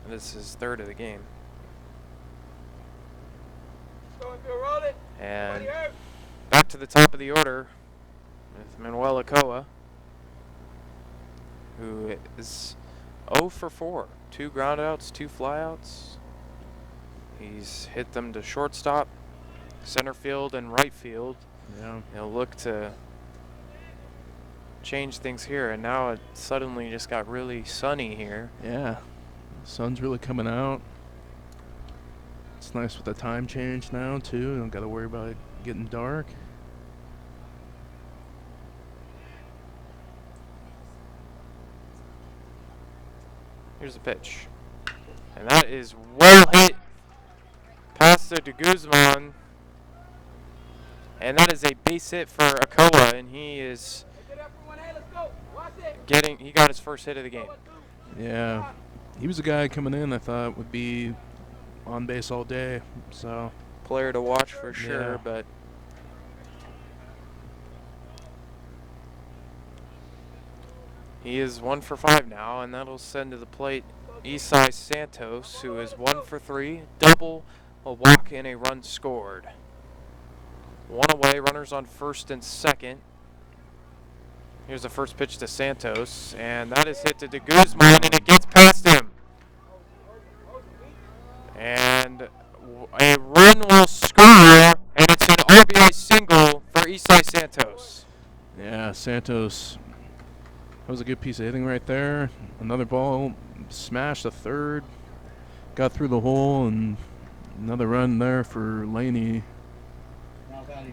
Speaker 4: And this is third of the game. And back to the top of the order with Manuel Ochoa, who is 0 for 4. 2 groundouts, 2 flyouts. He's hit them to shortstop, center field, and right field.
Speaker 3: Yeah.
Speaker 4: He'll look to change things here, and now it suddenly just got really sunny here.
Speaker 3: Yeah, the sun's really coming out. It's nice with the time change now too. You don't got to worry about it getting dark.
Speaker 4: Here's the pitch, and that is well hit past the De Guzman, and that is a base hit for Ochoa, and he is he got his first hit of the game.
Speaker 3: Yeah, he was a guy coming in I thought would be on base all day. So
Speaker 4: player to watch for sure,
Speaker 3: yeah.
Speaker 4: But he is 1 for 5 now, and that'll send to the plate Esai Santos, who is 1 for 3, double, a walk, and a run scored. 1 away, runners on first and second. Here's the first pitch to Santos, and that is hit to De Guzman, and it gets past him. And a run will score, and it's an RBI single for Esai Santos.
Speaker 3: Yeah, Santos. That was a good piece of hitting right there. Another ball smashed the third, got through the hole, and another run there for Laney.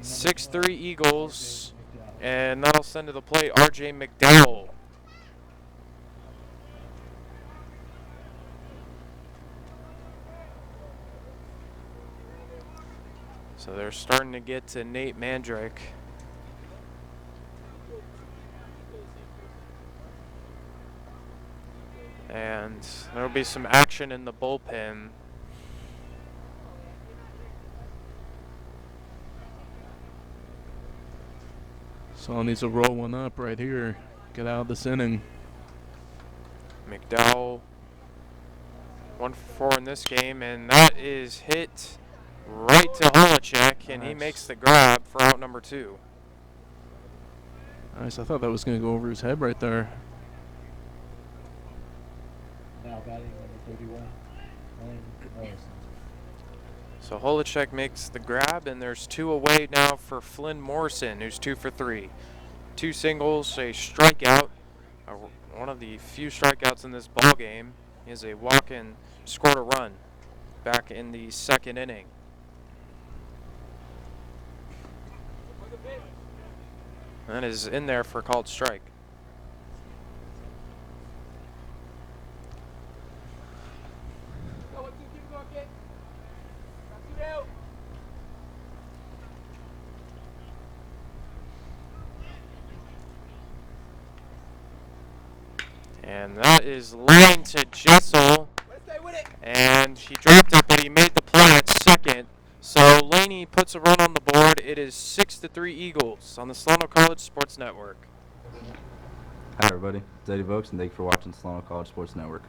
Speaker 4: 6-3 Eagles, and that'll send to the plate RJ McDowell. So they're starting to get to Nate Mandrake. And there'll be some action in the bullpen.
Speaker 3: So needs to roll one up right here. Get out of this inning.
Speaker 4: McDowell 1 for 4 in this game, and that is hit right to Holacek, and he makes the grab for out number 2.
Speaker 3: Nice. I thought that was going to go over his head right there.
Speaker 20: Now batting number 31, Flynn Morrison.
Speaker 4: So Holacek makes the grab, and there's 2 away now for Flynn Morrison, who's 2 for 3. 2 singles, a strikeout, one of the few strikeouts in this ball game. He has a walk and scored a run back in the second inning. That is in there for a called strike. And that is line to Jessel, and he dropped it, but he made the play at second. So Laney puts a run on the board. It is 6-3 Eagles on the Solano College Sports Network.
Speaker 14: Hi everybody, it's Eddie Vokes, and thank you for watching Solano College Sports Network.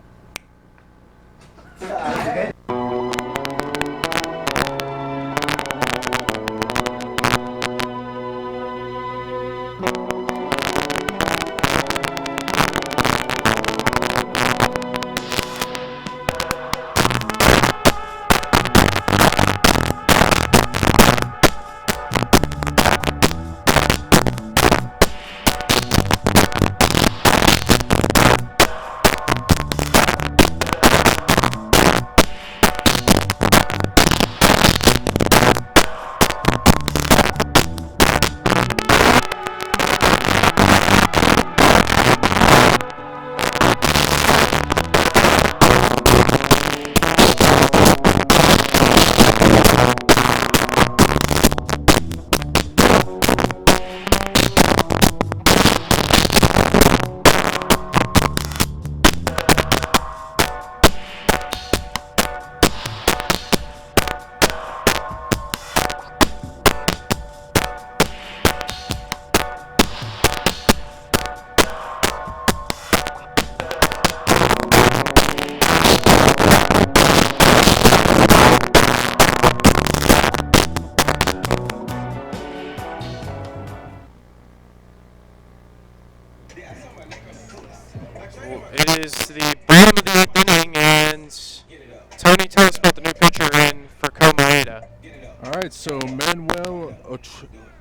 Speaker 4: bottom of the 8th inning, and Tony, tell us about the new pitcher in for Maeda.
Speaker 3: All right, so Manuel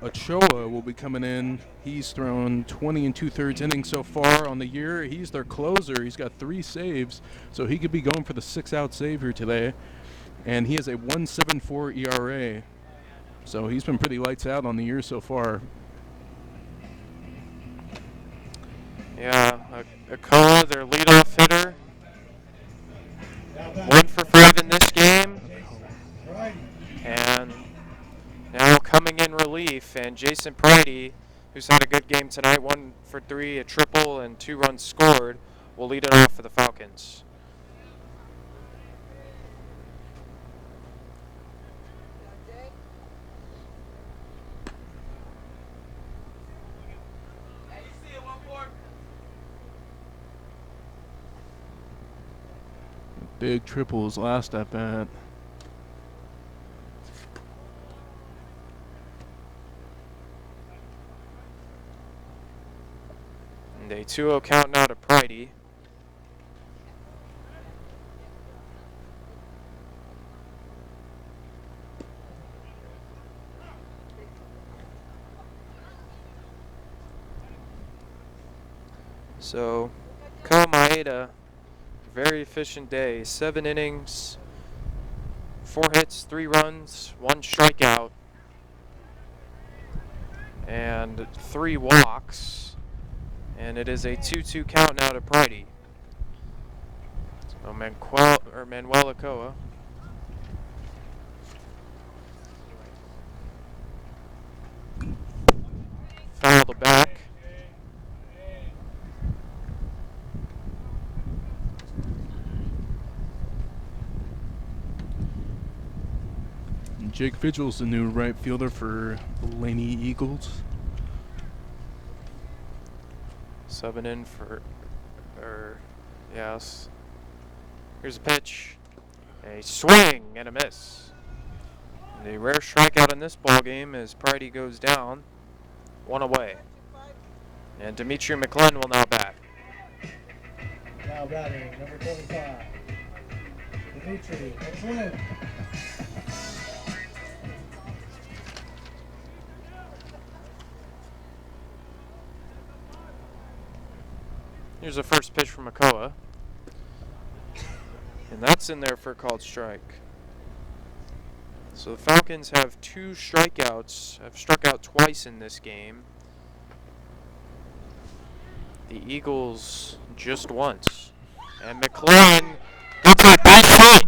Speaker 3: Ochoa will be coming in. He's thrown 20 2/3 innings so far on the year. He's their closer. He's got 3 saves, so he could be going for the 6-out save here today. And he has a 1.74 ERA. So he's been pretty lights out on the year so far.
Speaker 4: Yeah, Ochoa, their leadoff hitter. 1 for 5 in this game. And now coming in relief, and Jason Pridy, who's had a good game tonight, 1 for 3, a triple, and 2 runs scored, will lead it off for the Falcons.
Speaker 3: Big triples last at bat.
Speaker 4: And a 2-0 count now to Pridy. So, Maeda, very efficient day. 7 innings, 4 hits, 3 runs, 1 strikeout, and 3 walks. And it is a 2-2 count now to Pridy. So Manuel Ochoa. Foul the back.
Speaker 3: Jake Vigil's the new right fielder for the Laney Eagles.
Speaker 4: Subbing in for, yes. Here's a pitch. A swing and a miss. The rare strikeout in this ball game as Pridy goes down. 1 away. And Dmitri McLen will now bat.
Speaker 20: Now batting, number 25. Dmitri McLen.
Speaker 4: Here's the first pitch from Ochoa. And that's in there for a called strike. So the Falcons have 2 strikeouts, have struck out twice in this game. The Eagles just once. And McLen gets a base hit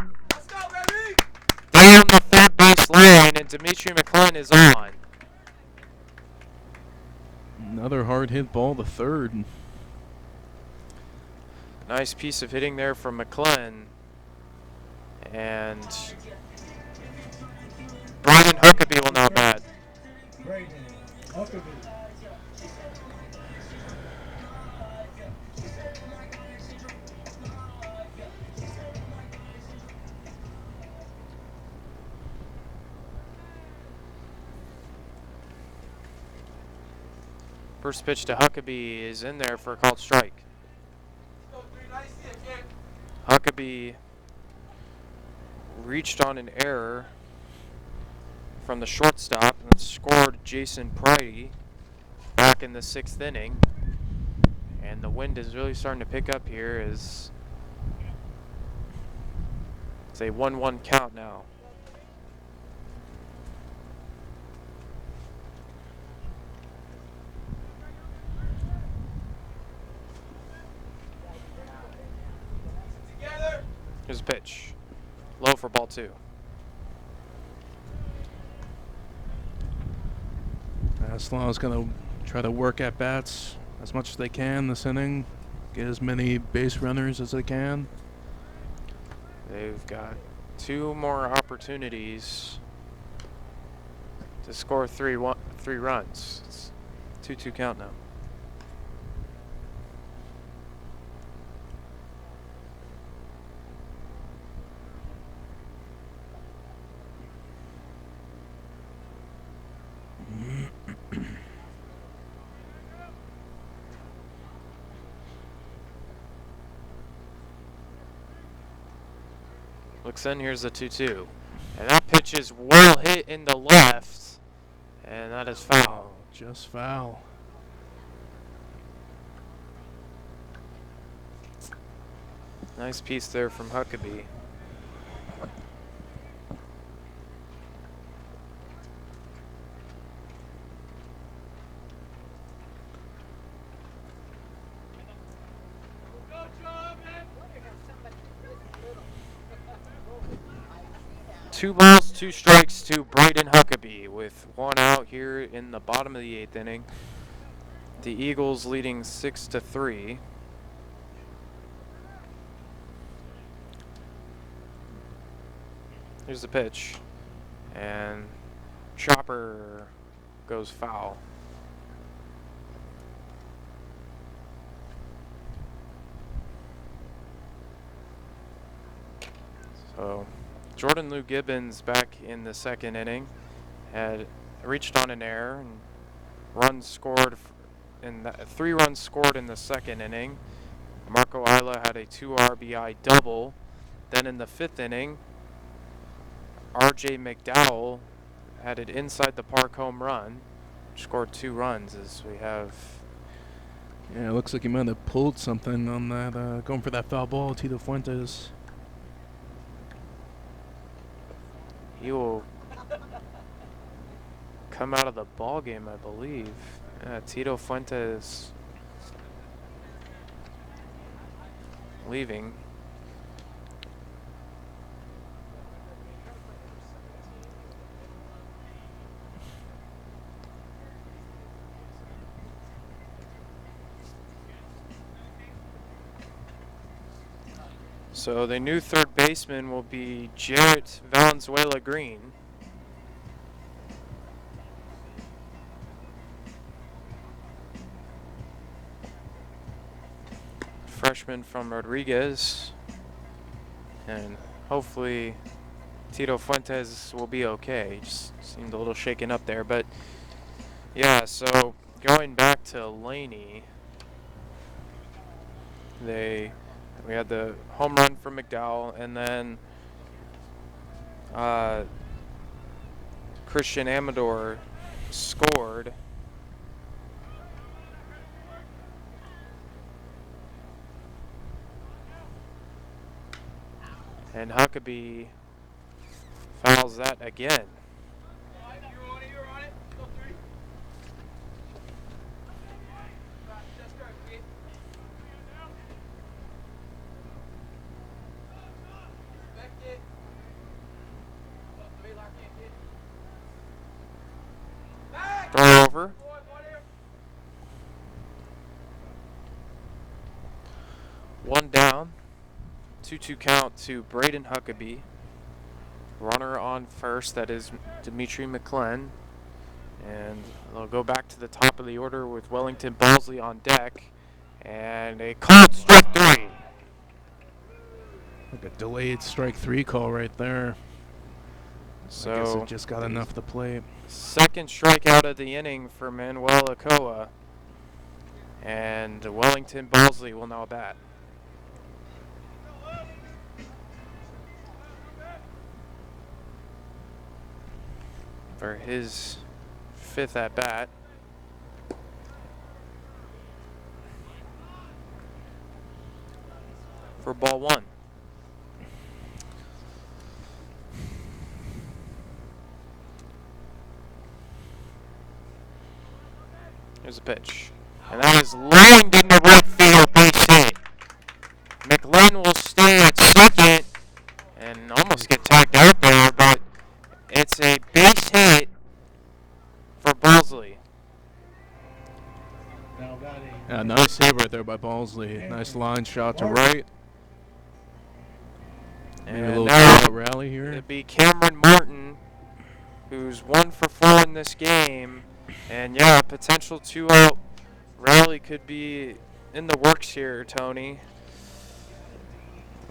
Speaker 4: down the third base line, and Dmitri McLen is on.
Speaker 3: Another hard hit ball to third.
Speaker 4: Nice piece of hitting there from McLen. And Brandon Huckabee will now bat.
Speaker 20: Brandon Huckabee.
Speaker 4: First pitch to Huckabee is in there for a called strike. Huckabee reached on an error from the shortstop and scored Jason Pridy back in the 6th inning. And the wind is really starting to pick up here as it's a 1-1 count now. Here's a pitch. Low for ball 2.
Speaker 3: Solano's going to try to work at bats as much as they can this inning. Get as many base runners as they can.
Speaker 4: They've got 2 more opportunities to score 3 runs. It's 2-2 count now. Looks in, here's the 2-2. And that pitch is well hit in the left, and that is foul.
Speaker 3: Just foul.
Speaker 4: Nice piece there from Huckabee. Two balls, 2 strikes to Braden Huckabee with 1 out here in the bottom of the 8th inning. The Eagles leading 6-3. Here's the pitch, and chopper goes foul. So Jordan Lew-Gibbons back in the 2nd inning had reached on an error and runs scored in 3 runs scored in the 2nd inning. Marco Ayala had a 2 RBI double. Then in the 5th inning, RJ McDowell had an inside the park home run, scored 2 runs as we have.
Speaker 3: Yeah, it looks like he might have pulled something on that, going for that foul ball, Tito Fuentes.
Speaker 4: He will come out of the ball game, I believe. Tito Fuentes leaving. So the new 3rd baseman will be Jarrett Valenzuela Green. Freshman from Rodriguez. And hopefully Tito Fuentes will be okay. Just seemed a little shaken up there. But yeah, so going back to Laney, we had the home run from McDowell, and then Christian Amador scored. And Huckabee fouls that again. Throw over. One down. 2-2 count to Braden Huckabee. Runner on first, that is Dmitri McLen. And they'll go back to the top of the order with Wellington Balsley on deck. And a called strike 3.
Speaker 3: Like a delayed strike 3 call right there.
Speaker 4: So
Speaker 3: I guess it just got enough to play.
Speaker 4: 2nd strikeout of the inning for Manuel Ochoa. And Wellington Balsley will now bat. For his 5th at bat. For ball 1. Here's a pitch. And that is lined into right field, base hit. McLen will stay at 2nd and almost get tagged out there, but it's a base hit for Balsley.
Speaker 3: Yeah, nice save right there by Balsley. Nice line shot to right. Maybe a little
Speaker 4: now
Speaker 3: rally here.
Speaker 4: It'd be Cameron Martin, who's 1 for 4 in this game. And yeah, potential 2-out rally could be in the works here, Tony.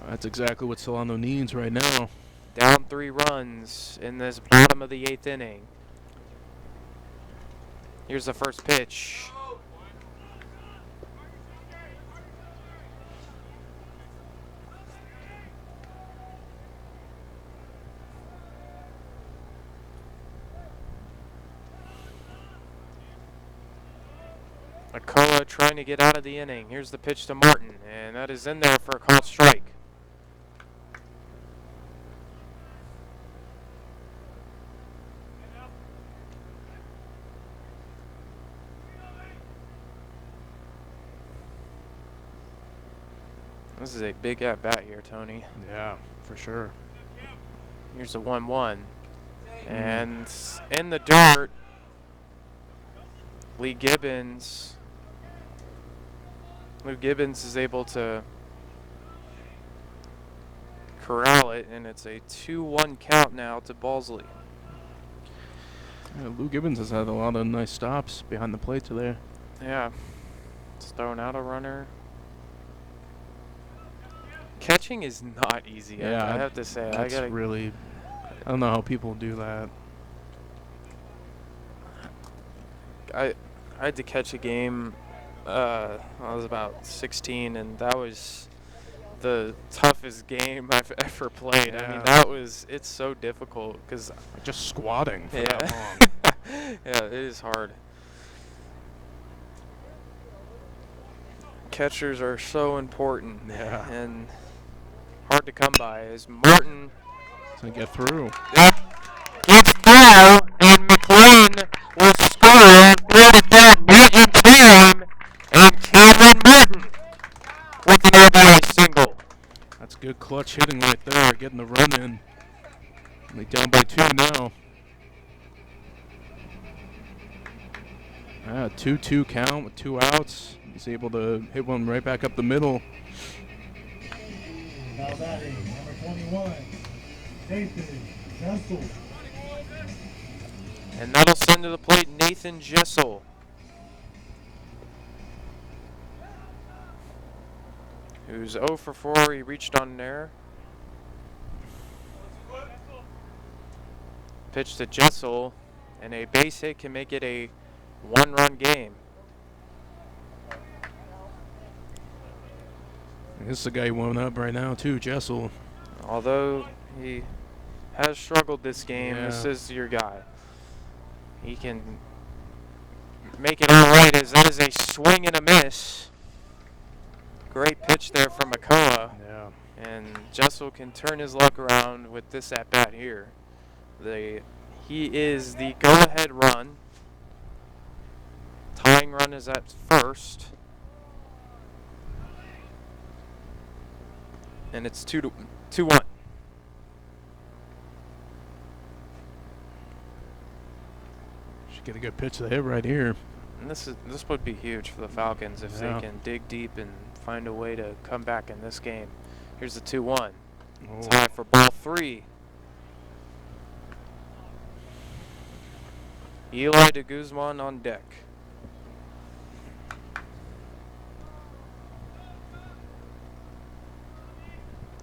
Speaker 3: That's exactly what Solano needs right now.
Speaker 4: Down 3 runs in this bottom of the 8th inning. Here's the first pitch. Ochoa trying to get out of the inning. Here's the pitch to Martin, and that is in there for a called strike. This is a big at-bat here, Tony.
Speaker 3: Yeah, for sure.
Speaker 4: Here's a 1-1. And in the dirt, Lew-Gibbons is able to corral it, and it's a 2-1 count now to Balsley.
Speaker 3: Yeah, Lew-Gibbons has had a lot of nice stops behind the plate today.
Speaker 4: Yeah. It's throwing out a runner. Catching is not easy.
Speaker 3: Yeah,
Speaker 4: I have to say.
Speaker 3: That's really, I don't know how people do that.
Speaker 4: I had to catch a game. I was about 16, and that was the toughest game I've ever played. I mean, it's so difficult because
Speaker 3: just squatting for that long.
Speaker 4: Yeah, it is hard. Catchers are so important.
Speaker 3: Yeah.
Speaker 4: And hard to come by. As Martin
Speaker 3: to get through.
Speaker 4: Yep. Gets through, and McLen will score 3-4 major time, and Cameron Martin with an RBI single.
Speaker 3: That's good clutch hitting right there, getting the run in. Only down by 2 now. 2-2 count with 2 outs. He's able to hit one right back up the middle.
Speaker 20: Now batting, number 21, Nathan Jessel.
Speaker 4: And that'll send to the plate Nathan Jessel. Who's 0 for 4. He reached on there. Pitch to Jessel, and a base hit can make it a 1-run game.
Speaker 3: This is the guy warming up right now too, Jessel.
Speaker 4: Although he has struggled this game, this is your guy. He can make it all right, as that is a swing and a miss. Great pitch there from Ochoa.
Speaker 3: Yeah.
Speaker 4: And Jessel can turn his luck around with this at-bat here. He is the go-ahead run. Tying run is at first. And it's 2-1.
Speaker 3: Should get a good pitch to hit right here.
Speaker 4: And this would be huge for the Falcons if they can dig deep and find a way to come back in this game. Here's the 2-1. Tie for ball 3. Eli De Guzman on deck.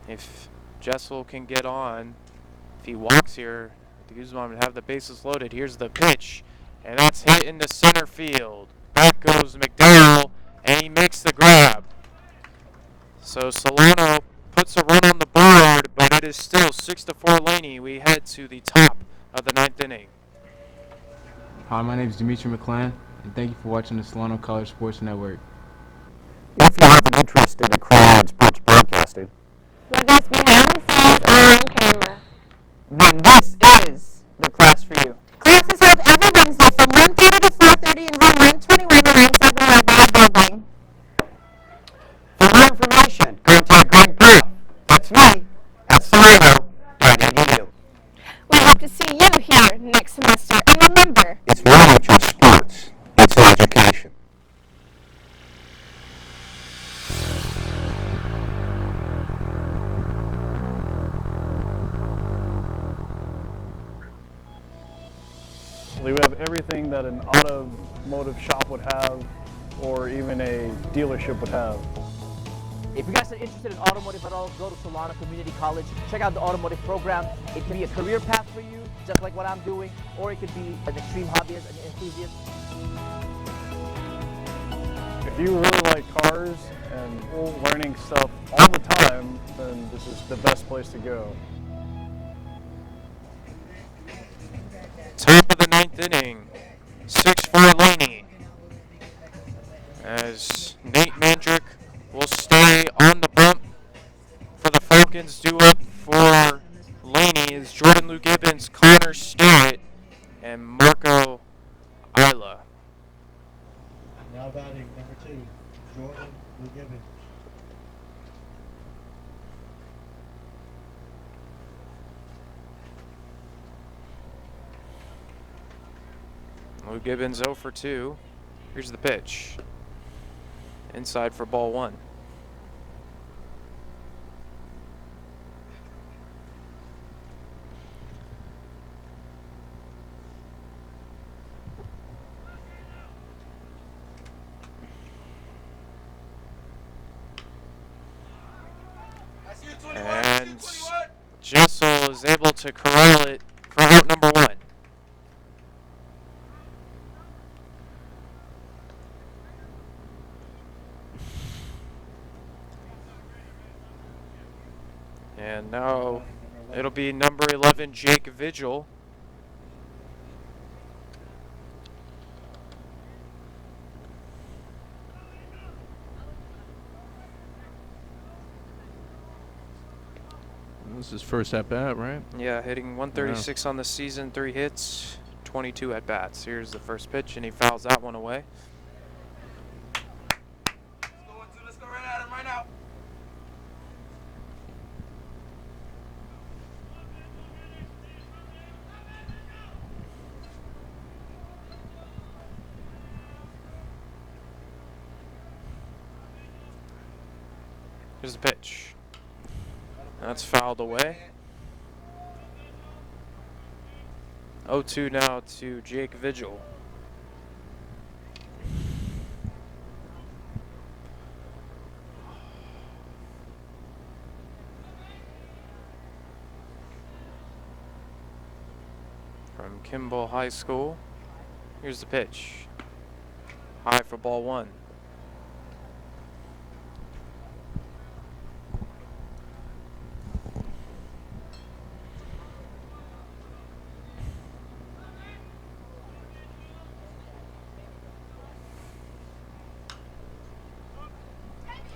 Speaker 4: If Jessel can get on, if he walks here, De Guzman would have the bases loaded. Here's the pitch, and that's hit into center field. Back goes McDowell, and he makes the grab. So Solano puts a run on the board, but it is still 6-4 Laney. We head to the top of the 9th inning.
Speaker 18: Hi, my name is Dmitri McLen, and thank you for watching the Solano College Sports Network.
Speaker 8: If you have an interest in the crowd sports broadcasting,
Speaker 9: With us behind the scenes or on camera,
Speaker 15: then this is the class for you.
Speaker 9: class is held every Wednesday from 1:30 to 4:30 in room 121 around Sophomore building.
Speaker 8: for more information, contact Greg Brown. That's me at Solano.edu.
Speaker 9: We hope to see you here next semester. And remember,
Speaker 8: It's not just sports, it's education.
Speaker 6: We have everything that an automotive shop would have, or even a dealership would have.
Speaker 17: If you guys are interested in automotive at all, go to Solano Community College. Check out the automotive program. It can be a career path for you, just like what I'm doing, or it could be an extreme hobbyist, an enthusiast.
Speaker 6: If you really like cars and learning stuff all the time, then this is the best place to go.
Speaker 4: Top of the 9th inning, 6-4 Laney. Lew-Gibbons due up for Laney is Jordan Lew-Gibbons, Connor Starrett, and Marco Ayala.
Speaker 20: Now batting number 2, Jordan Lew-Gibbons.
Speaker 4: Lew-Gibbons 0 for 2. Here's the pitch. Inside for ball 1. And Jessel is able to corral it for out number 1. And now it'll be number 11, Jake Vigil.
Speaker 3: This is his first at bat, right?
Speaker 4: Yeah, hitting 136 on the season, 3 hits, 22 at bats. Here's the first pitch, and he fouls that one away.
Speaker 21: Let's go right at him right now.
Speaker 4: Here's the pitch. That's fouled away. 0-2 now to Jake Vigil. From Kimball High School. Here's the pitch. High for ball 1.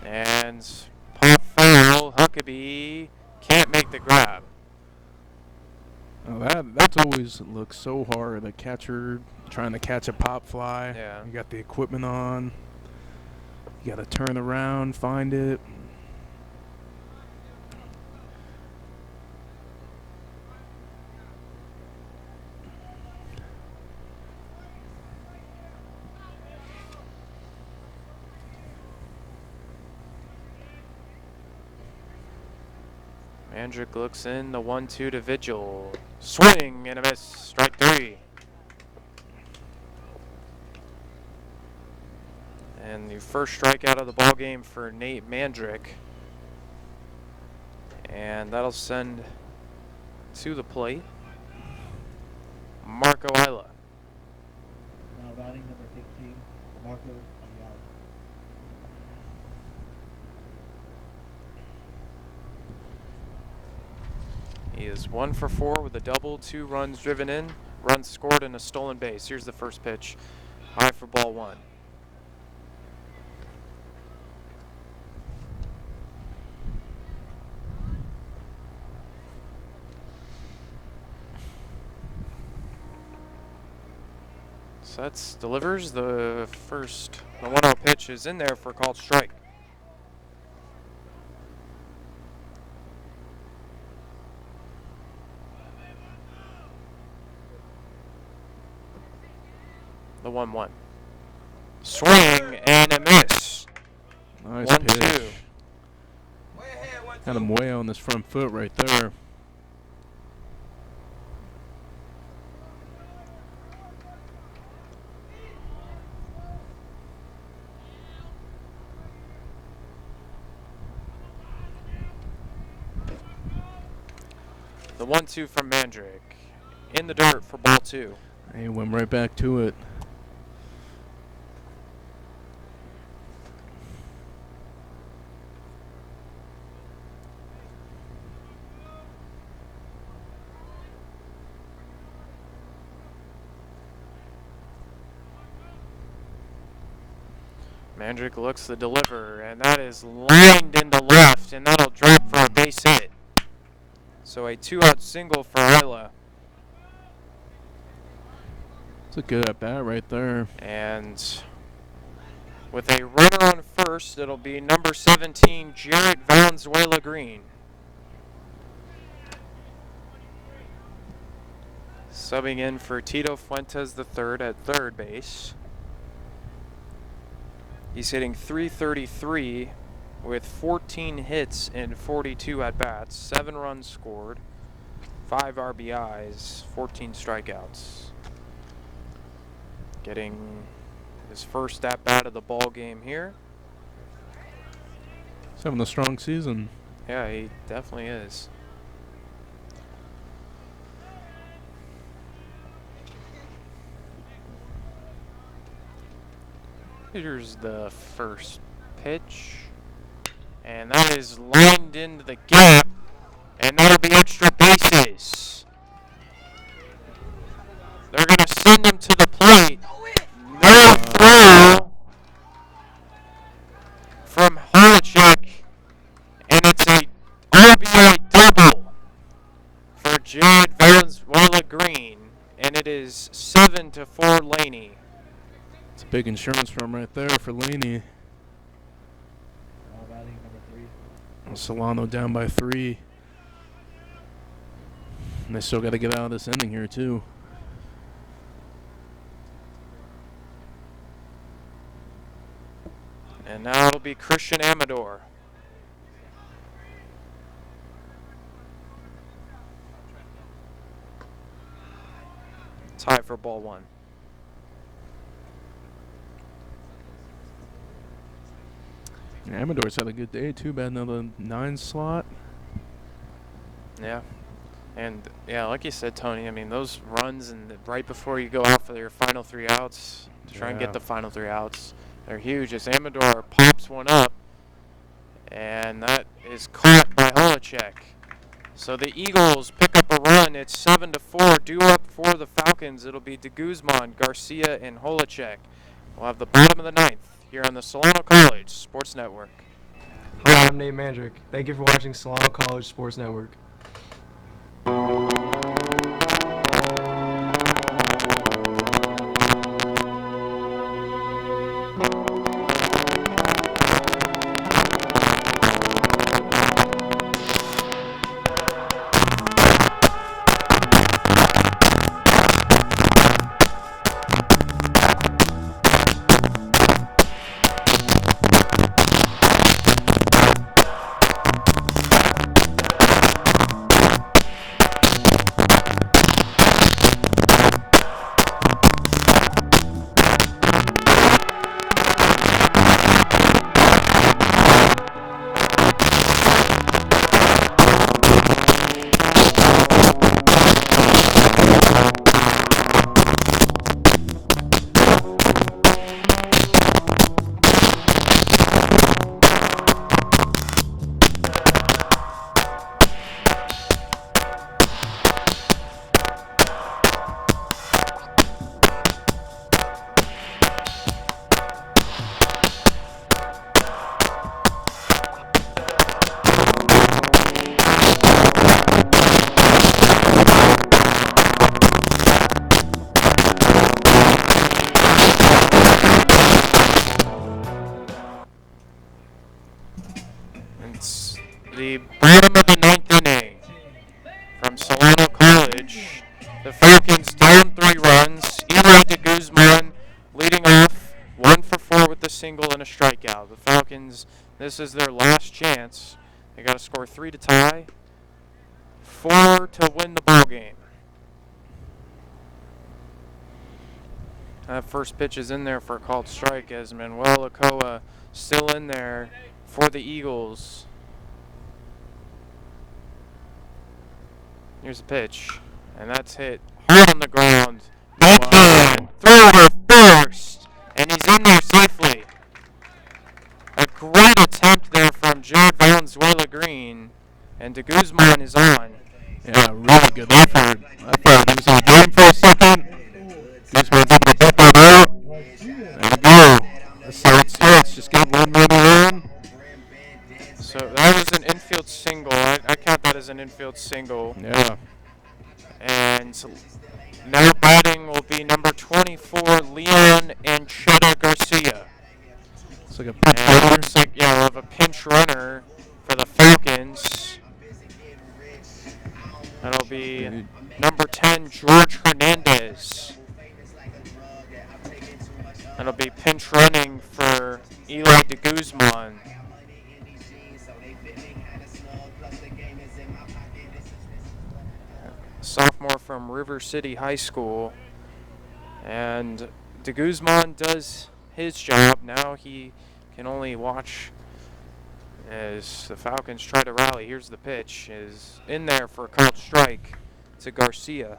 Speaker 4: And pop foul, Huckabee can't make the grab.
Speaker 3: Oh, that's always looks so hard. The catcher trying to catch a pop fly.
Speaker 4: Yeah.
Speaker 3: You got the equipment on. You got to turn around, find it.
Speaker 4: Mandrick looks in, the 1-2 to Vigil. Swing and a miss, strike 3. And the first strikeout of the ball game for Nate Mandrick. And that'll send to the plate Marco Ayala.
Speaker 20: Now batting number 15, Marco Ayala.
Speaker 4: He is 1 for 4 with a double, 2 runs driven in, runs scored, and a stolen base. Here's the first pitch. High for ball 1. Sets, delivers the first. The 1-0 pitch is in there for a called strike. The 1-1. Swing and a miss.
Speaker 3: Nice
Speaker 4: 1-2.
Speaker 3: pitch. Had him way on this front foot right there.
Speaker 4: The 1-2 from Mandrick. In the dirt for ball 2.
Speaker 3: He went right back to it.
Speaker 4: Mandrick looks to deliver, and that is lined into left, and that'll drop for a base hit. So a 2-out single for Ayala.
Speaker 3: It's a good at bat right there.
Speaker 4: And with a runner on first, it'll be number 17, Jarrett Valenzuela Green. Subbing in for Tito Fuentes III at third base. He's hitting .333 with 14 hits in 42 at-bats, 7 runs scored, 5 RBIs, 14 strikeouts. Getting his first at-bat of the ball game here.
Speaker 3: He's having a strong season.
Speaker 4: Yeah, he definitely is. Here's the first pitch. And that is lined into the gap. And that'll be extra bases. They're going to send him to the plate. No throw from Holacek. And it's a RBI double for Jared Valenzuela Green. And it is 7-4 Laney.
Speaker 3: It's a big insurance run right there for Laney. Solano down by 3. And they still got to get out of this inning here, too.
Speaker 4: And now it'll be Christian Amador. Tie for ball 1.
Speaker 3: Amador's had a good day, too. Bad another 9 slot.
Speaker 4: Yeah. And, yeah, like you said, Tony, I mean, those runs and right before you go out for your final 3 outs, to try and get the final 3 outs, they're huge. As Amador pops one up, and that is caught by Holacek. So the Eagles pick up a run. It's 7-4. Due up for the Falcons. It'll be De Guzman, Garcia, and Holacek. We'll have the bottom of the 9th here on the Solano College Sports Network.
Speaker 2: Hi, I'm Nate Mandrick. Thank you for watching Solano College Sports Network.
Speaker 4: The bottom of the 9th inning from Solano College. The Falcons down 3 runs. Eli De Guzman leading off 1 for 4 with a single and a strikeout. The Falcons, this is their last chance. They got to score 3 to tie, 4 to win the ball game. That first pitch is in there for a called strike as Manuel Ochoa still in there for the Eagles. Here's the pitch, and that's hit hard on the ground. Backhand, throw over first, and he's in there safely. A great attempt there from Jared Valenzuela Green, and De Guzman is on.
Speaker 3: Yeah, really good effort. I thought he was in the game for a second. Guzman's able to put that out. There we go. That's how it starts. Just get one more run.
Speaker 4: So that was an infield single. I count that as an an infield single.
Speaker 3: Yeah.
Speaker 4: And now batting will be number 24, Leon Ancheta-Garcia.
Speaker 3: It's like a pinch
Speaker 4: and
Speaker 3: runner.
Speaker 4: looks like, yeah, we'll have a pinch runner for the Falcons. That'll be number 10, George Hernandez. That'll be pinch running for Eli De Guzman. Sophomore from River City High School. And De Guzman does his job. Now he can only watch as the Falcons try to rally. Here's the pitch. Is in there for a called strike to Garcia.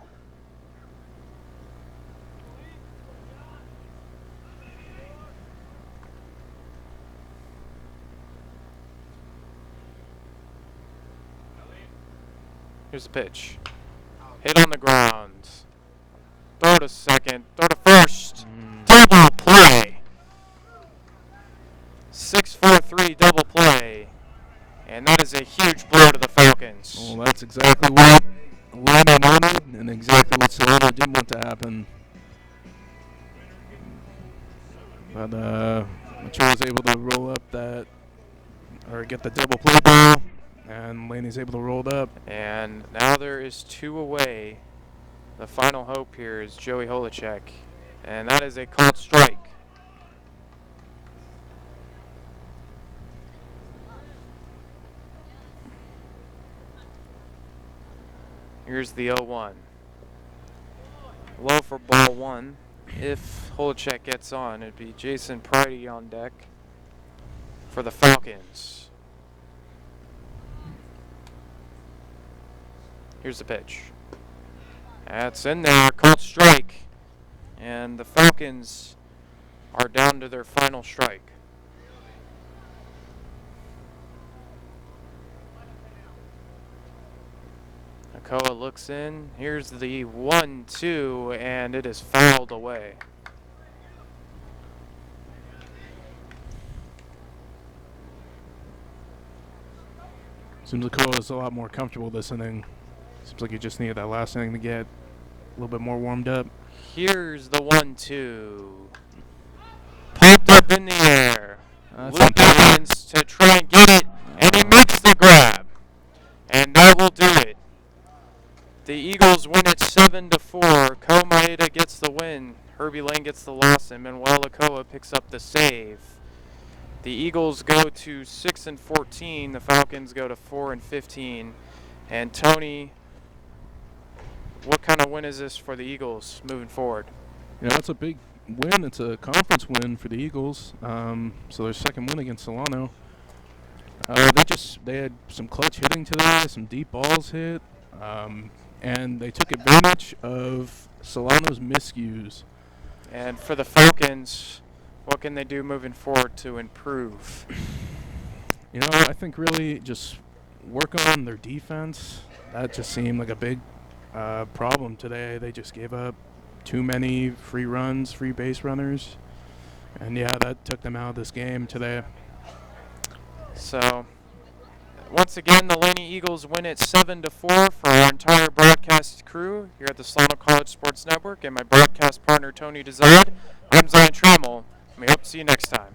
Speaker 4: Here's the pitch. Hit on the ground. Throw to second. Throw to first. Double play. 6-4-3 double play. And that is a huge blow to the Falcons.
Speaker 3: Well, that's exactly what Laney wanted and exactly what Solano didn't want to happen. But Ochoa was able to roll up that, or get the double play ball, and Laney's able to roll it up.
Speaker 4: And now there is 2 away. The final hope here is Joey Holacek. And that is a called strike. Here's the 0-1. Low for ball 1. If Holacek gets on, it'd be Jason Pridy on deck for the Falcons. Here's the pitch. That's in there, called strike. And the Falcons are down to their final strike. Ochoa looks in. Here's the 1-2, and it is fouled away.
Speaker 3: Seems like Ochoa is a lot more comfortable this inning. Seems like he just needed that last inning to get a little bit more warmed up.
Speaker 4: Here's the 1-2. Popped up in the air. Lew-Gibbons to try and get it, and he makes the grab. And that will do it. The Eagles win it 7-4. Ko Maeda gets the win. Herbie Lane gets the loss, and Manuel Ochoa picks up the save. The Eagles go to 6-14. The Falcons go to 4-15. And Tony, what kind of win is this for the Eagles moving forward?
Speaker 3: You know, it's a big win. It's a conference win for the Eagles. So their second win against Solano. They had some clutch hitting today, some deep balls hit, and they took advantage of Solano's miscues.
Speaker 4: And for the Falcons, what can they do moving forward to improve?
Speaker 3: You know, I think really just work on their defense. That just seemed like a big problem today. They just gave up too many free runs, free base runners. And yeah, that took them out of this game today.
Speaker 4: So, once again, the Laney Eagles win it 7-4 for our entire broadcast crew here at the Solano College Sports Network and my broadcast partner, Tony Dehzad. I'm Zion Trammell, and we hope to see you next time.